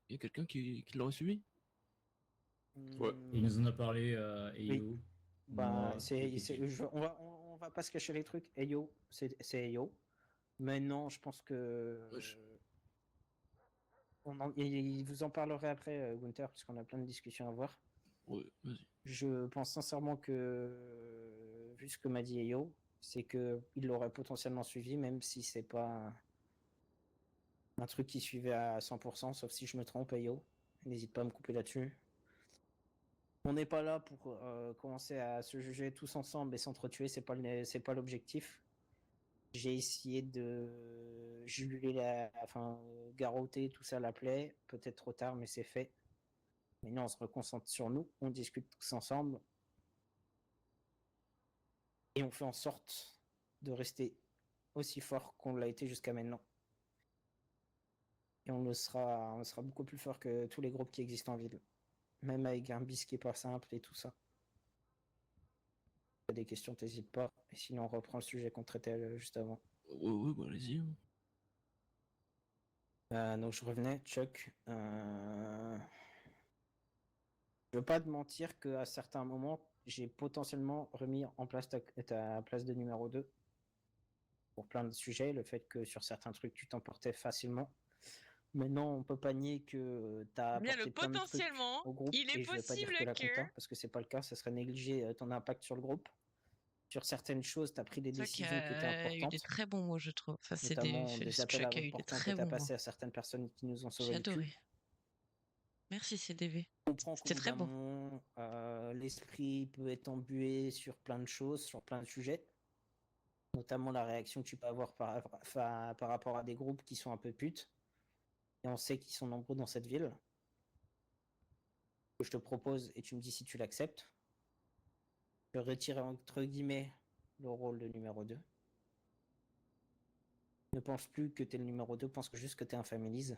il y a quelqu'un qui l'aurait suivi?
Ouais.
Il nous en a parlé
Oui.
Eyo.
Bah,
moi, et Kiki.
on va pas se cacher les trucs. Eyo, c'est Eyo. Maintenant, je pense que il vous en parlerai après, Gunther, parce qu'on a plein de discussions à avoir.
Ouais, vas-y.
Je pense sincèrement que, vu ce que m'a dit Eyo, c'est que il l'aurait potentiellement suivi, même si c'est pas un truc qui suivait à 100%, sauf si je me trompe, Eyo. N'hésite pas à me couper là-dessus. On n'est pas là pour commencer à se juger tous ensemble et s'entretuer, c'est pas l'objectif. J'ai essayé de garrotter tout ça la plaie, peut-être trop tard, mais c'est fait. Maintenant, on se reconcentre sur nous, on discute tous ensemble et on fait en sorte de rester aussi fort qu'on l'a été jusqu'à maintenant. Et on sera beaucoup plus fort que tous les groupes qui existent en ville, même avec un bis qui est pas simple et tout ça. Si t'as des questions, t'hésites pas. Et sinon, on reprend le sujet qu'on traitait juste avant.
Ouais, bah allez-y.
Donc je revenais, Chuck. Je veux pas te mentir qu'à certains moments, j'ai potentiellement remis en place ta place de numéro 2 pour plein de sujets. Le fait que sur certains trucs, tu t'emportais facilement. Maintenant, on peut pas nier que tu as
Bien,
apporté
le
plein de trucs
potentiellement,
au groupe.
il est
Et je vais pas dire
possible
que la
que.
compta, parce que c'est pas le cas. Ça serait négliger ton impact sur le groupe. Sur certaines choses, tu as pris des
Chuck
décisions qui étaient
a eu des
importantes.
très bons mots, je trouve. Enfin, c'est
Notamment des appels
Chuck a eu des
importants que
très
tu as
bons mots.
passés à certaines personnes qui nous ont sauvé
J'ai
le cul.
adoré. Merci CDV.
Je comprends qu'au
C'était
bout
très
d'un
bon.
moment, l'esprit peut être embué sur plein de choses, sur plein de sujets. Notamment la réaction que tu peux avoir par rapport à des groupes qui sont un peu putes. Et on sait qu'ils sont nombreux dans cette ville. Que je te propose, et tu me dis si tu l'acceptes, de retirer entre guillemets le rôle de numéro 2. Ne pense plus que tu es le numéro 2, pense juste que tu es un familise.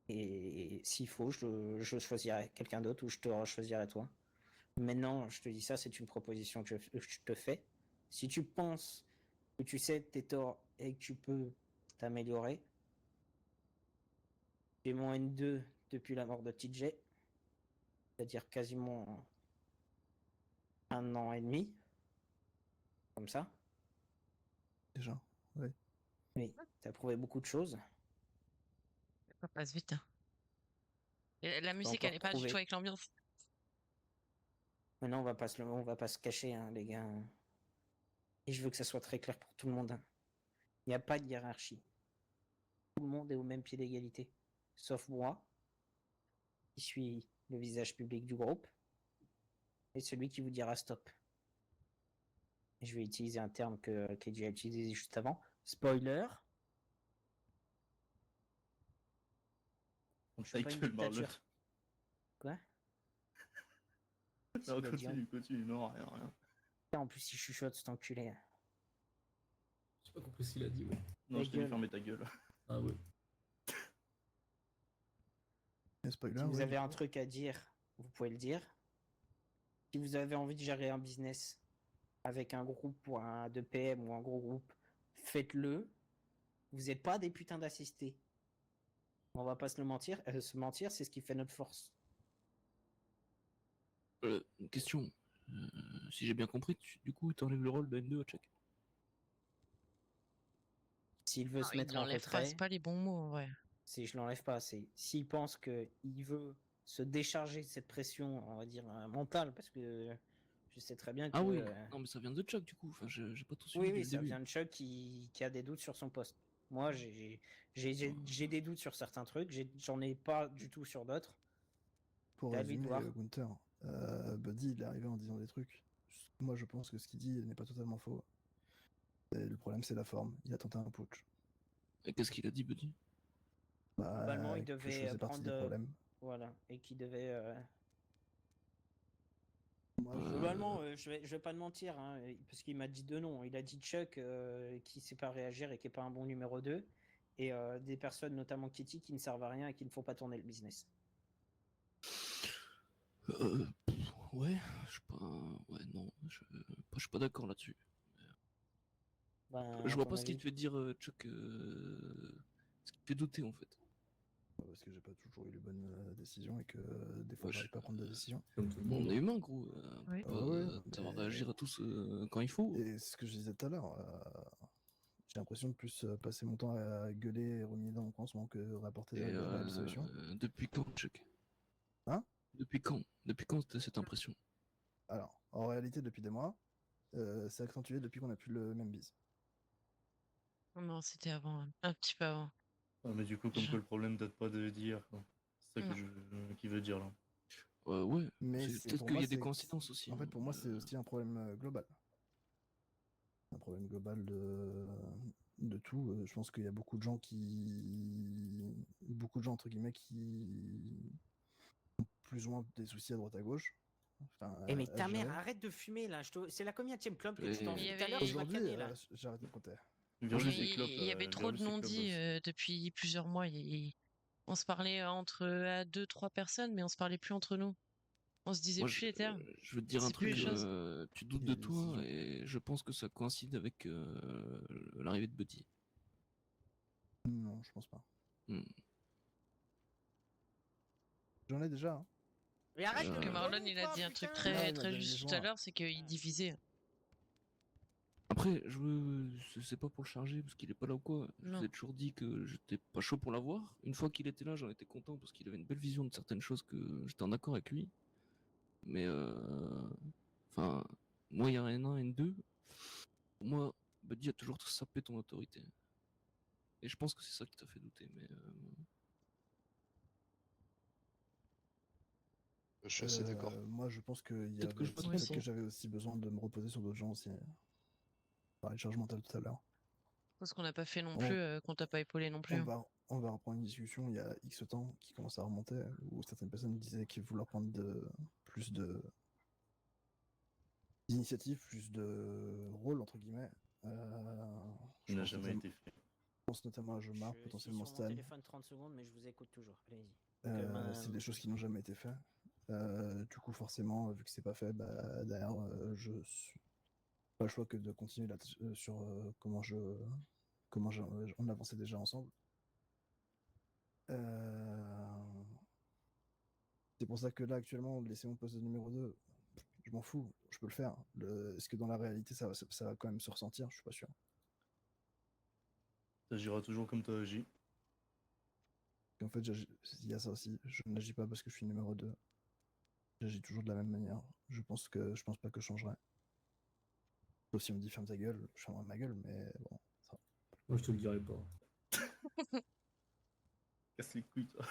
Et s'il faut, je choisirai quelqu'un d'autre ou je te choisirai toi. Maintenant, je te dis ça, c'est une proposition que je te fais. Si tu penses que tu sais tes torts et que tu peux t'améliorer, j'ai mon N2 depuis la mort de TJ, c'est-à-dire quasiment 1 an et demi, comme ça.
Déjà, oui.
Oui, tu as prouvé beaucoup de choses.
Ça passe vite. Hein. Et la musique,
encore
elle est pas du
prouvé.
tout avec l'ambiance.
Maintenant, on va pas se cacher, hein, les gars. Et je veux que ça soit très clair pour tout le monde. Hein. Il n'y a pas de hiérarchie. Tout le monde est au même pied d'égalité. Sauf moi, qui suis le visage public du groupe, et celui qui vous dira stop. Et je vais utiliser un terme qui est déjà utilisé juste avant. Spoiler. Je suis pas une dictature. Quoi?
Non, continue, non, rien.
En plus, il chuchote, cet enculé.
J'ai pas compris ce qu'il a dit, ouais.
Non, je t'ai dit fermer ta gueule.
Ah ouais.
Spoiler,
Si vous avez un truc à dire, vous pouvez le dire. Si vous avez envie de gérer un business avec un groupe ou de PM ou un gros groupe, faites-le. Vous n'êtes pas des putains d'assistés. On va pas se mentir, c'est ce qui fait notre force.
Question. Si j'ai bien compris, du coup, tu enlèves le rôle de N2 à Chuck.
S'il veut
Non,
se mettre en retrait,
c'est pas les bons mots, en vrai.
Si je l'enlève pas, s'il pense qu'il veut se décharger de cette pression, on va dire mentale, parce que je sais très bien que.
Ah oui, non mais ça vient de Chuck du coup, enfin j'ai pas tout suivi.
Oui, ça vient de Chuck qui a des doutes sur son poste. Moi, j'ai des doutes sur certains trucs, j'en ai pas du tout sur d'autres.
Pour
C'est à lui de
résumer,
voir.
Gunther, Buddy, il est arrivé en disant des trucs. Moi, je pense que ce qu'il dit n'est pas totalement faux. Et le problème, c'est la forme. Il a tenté un putsch.
Et qu'est-ce qu'il a dit, Buddy?
Globalement, il
Que je
devait
faisais partie des
prendre.
problèmes.
Voilà, et qui devait.
Moi,
Globalement, je vais pas te mentir, hein, parce qu'il m'a dit deux noms. Il a dit Chuck qui sait pas réagir et qui est pas un bon numéro 2, et des personnes, notamment Kitty, qui ne servent à rien et qui ne font pas tourner le business.
Ouais, je suis pas. Ouais, non, je suis pas d'accord là-dessus.
Ben,
Je
à
vois
ton
pas ce qui
avis
te fait dire, Chuck. Ce qui te fait douter en fait.
parce que j'ai pas toujours eu les bonnes décisions et que des fois,
Ouais,
j'arrive pas à prendre de décisions.
Comme tout le
On
monde.
est humain, gros.
Oui.
On peut pas savoir réagir à tous quand il faut.
Et ce que je disais tout à l'heure, j'ai l'impression de plus passer mon temps à gueuler et remuer dans mon coin en ce moment que rapporter
Et
de réelles solutions.
depuis quand, Chuck?
Hein?
Depuis quand? Depuis quand t'as cette impression?
Alors, en réalité, depuis des mois, c'est accentué depuis qu'on a plus le même bise.
Non, c'était avant, un petit peu avant.
Ah, mais du coup, comme quoi le problème date pas d'hier, quoi. C'est ça qu'il veut dire là.
Ouais,
Mais
peut-être
pour
qu'il
moi,
y a des
c'est-
coïncidences aussi.
En fait, pour moi, c'est aussi un problème global. Un problème global de tout. Je pense qu'il y a beaucoup de gens entre guillemets, qui ont plus ou moins des soucis à droite à gauche. Enfin,
mais
à
ta mère,
gérer.
arrête de fumer là. C'est la combienième clope que tu
Et-
t'en
Il y
fais tout à
avait-
l'heure, tu m'as
Aujourd'hui,
canné là.
j'ai arrêté de compter.
Virgule, c'est
Il
clope,
y avait trop de
Virgule, c'est clope
non-dits
aussi.
depuis plusieurs mois. On se parlait entre à deux, trois personnes, mais on se parlait plus entre nous. On se disait
Moi,
plus les termes.
je veux te dire un
C'est plus
truc,
les choses.
tu doutes
Et
de
les
toi
décisions.
et je pense que ça coïncide avec l'arrivée de Buddy.
Non, je pense pas.
Hmm.
J'en ai déjà. Hein.
Mais arrête de
Que
me
Marlon,
voler,
il a
toi,
dit un truc
putain.
très,
Ouais,
très
mais
juste tout
laisse-moi.
à l'heure, c'est qu'il divisait.
Après, c'est pas pour le charger parce qu'il est pas là ou quoi. Je
Non.
vous ai toujours dit que j'étais pas chaud pour l'avoir. Une fois qu'il était là, j'en étais content parce qu'il avait une belle vision de certaines choses que j'étais en accord avec lui. Mais enfin, moi, il y a N1, N2. Pour moi, Buddy a toujours sapé ton autorité. Et je pense que c'est ça qui t'a fait douter. Mais
Je suis assez d'accord.
Moi, je pense qu'il y
Peut-être que
avait
je me
aussi le
trompe.
fait que j'avais aussi besoin de me reposer sur d'autres gens aussi. Par les charges mentales tout à l'heure.
Parce qu'on n'a pas fait non
On-
plus, qu'on t'a pas épaulé non plus.
On va reprendre une discussion il y a X temps qui commence à remonter, où certaines personnes disaient qu'ils voulaient prendre plus d'initiatives, plus de rôle, entre guillemets.
Il n'a jamais été fait.
Je pense notamment à Jomar,
Je
potentiellement
suis sur mon
Stan.
téléphone 30 secondes, mais je vous écoute toujours. Allez-y.
C'est des choses qui n'ont jamais été faites. Du coup, forcément, vu que c'est pas fait, bah, derrière, je suis pas le choix que de continuer sur comment on avançait déjà ensemble. C'est pour ça que là, actuellement, laisser mon poste de numéro 2, je m'en fous, je peux le faire. Est-ce que dans la réalité, ça va quand même se ressentir? Je suis pas sûr.
T'agiras toujours comme t'as agi.
En fait, il y a ça aussi. Je n'agis pas parce que je suis numéro 2. J'agis toujours de la même manière. Je pense pas que je changerai. Sauf si on me dit ferme ta gueule, je fermerai ma gueule, mais bon. Ça...
Moi, je te le dirai pas.
Casse les couilles, toi.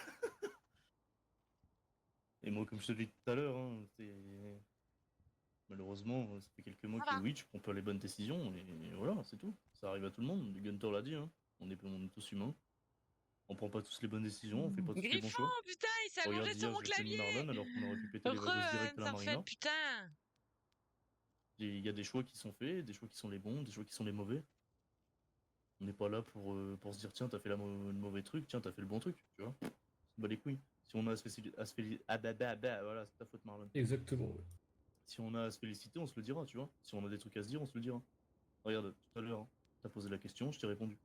Et moi, comme je te l'ai dit tout à l'heure, hein, malheureusement, ça fait quelques mois que oui, tu prends pas les bonnes décisions, et voilà, c'est tout. Ça arrive à tout le monde. Gunter l'a dit, hein. On est tous humains. On prend pas tous les bonnes décisions, on fait pas tous les bons
Griffon,
choix.
putain, il s'est
Regarde,
allongé sur
hier,
mon
j'ai tenu
clavier.
Marlon alors qu'on aurait pu péter les vagos direct à la marina.
Putain.
Il y a des choix qui sont faits, des choix qui sont les bons, des choix qui sont les mauvais. On n'est pas là pour se dire tiens, t'as fait le mauvais truc, tiens, t'as fait le bon truc, tu vois. C'est bat les couilles. Si on a à se féliciter. Ah bah, voilà, c'est ta faute, Marlon.
Exactement, ouais.
Si on a à se féliciter, on se le dira, tu vois. Si on a des trucs à se dire, on se le dira. Regarde, tout à l'heure, hein, t'as posé la question, je t'ai répondu.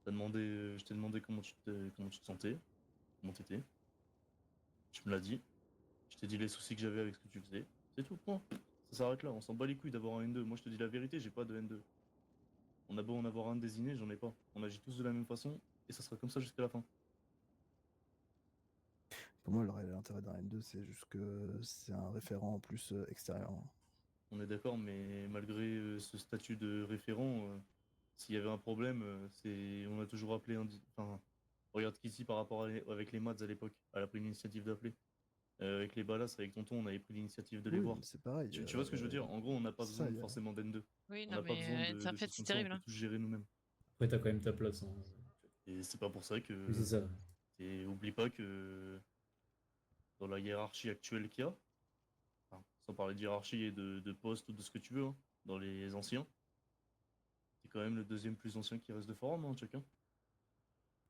Je t'ai demandé comment tu te sentais, comment t'étais. Tu me l'as dit. Je t'ai dit les soucis que j'avais avec ce que tu faisais. C'est tout, point. Ça s'arrête là, on s'en bat les couilles d'avoir un N2. Moi je te dis la vérité, j'ai pas de N2. On a beau en avoir un désigné, j'en ai pas. On agit tous de la même façon et ça sera comme ça jusqu'à la fin.
Pour moi, l'intérêt d'un N2, c'est juste que c'est un référent en plus extérieur.
On est d'accord, mais malgré ce statut de référent, s'il y avait un problème, on a toujours appelé enfin, regarde qu'ici par rapport avec les maths à l'époque, elle a pris l'initiative d'appeler. Avec les balas, avec tonton, on avait pris l'initiative de les
Oui,
voir.
mais c'est pareil.
Tu vois ce que je veux dire? En gros, on n'a pas
ça,
besoin
y a-
forcément d'N2.
Oui,
On
non,
n'a pas besoin
mais
de
ça fait
choses
c'est
comme ça, on
terrible.
peut
Hein.
tous gérer nous-mêmes.
Après, t'as quand même ta place. Hein.
Et c'est pas pour ça
Oui,
que.
c'est ça.
Et oublie pas que dans la hiérarchie actuelle qu'il y a, enfin, sans parler de hiérarchie et de poste ou de ce que tu veux, hein, dans les anciens, t'es quand même le deuxième plus ancien qui reste de forum, hein, chacun.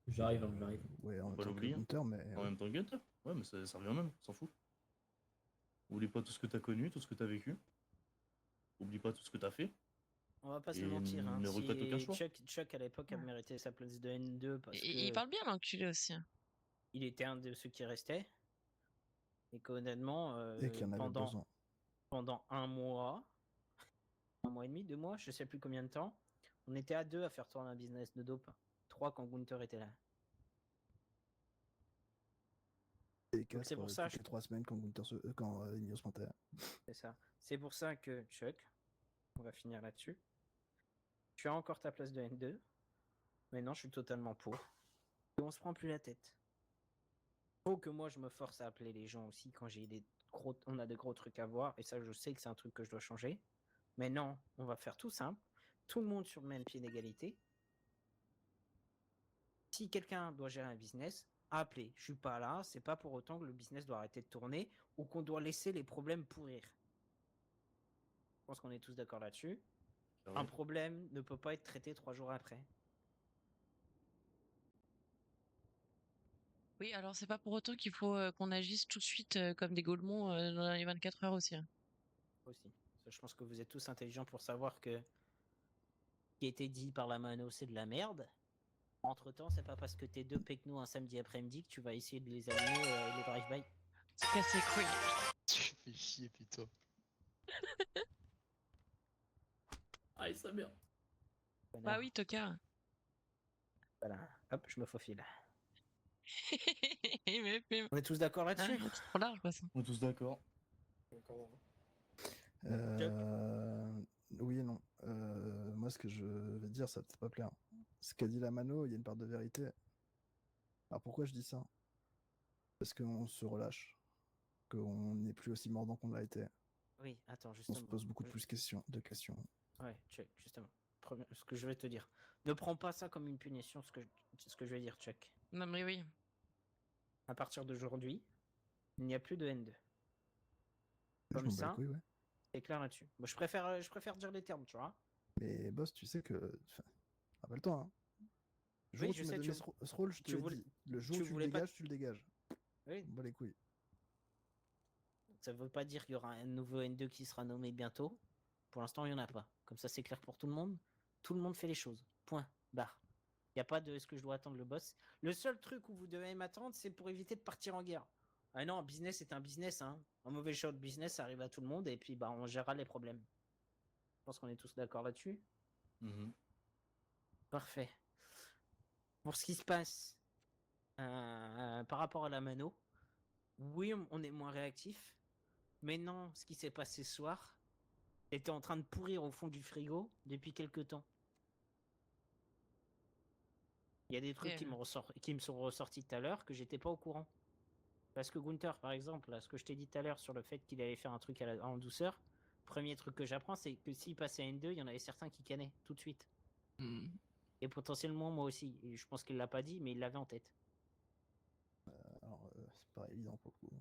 J'arrive.
Ouais, en
Faut
même
pas
temps que
l'oublier.
Gunther, mais.
En même temps que Gunter. Ouais, mais ça revient même, on s'en fout. Oublie pas tout ce que t'as connu, tout ce que t'as vécu. Oublie pas tout ce que t'as fait.
On va pas se
Et
mentir. Hein.
ne regrette aucun choix.
Chuck à l'époque a mérité sa place de N2 parce
Il
que
parle bien l'enculé aussi. Hein.
il était un de ceux qui restaient. Et qu'honnêtement,
Et qu'il y en avait besoin.
pendant un mois et demi, 2 mois, je sais plus combien de temps, on était à 2 à faire tourner un business de dope. 3 quand Gunther était là.
Et
Donc c'est
4
pour ça,
toutes les 3 semaines quand quand Ineos montait.
c'est ça. C'est pour ça que Chuck, on va finir là-dessus. Tu as encore ta place de N2. Mais non, je suis totalement pour. Et on se prend plus la tête. Faut que moi je me force à appeler les gens aussi quand on a des gros trucs à voir. Et ça, je sais que c'est un truc que je dois changer. Mais non, on va faire tout simple. Tout le monde sur le même pied d'égalité. Si quelqu'un doit gérer un business, appelez. Je suis pas là. C'est pas pour autant que le business doit arrêter de tourner ou qu'on doit laisser les problèmes pourrir. Je pense qu'on est tous d'accord là-dessus.
Ah
Un
ouais.
problème ne peut pas être traité 3 jours après.
Oui, alors c'est pas pour autant qu'il faut qu'on agisse tout de suite comme des Gaulemons dans les 24 heures aussi. Hein.
Aussi. Je pense que vous êtes tous intelligents pour savoir que ce qui a été dit par la mano, c'est de la merde. Entre-temps, c'est pas parce que t'es 2 pecnos un samedi après-midi que tu vas essayer de les allumer les drive-by.
C'est cassé couille.
Tu fais chier, putain.
Ah, ça bien.
Bah oui, tocard.
Voilà. Hop, je me faufile.
mais...
On est tous d'accord là-dessus?
Ah, c'est trop large, quoi, ça.
On est tous d'accord.
Oui et non. Moi, ce que je vais dire, ça va peut-être pas plaire. Ce qu'a dit la mano, il y a une part de vérité. Alors pourquoi je dis ça? Parce qu'on se relâche. Qu'on n'est plus aussi mordant qu'on l'a été.
Oui, attends,
On
justement.
se pose beaucoup plus de questions.
Ouais, Chuck, justement. Ce que je vais te dire. Ne prends pas ça comme une punition, ce que je vais dire, Chuck.
Non, mais oui.
À partir d'aujourd'hui, il n'y a plus de N2.
Je m'en
Comme
bats
ça,
les couilles, ouais.
c'est clair là-dessus. Moi, je préfère dire les termes, tu vois.
Mais boss, tu sais que. Enfin, rappelle-toi, hein. Le jour
Oui,
où
je
tu m'as
sais,
donné ce rôle, je te l'ai dit. Le jour où tu le
voulais pas-
dégages, tu le dégages.
Oui.
On bat les couilles.
Ça veut pas dire qu'il y aura un nouveau N2 qui sera nommé bientôt. Pour l'instant, il n'y en a pas. Comme ça, c'est clair pour tout le monde. Tout le monde fait les choses. Point. Barre. Il n'y a pas de est-ce que je dois attendre le boss. Le seul truc où vous devez m'attendre, c'est pour éviter de partir en guerre. Ah non, un business est un business. Hein. Un mauvais choix de business, ça arrive à tout le monde et puis bah, on gérera les problèmes. Je pense qu'on est tous d'accord là-dessus. Parfait. Pour ce qui se passe par rapport à la mano, oui, on est moins réactif. Mais non, ce qui s'est passé ce soir était en train de pourrir au fond du frigo depuis quelques temps. Il y a des trucs qui me sont ressortis tout à l'heure que j'étais pas au courant. Parce que Gunther, par exemple, là, ce que je t'ai dit tout à l'heure sur le fait qu'il allait faire un truc en douceur, premier truc que j'apprends, c'est que s'il passait à N2, il y en avait certains qui cannaient tout de suite. Et potentiellement moi aussi. Et je pense qu'il l'a pas dit, mais il l'avait en tête.
Alors, c'est pas évident pour le coup.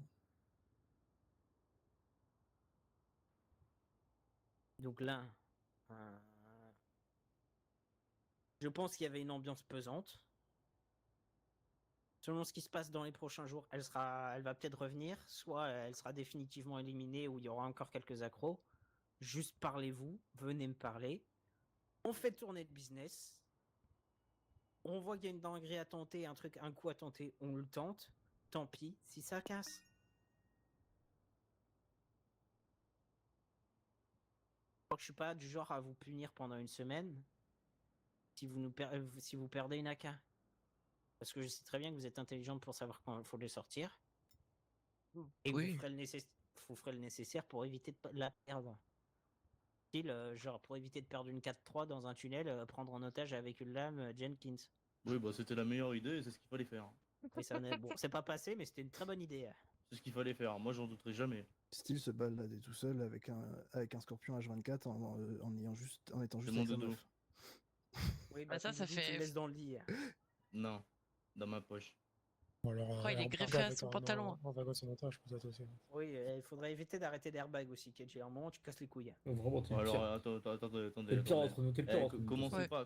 Donc là, je pense qu'il y avait une ambiance pesante. Selon ce qui se passe dans les prochains jours, elle va peut-être revenir, soit elle sera définitivement éliminée ou il y aura encore quelques accros. Juste parlez-vous, venez me parler. On fait tourner le business. On voit qu'il y a une dinguerie à tenter, un coup à tenter, on le tente. Tant pis si ça casse. Je suis pas du genre à vous punir pendant une semaine si vous perdez une AK. Parce que je sais très bien que vous êtes intelligente pour savoir quand il faut les sortir. Et vous ferez le nécessaire pour éviter de la perdre. Style, genre pour éviter de perdre une 4-3 dans un tunnel, prendre en otage avec une lame Jenkins.
Oui, bah c'était la meilleure idée et c'est ce qu'il fallait faire.
Oui, ça bon, c'est pas passé, mais c'était une très bonne idée.
C'est ce qu'il fallait faire. Moi, j'en douterai jamais.
Style se balader tout seul avec un scorpion H24 en étant juste
mon
avec sa
dodo.
meuf.
Oui,
Bah, ça
tu me dis, tu
fait.
le laisses dans le lit.
Non, dans ma poche.
Ou alors,
Oh, il est
on
greffé
part
à
avec
son
un-
pantalon.
On va son otage, peut-être aussi.
Oui, il faudrait éviter d'arrêter d'airbag aussi, Kenji. À un moment, tu casses les couilles.
Vraiment, t'es le
Alors,
pire.
attendez.
T'es le pire entre nous, t'es le pire entre nous.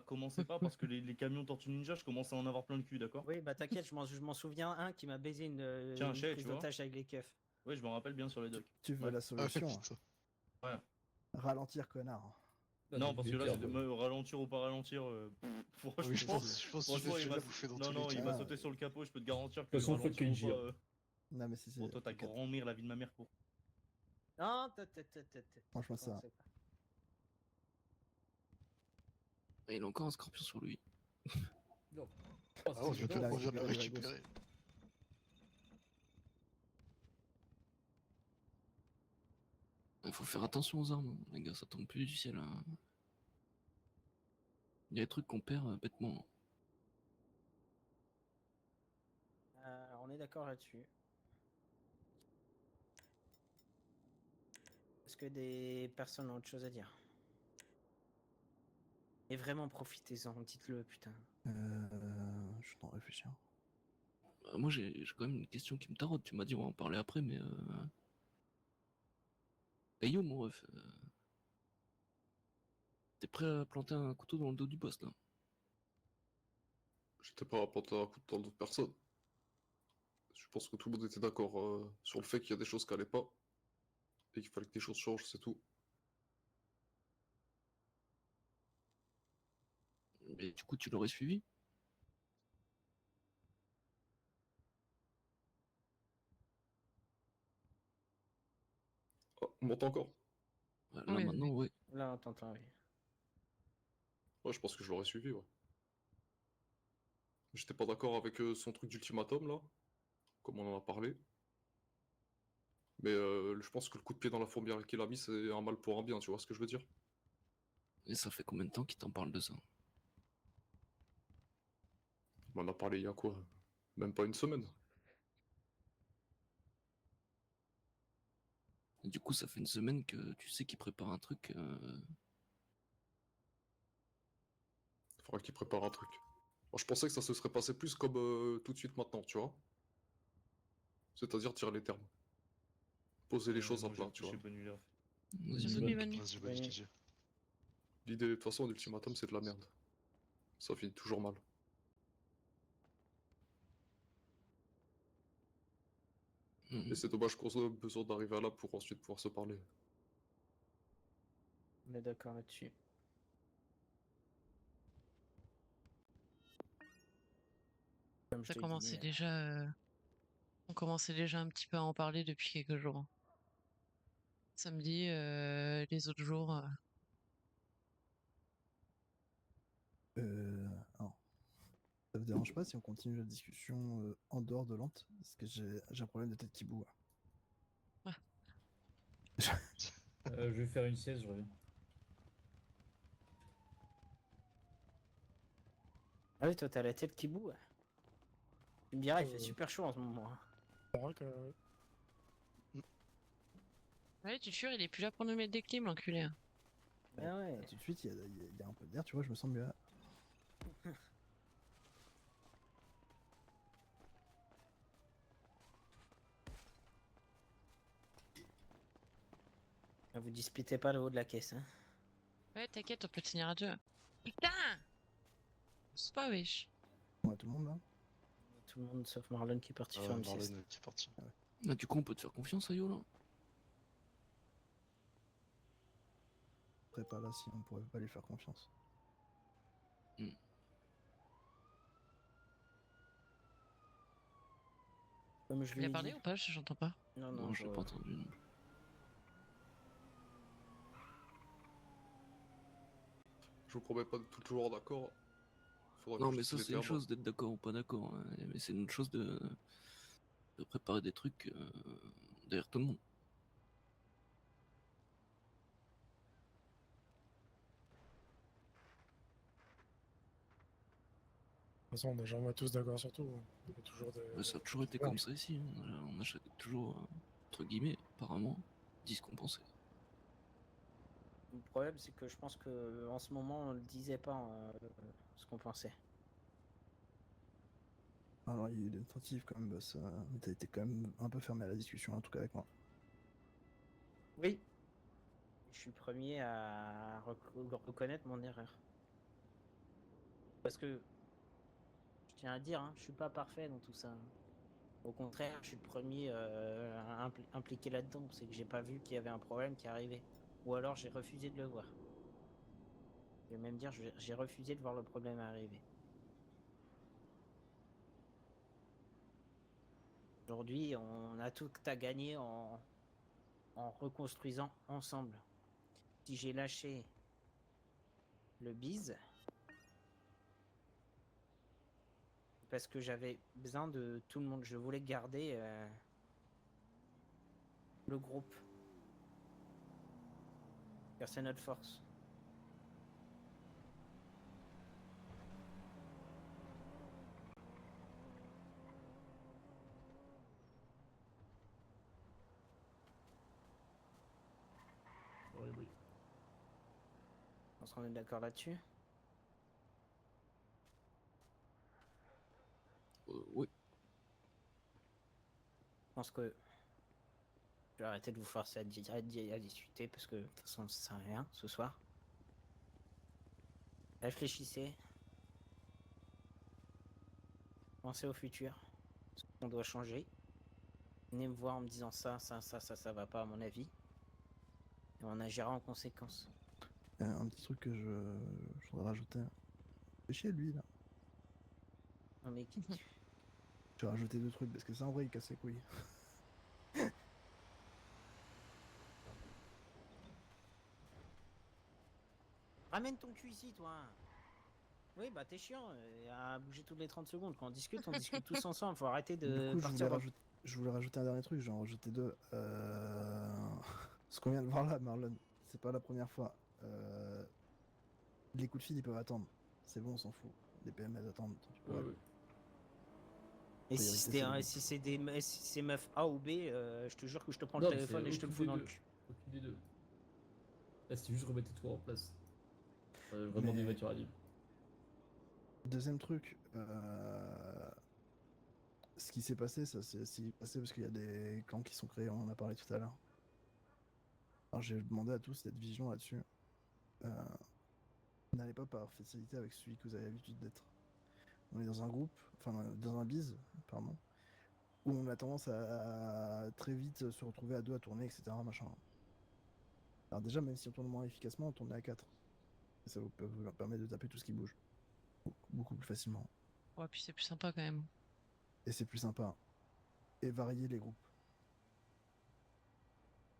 Commencez pas parce que les camions Tortue Ninja, je commence à en avoir plein le cul, d'accord?
Oui, bah t'inquiète, je m'en souviens un qui m'a baisé
Tiens,
une
Shay,
prise
tu vois.
d'otage avec les keufs.
Oui, je me rappelle bien sur les docks.
Tu veux
Ouais.
la solution hein.
putain.
Ouais.
Ralentir, connard.
Non, parce que là, c'est de me ralentir ou pas ralentir. Franchement,
Oui, je pense que
franchement,
tu
il
vas
va
bouffer dans
non,
tous
non,
les
il
cas.
va sauter sur le capot. Je peux te garantir que.
De toute façon,
ralentir
fuck
ou
Kenji,
pas,
hein.
Non, mais si
Bon, toi, ta grand-mère, la vie de ma mère, pour.
Non,
Franchement, ça.
Et il a encore un scorpion sur lui.
Non.
Ah, on vient de le récupérer.
Il faut faire attention aux armes, les gars, ça tombe plus du ciel. Hein. Il y a des trucs qu'on perd bêtement.
On est d'accord là-dessus. Est-ce que des personnes ont autre chose à dire? Et vraiment, profitez-en, dites-le, putain.
Je t'en réfléchir.
Moi, j'ai quand même une question qui me taraude. Tu m'as dit on va en parler après, mais... Hey yo, mon ref. T'es prêt à planter un couteau dans le dos du boss, là?
J'étais pas à planter un coup dans d'autres personnes. Je pense que tout le monde était d'accord sur le fait qu'il y a des choses qui allaient pas. Et qu'il fallait que des choses changent, c'est tout.
Mais du coup, tu l'aurais suivi?
Ah, on m'entend encore?
Là, maintenant, ouais.
Là, on t'entend, oui.
Ouais, je pense que je l'aurais suivi, ouais. J'étais pas d'accord avec son truc d'ultimatum, là. Comme on en a parlé. Mais je pense que le coup de pied dans la fourmilière qu'il a mis, c'est un mal pour un bien, tu vois ce que je veux dire?
Et ça fait combien de temps qu'il t'en parle de ça?
On en a parlé il y a quoi? Même pas une semaine.
Et du coup, ça fait une semaine que tu sais qu'il prépare un truc.
Il faudra qu'il prépare un truc. Moi, je pensais que ça se serait passé plus comme tout de suite maintenant, tu vois? C'est-à-dire tirer les termes. Poser les choses à plat, tu vois.
Vas-y,
L'idée, de toute façon, d'ultimatum, c'est de la merde. Ça finit toujours mal. Et c'est dommage qu'on ait besoin d'arriver à là pour ensuite pouvoir se parler.
On est d'accord là-dessus. Comme je
Ça
t'ai
commençait
dit,
déjà. On commençait déjà un petit peu à en parler depuis quelques jours. Samedi, les autres jours.
Alors, ça vous dérange pas si on continue la discussion en dehors de Lente? Parce que j'ai un problème de tête qui boue.
Je vais faire une sieste, je reviens.
Ah oui, toi, t'as la tête qui boue. Tu me diras, il fait super chaud en ce moment.
C'est vrai que.
Ouais, tu te jures, il est plus là pour nous mettre des clims, l'enculé. Hein.
Ah ouais.
Tout de suite, il y a un peu d'air, tu vois, je me sens mieux là.
Vous disputez pas le haut de la caisse, hein.
Ouais, t'inquiète, on peut tenir à deux. Putain! C'est pas wesh.
Ouais, tout le monde là.
Tout le monde sauf Marlon qui est parti faire une sieste.
Qui est parti.
Ah, du coup, on peut te faire confiance, Ayo, là?
Je serais pas là si on pourrait pas lui faire confiance.
Comme je
Il
lui
a
ai
parlé
dit.
ou pas? J'entends pas.
Non,
je l'ai pas entendu. Non.
Je vous promets pas d'être toujours d'accord. Faudra
Non,
que
mais
je
ça,
dise
c'est
les
une
termes.
chose d'être d'accord ou pas d'accord. Hein. Mais c'est une autre chose de préparer des trucs derrière tout le monde.
façon, on n'est jamais tous d'accord sur tout. Il y a toujours des...
Bah, ça a toujours été comme ça ici. On a toujours, entre guillemets, apparemment, dit ce qu'on pensait.
Le problème, c'est que je pense que en ce moment, on ne disait pas ce qu'on pensait.
Alors, il y a eu des tentatives quand même, boss, mais t'as été quand même un peu fermé à la discussion, en tout cas avec moi.
Oui. Je suis le premier à reconnaître mon erreur. Parce que, je tiens à dire, hein, je suis pas parfait dans tout ça. Au contraire, je suis le premier impliqué là-dedans. C'est que j'ai pas vu qu'il y avait un problème qui arrivait. Ou alors j'ai refusé de le voir. Je vais même dire, j'ai refusé de voir le problème arriver. Aujourd'hui, on a tout à gagner en reconstruisant ensemble. Si j'ai lâché le bise, parce que j'avais besoin de tout le monde. Je voulais garder le groupe. Car c'est notre force.
Oui.
On se est d'accord là-dessus?
Oui.
Je pense que je vais arrêter de vous forcer à discuter parce que de toute façon ça sert à rien ce soir. Réfléchissez. Pensez au futur. Ce qu'on doit changer. Venez me voir en me disant ça va pas à mon avis. Et on agira en conséquence.
Un petit truc que je voudrais rajouter. Fais chier lui là.
Non mais
Je vais rajouter 2 trucs parce que c'est en vrai il casse les couilles.
Ramène ton cul ici, toi. Oui, bah t'es chiant à bouger toutes les 30 secondes. Quand on discute tous ensemble. Faut arrêter de
Du coup,
partir.
je voulais rajouter un dernier truc, j'en ai rajouté 2. Ce qu'on vient de voir là, Marlon, c'est pas la première fois. Les coups de fil, ils peuvent attendre. C'est bon, on s'en fout. Les PM, elles attendent. tant pis pour elles.
Et
Priorité,
si c'est meuf A ou B, je te jure que je te prends
Non,
le
mais
téléphone
c'est
et je te le
aucune
fous
des
dans le
deux.
cul.
Aucune des deux. Là, c'est juste remettre tout en place. Vraiment des voitures à libre.
Deuxième truc, ce qui s'est passé, ça s'est passé parce qu'il y a des camps qui sont créés, on en a parlé tout à l'heure. Alors j'ai demandé à tous d'être vigilants là-dessus. N'allez pas par facilité avec celui que vous avez l'habitude d'être. On est dans un groupe, enfin dans un bise, pardon, où on a tendance à très vite se retrouver à 2 à tourner, etc. Machin. Alors déjà, même si on tourne moins efficacement, on tourne à 4. Et ça vous permet de taper tout ce qui bouge. Beaucoup plus facilement.
Ouais, puis c'est plus sympa quand même.
Et c'est plus sympa. Et varier les groupes.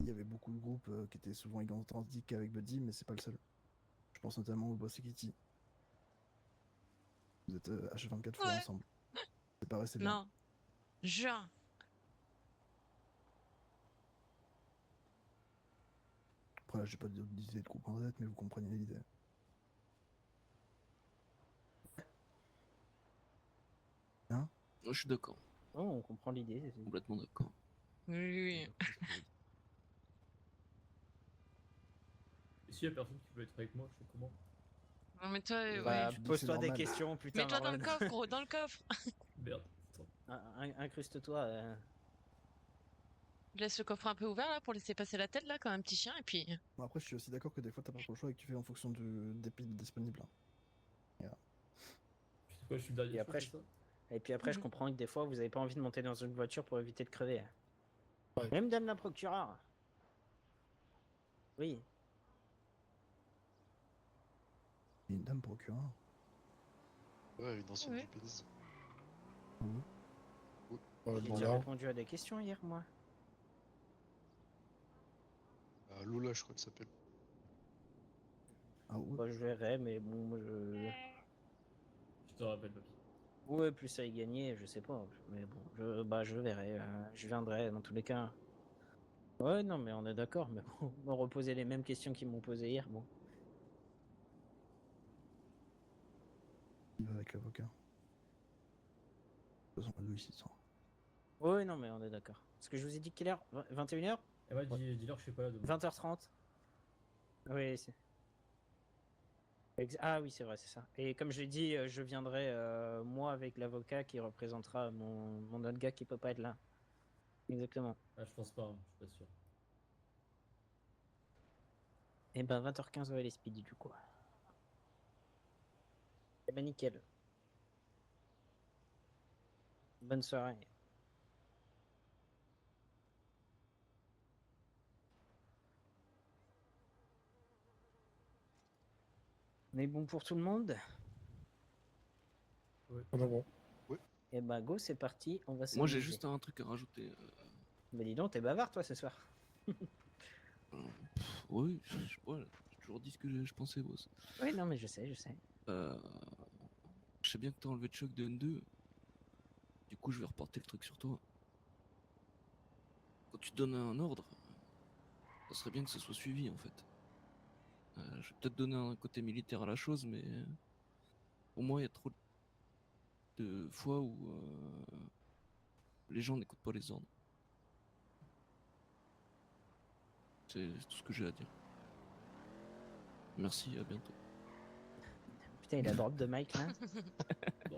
Il y avait beaucoup de groupes qui étaient souvent identiques avec Buddy, mais c'est pas le seul. Je pense notamment au Boss et Kitty. Vous êtes H24 fois ensemble. C'est pareil, c'est bien.
Non. Juin.
Après là, j'ai pas d'idée de groupe en tête, mais vous comprenez l'idée. Hein?
Je suis d'accord.
Oh, on comprend l'idée.
Complètement d'accord.
Oui.
Et s'il y a personne qui veut être avec moi, je fais comment?
Non, mais toi,
Bah,
oui.
pose-toi des questions, putain.
Mets-toi dans le
Marlon.
coffre, gros, dans le coffre.
Merde.
Incruste-toi.
Je laisse le coffre un peu ouvert là pour laisser passer la tête là comme un petit chien et puis.
Bon, après, je suis aussi d'accord que des fois, t'as pas trop le choix et que tu fais en fonction des piles disponibles. Voilà.
Je sais pas, je suis le dernier.
Et après, je comprends que des fois, vous avez pas envie de monter dans une voiture pour éviter de crever.
Ouais.
Même Dame la procureure. Oui.
Une dame procureur.
Ouais, une ancienne
Ouais.
du PS.
Ouais,
J'ai
bon,
déjà
là.
répondu à des questions hier, moi.
Lola, je crois que ça s'appelle.
Ah ouais.
Bah, je verrai, mais bon, moi,
Je te rappelle, papy.
Ouais, plus ça y gagner, je sais pas. Mais bon, je verrai. Je viendrai dans tous les cas. Ouais, non, mais on est d'accord. Mais bon, me reposer les mêmes questions qu'ils m'ont posées hier, bon.
Il va avec l'avocat. De toute façon, pas de ici, ça.
Oui, non, mais on est d'accord. Parce que je vous ai dit quelle heure 21h
Et moi, dis-leur que je suis pas là demain.
20h30. Oui, c'est. Ah oui, c'est vrai, c'est ça. Et comme je l'ai dit, je viendrai moi avec l'avocat qui représentera mon autre gars qui peut pas être là. Exactement.
Ah, je pense pas, hein, je suis pas sûr.
Et ben 20h15 ouais, les speedy du coup. Et ben nickel. Bonne soirée. On est bon pour tout le monde?
On est bon.
Et ben go, c'est parti, on va s'amuser.
Moi j'ai juste un truc à rajouter.
Bah dis donc, t'es bavard toi ce soir.
Oui, je sais pas, j'ai toujours dit ce que je pensais, boss.
Oui, non mais je sais, je sais.
Je sais bien que t'as enlevé le choc de N2. Du coup, je vais reporter le truc sur toi. Quand tu donnes un ordre, ça serait bien que ce soit suivi en fait. Je vais peut-être donner un côté militaire à la chose, mais pour moi, il y a trop de fois où les gens n'écoutent pas les ordres. C'est tout ce que j'ai à dire. Merci, à bientôt.
Putain, il a drop de mic là.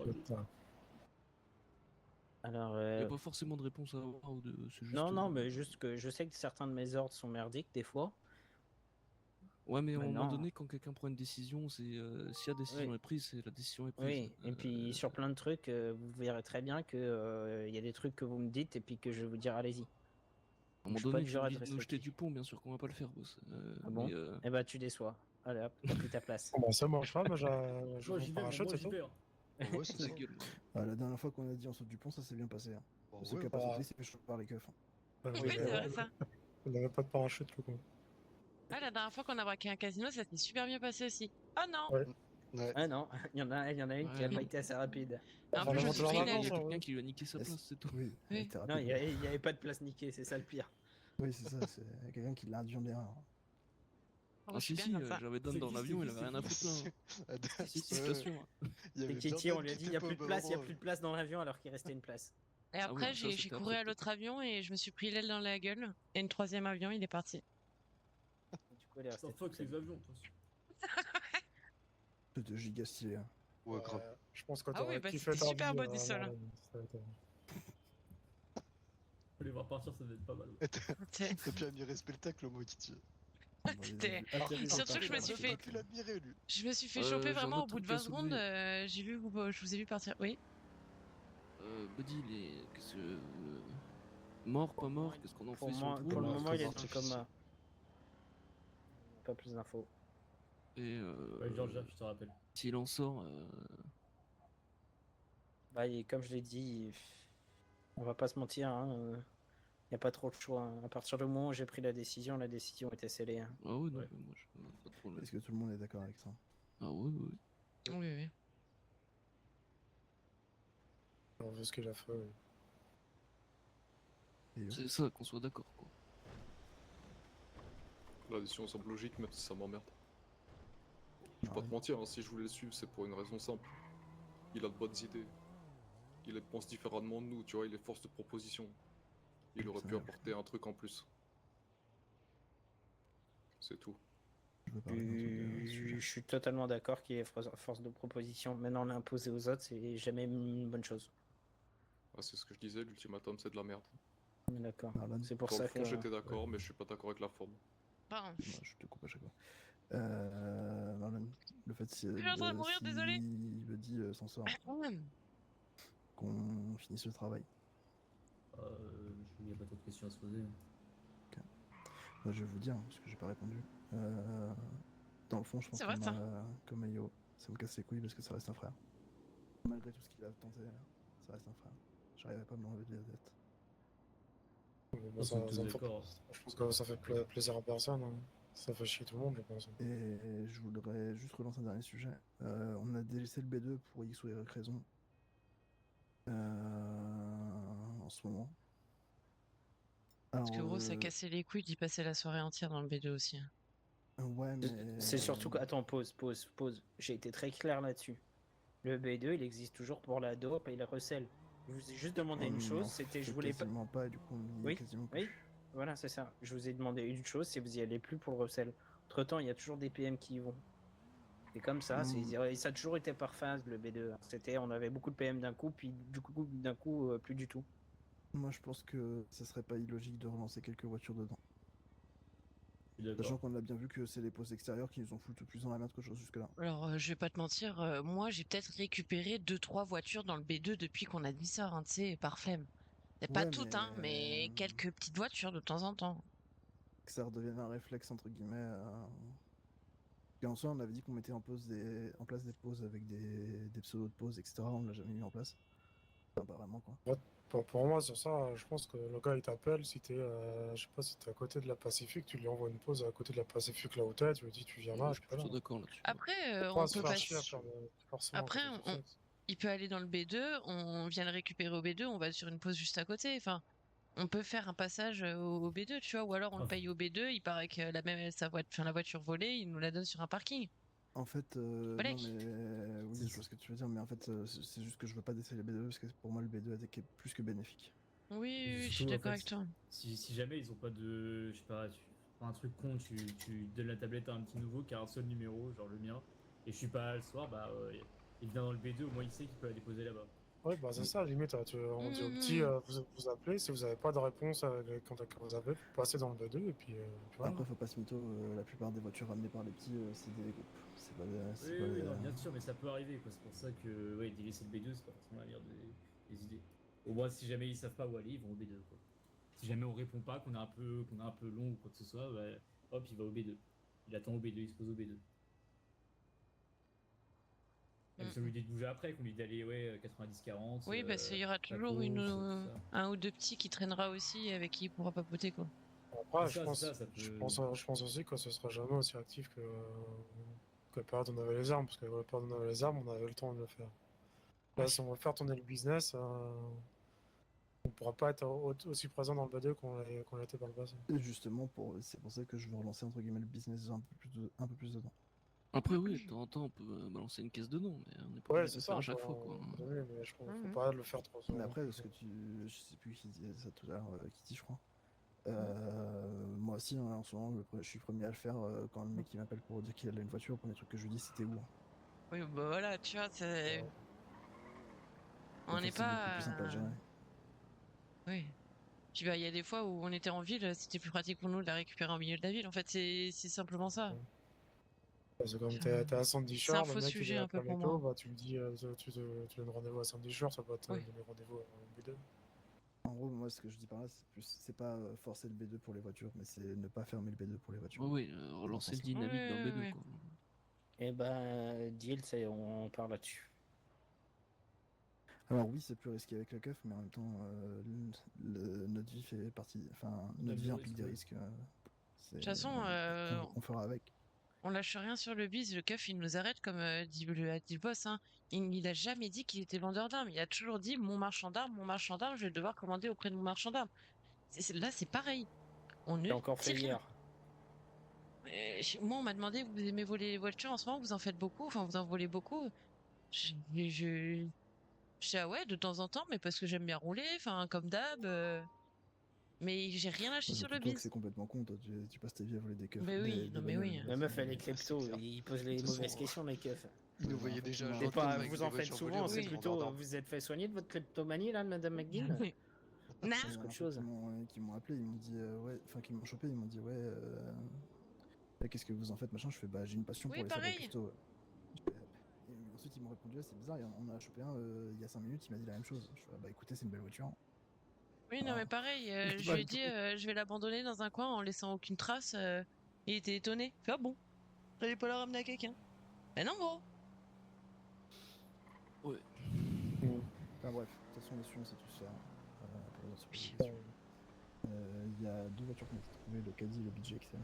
Putain.
Alors.
Il n'y a pas forcément de réponse à avoir ou de. C'est juste,
Non, mais juste que je sais que certains de mes ordres sont merdiques des fois.
Ouais, mais à un moment
Maintenant-
donné, quand quelqu'un prend une décision, c'est si la décision est prise, c'est la décision est prise.
Oui, et puis sur plein de trucs, vous verrez très bien que il y a des trucs que vous me dites et puis que je vais vous dire allez-y.
À un moment
Je suis pas
donné,
du
tu
genre
me
à
dis
te
de nous jeter
respecter.
du pont, bien sûr qu'on va pas le faire, boss.
Ah bon
Mais,
Eh bah tu déçois. Allez hop, t'as pris ta place.
Bon, bah, ça marche pas, moi je
Moi, j'y
mon
vais,
parachute,
moi,
c'est
j'y
tout.
vais. Hein.
Ouais, c'est ça.
gueule.
La dernière fois qu'on a dit on saute du pont, ça s'est bien passé. Hein.
Bah
Celui
ouais,
qui a pas
bah.
sauté, s'est fait choper par les keufs. Hein.
Bah,
Oui,
oui,
c'est vrai ça.
on n'avait pas de parachute, le coup.
Ah, la dernière fois qu'on a braqué un casino, ça s'est super bien passé aussi. Oh non!
Ouais.
Ouais.
Ah non, il y en a une qui a
Ouais.
pas été assez rapide.
En
Enfin,
plus, je me
on
suis
monte
pris
en
une
Il y a
avance,
quelqu'un
ouais.
qui lui a niqué sa place, c'est tout.
Oui,
Oui.
elle était
Non,
rapide.
il y avait pas de place niquée, c'est ça le pire.
Oui, c'est ça, c'est quelqu'un qui l'a induit en erreur.
Oh,
Ah
je suis
si,
bien
si,
comme ça.
j'avais Don
C'est
dans
qui,
l'avion,
c'est
il
qui,
avait rien à
c'est
foutre là. hein. Si, si, je t'assure.
Il y
Et
avait
Kitty,
bien
on lui a
qui
dit il y a
était
plus
pas
de
au même
place, il y a
endroit.
plus de place dans l'avion alors qu'il restait une place.
Et
Ah
après,
ouais, ça,
j'ai
c'était
couru
après,
à l'autre avion et je me suis pris l'aile dans la gueule. Et une troisième avion, il est parti.
Du coup, elle est restée
T'en fuck
toute seule.
les avions, de toute façon.
C'était giga stylé. Hein.
Ouais, grave.
Je pense que
Ah oui,
t'aurais
bah
kiffé
c'était
ta
super
vie,
beau du sol. Hein.
Marlène, ça va être-
Faut les voir partir, ça devait être pas mal. Ouais.
T'es-
Et puis à mis spectacle, moi, qui tue.
Bon, les
T'es-
vues atterrir
Surtout
par
que je me
terre,
suis
c'est
fait-
pas
Pu
clair.
l'admirer, lui.
Je me suis fait choper
J'ai un
vraiment au
autre
bout de
truc à
20 secondes.
soulever.
J'ai vu je vous ai vu partir. Oui.
Buddy, qu'est-ce que. Mort, pas mort, qu'est-ce qu'on en
Pour,
fait sur
moi,
le
pour le
trou
moment, il est dans le
artificiel.
coma. Pas plus d'infos.
Et
Ouais, Georgia, je te rappelle.
s'il en sort,
Bah, et comme je l'ai dit, on va pas se mentir, il n'y a pas trop de choix. Hein. À partir du moment où j'ai pris la décision était scellée. Hein.
ah ouais, non,
Ouais.
mais moi, pas de problème.
Est-ce que tout le monde est d'accord avec ça?
Ah ouais, ouais.
Oui, oui.
On veut ce qu'il a fait. Ouais.
Et
C'est ça, qu'on soit d'accord, quoi.
La décision semble logique, même si ça m'emmerde. Je vais pas te mentir, hein, si je voulais le suivre, c'est pour une raison simple. Il a de bonnes idées. Il pense différemment de nous, tu vois, il est force de proposition. Il aurait
Ça
pu
va.
apporter un truc en plus. C'est tout.
je veux parler d'un truc
Je
sujet.
suis totalement d'accord qu'il y ait force de proposition. Maintenant, l'imposer aux autres, c'est jamais une bonne chose.
Ah, c'est ce que je disais, l'ultimatum c'est de la merde.
On est d'accord.
Marlon,
C'est pour
Dans
ça
le fond,
que.
j'étais d'accord, mais je suis pas d'accord avec la forme.
Pardon.
moi, je te coupe à chaque fois. Marlon, le fait si,
Je suis en train de mourir, désolé.
Buddy s'en sort,
Hum.
qu'on finisse le travail.
Il n'y a pas trop de questions à se poser.
Moi, je vais vous dire, parce que j'ai pas répondu. Dans le fond, je pense
C'est vrai, ça.
comme Ayo, ça me casse les couilles parce que ça reste un frère. Malgré tout ce qu'il a tenté, ça reste un frère. J'arriverai pas à me l'enlever de la tête.
Bon,
Ça, on est tous d'accord.
je pense que ça fait plaisir à personne. Hein. Ça fait chier tout le monde, je pense.
Et je voudrais juste relancer un dernier sujet. On a délaissé le B2 pour X ou Y raison. En ce moment.
Parce que
Alors,
gros, ça cassait les couilles d'y passer la soirée entière dans le B2 aussi. Hein.
ouais, mais.
C'est surtout que. Attends, pause. J'ai été très clair là-dessus. Le B2, il existe toujours pour la dope et le recel. Je vous ai juste demandé une
On
chose,
en
c'était je
fait
voulais pas.
quasiment pas, et du coup on y est
Oui,
quasiment
oui,
plus.
voilà, c'est ça. Je vous ai demandé une chose, c'est vous y allez plus pour le recel. Entre temps, il y a toujours des PM qui y vont. C'est comme ça, ça a toujours été par phase le B2. On avait beaucoup de PM d'un coup, puis du coup, d'un coup, plus du tout.
Moi je pense que ce serait pas illogique de relancer quelques voitures dedans.
Je suis
Sachant
d'accord.
qu'on a bien vu que c'est les postes extérieurs qui nous ont foutu plus dans la merde que chose jusque-là.
Alors, je vais pas te mentir, moi j'ai peut-être récupéré 2-3 voitures dans le B2 depuis qu'on a dit ça, hein, tu sais, par flemme. C'est pas
Ouais,
toutes, hein, mais quelques petites voitures de temps en temps.
que ça redevienne un réflexe entre guillemets. Et en soi, on avait dit qu'on mettait en place des pauses avec des pseudos de pauses, etc. On l'a jamais mis en place. Enfin, pas vraiment quoi.
Pour moi, sur ça, je pense que le gars il t'appelle si t'es, je sais pas, si t'es à côté de la Pacifique, tu lui envoies une pause à côté de la Pacifique là où t'es, tu lui dis tu viens là,
Je suis
je peux là.
plutôt d'accord là-dessus.
Après,
Faut
on
pas se
peut
faire
pas.
chier à faire forcément
Après,
quelque chose de fait.
il peut aller dans le B2, on vient le récupérer au B2, on va sur une pause juste à côté. Enfin, on peut faire un passage au B2, tu vois, ou alors on le paye au B2, il paraît que la voiture volée, il nous la donne sur un parking.
En fait,
Voilà.
non mais oui, je vois ce que tu veux dire, mais en fait, c'est juste que je veux pas déceler les B2 parce que pour moi le B2 est plus que bénéfique.
Oui, oui, je suis
Surtout, en
d'accord
fait,
avec toi.
Si jamais ils ont pas de. Je sais pas, tu fais un truc con, tu donnes la tablette à un petit nouveau qui a un seul numéro, genre le mien, et je suis pas là le soir, bah il vient dans le B2, au moins il sait qu'il peut la déposer là-bas.
Ouais, bah c'est ça, limite, on dit au petit, vous appelez, si vous avez pas de réponse quand vous avez, vous passez dans le B2 et puis voilà.
Après, faut pas se mytho, la plupart des voitures ramenées par les petits, c'est des groupes. C'est pas des.
Oui, non, bien sûr, mais ça peut arriver, quoi. C'est pour ça que, ouais, délaisser le B2, c'est pas forcément la meilleure des idées. Au moins, si jamais ils savent pas où aller, ils vont au B2, quoi. Si jamais on répond pas, qu'on est un peu long ou quoi que ce soit, bah, hop, il va au B2. Il attend au B2, il se pose au B2. Même si on lui dit de bouger après, qu'on lui dit d'aller, ouais, 90-40.
Oui, parce qu'il y aura toujours un ou deux petits qui traînera aussi avec qui il pourra papoter, quoi.
Après, je pense aussi que ce sera jamais aussi actif que la période où on avait les armes, parce que la période où on avait les armes, on avait le temps de le faire. Là, si on veut faire tourner le business, on pourra pas être aussi présent dans le B2 qu'on l'a été par le passé.
Et justement, c'est pour ça que je veux relancer entre guillemets le business un peu plus dedans.
Après, oui, de temps en temps, on peut balancer une caisse dedans, mais on n'est pas
Ouais,
obligé de
c'est
le faire
ça,
à chaque fois, quoi.
Oui, mais je pense faut pas le faire trop souvent.
Mais après, ce que je sais plus qui disait ça tout à l'heure, Kitty, je crois. Moi aussi, hein, en ce moment, je suis premier à le faire quand le mec qui m'appelle pour dire qu'il a une voiture. Le premier truc que je lui dis, c'était où.
Oui, bah voilà, tu vois, c'est. On n'est
C'est beaucoup
pas.
plus simple à gérer.
Oui. Puis bah, il y a des fois où on était en ville, c'était plus pratique pour nous de la récupérer au milieu de la ville. En fait, c'est simplement ça.
Parce que comme t'es à Sandy
C'est un
Shore,
faux
le mec
sujet
il est
un
à
peu pour
Planeto,
moi.
bah tu lui dis, tu donnes rendez-vous à Sandy Shore, ça va te donner rendez-vous au B2.
En gros, moi, ce que je dis par là, c'est pas forcer le B2 pour les voitures, mais c'est ne pas fermer le B2 pour les voitures.
Oui, relancer le dynamique dans le B2, quoi.
Et ben, deal, on part là-dessus.
Alors oui, c'est plus risqué avec la keuf, mais en même temps, notre vie fait partie, enfin, notre vie implique des risques.
De toute façon,
on fera avec.
On lâche rien sur le biz, le keuf il nous arrête comme dit le boss. Hein. Il a jamais dit qu'il était vendeur d'armes, il a toujours dit mon marchand d'armes, je vais devoir commander auprès de mon marchand d'armes. Là c'est pareil. On ne
encore fait hier.
Moi on m'a demandé vous aimez voler les voitures en ce moment, vous en faites beaucoup, enfin vous en volez beaucoup. Je dis ah ouais de temps en temps, mais parce que j'aime bien rouler, enfin comme d'hab. Mais j'ai rien lâché sur le biz.
C'est complètement con, toi, tu passes ta vie à voler des keufs.
Mais oui, non mais oui.
La meuf elle est klepto, il pose les mauvaises questions les keufs.
Il nous voyait déjà.
Et pas, vous en faites souvent, c'est plutôt. Vous êtes fait soigner de votre kleptomanie là, Madame McGill?
Non.
Qui m'ont appelé, ils m'ont dit qui m'ont chopé, ils m'ont dit qu'est-ce que vous en faites machin. Je fais j'ai une passion pour les sabres custo. Ensuite ils m'ont répondu c'est bizarre, on a chopé un il y a 5 minutes, il m'a dit la même chose. Je fais écoutez c'est une belle voiture.
Oui non mais pareil, je lui ai dit je vais l'abandonner dans un coin en laissant aucune trace. Il était étonné. Il fait ah bon, j'allais pas la ramener à quelqu'un. Mais non gros.
Ouais.
Enfin bref, de toute façon les on sait tous faire. Il y a 2 voitures qu'on a trouvées, le Caddy et le BJ XL.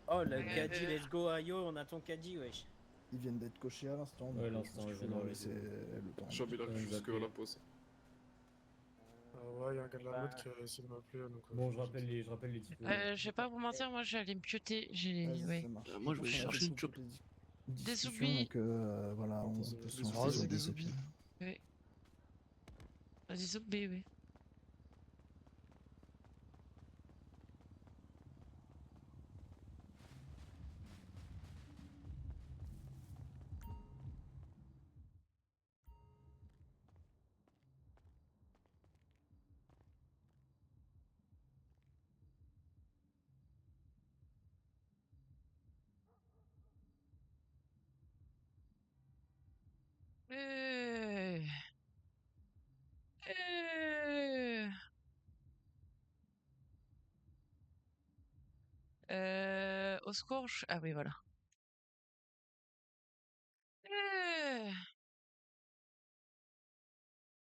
Oh le Caddy, let's go Ayo, on a ton Caddy wesh.
Ils viennent d'être cochés à l'instant.
Ouais, l'instant,
je vais laisser le temps.
Jamais là jusque la pause.
Ouais, il y a un gars de la mode qui a essayé de m'appeler.
Bon, je rappelle les types.
Je vais pas vous mentir, moi j'allais me pioter.
Moi je vais chercher une chope.
Des oublis.
Donc voilà, on peut se lancer sur des oublis.
Oui. Vas-y, saute B, oui. Euh... Au secours. Ah oui, voilà.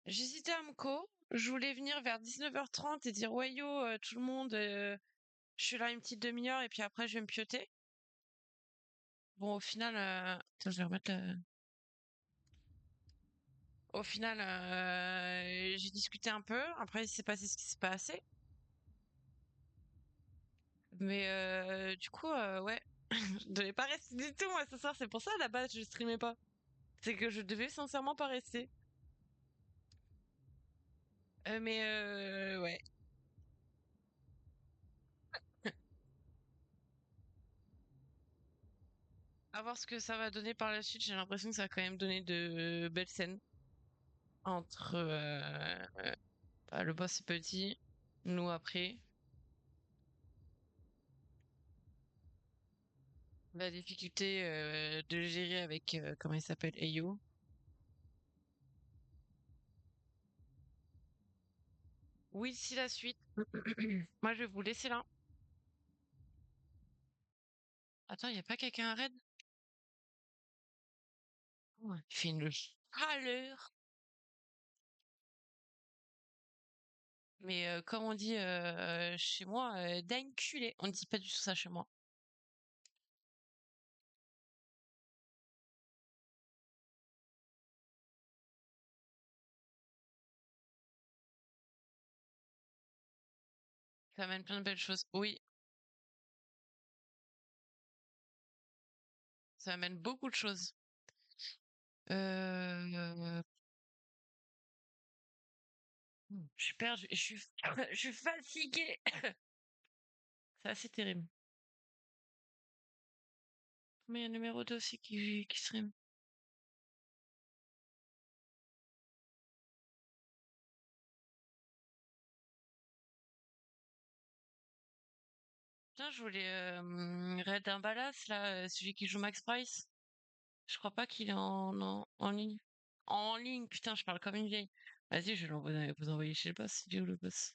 J'hésitais à Amco. Je voulais venir vers 19h30 et dire ouais yo, tout le monde, je suis là une petite demi-heure et puis après je vais me pioter. Bon, au final, attends, je vais remettre Au final, j'ai discuté un peu. Après, il s'est passé ce qui s'est passé. Mais du coup, ouais, je devais pas rester du tout moi ce soir. C'est pour ça à la base je streamais pas. C'est que je devais sincèrement pas rester. Mais ouais. À voir ce que ça va donner par la suite. J'ai l'impression que ça va quand même donner de belles scènes entre le boss est petit, nous après. La difficulté de gérer avec comment il s'appelle, Ayo. Oui, si la suite. Moi, je vais vous laisser là. Attends, y a pas quelqu'un à raid? Ouais, il fait une chaleur. Mais comme on dit chez moi, d'enculé. On ne dit pas du tout ça chez moi. Ça amène plein de belles choses. Oui, ça amène beaucoup de choses. Je suis perdue, je suis fatiguée. C'est assez terrible. Mais il y a le numéro 2 aussi qui stream. Putain, je voulais raid un balasse là, celui qui joue Max Price. Je crois pas qu'il est en ligne. En ligne, putain, je parle comme une vieille. Vas-y, je vais vous envoyer chez le boss. Il est où le boss?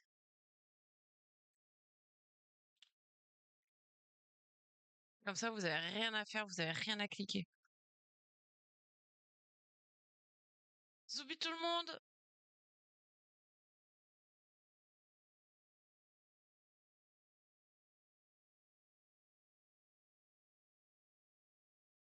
Comme ça, vous avez rien à faire, vous avez rien à cliquer. Zoubi tout le monde!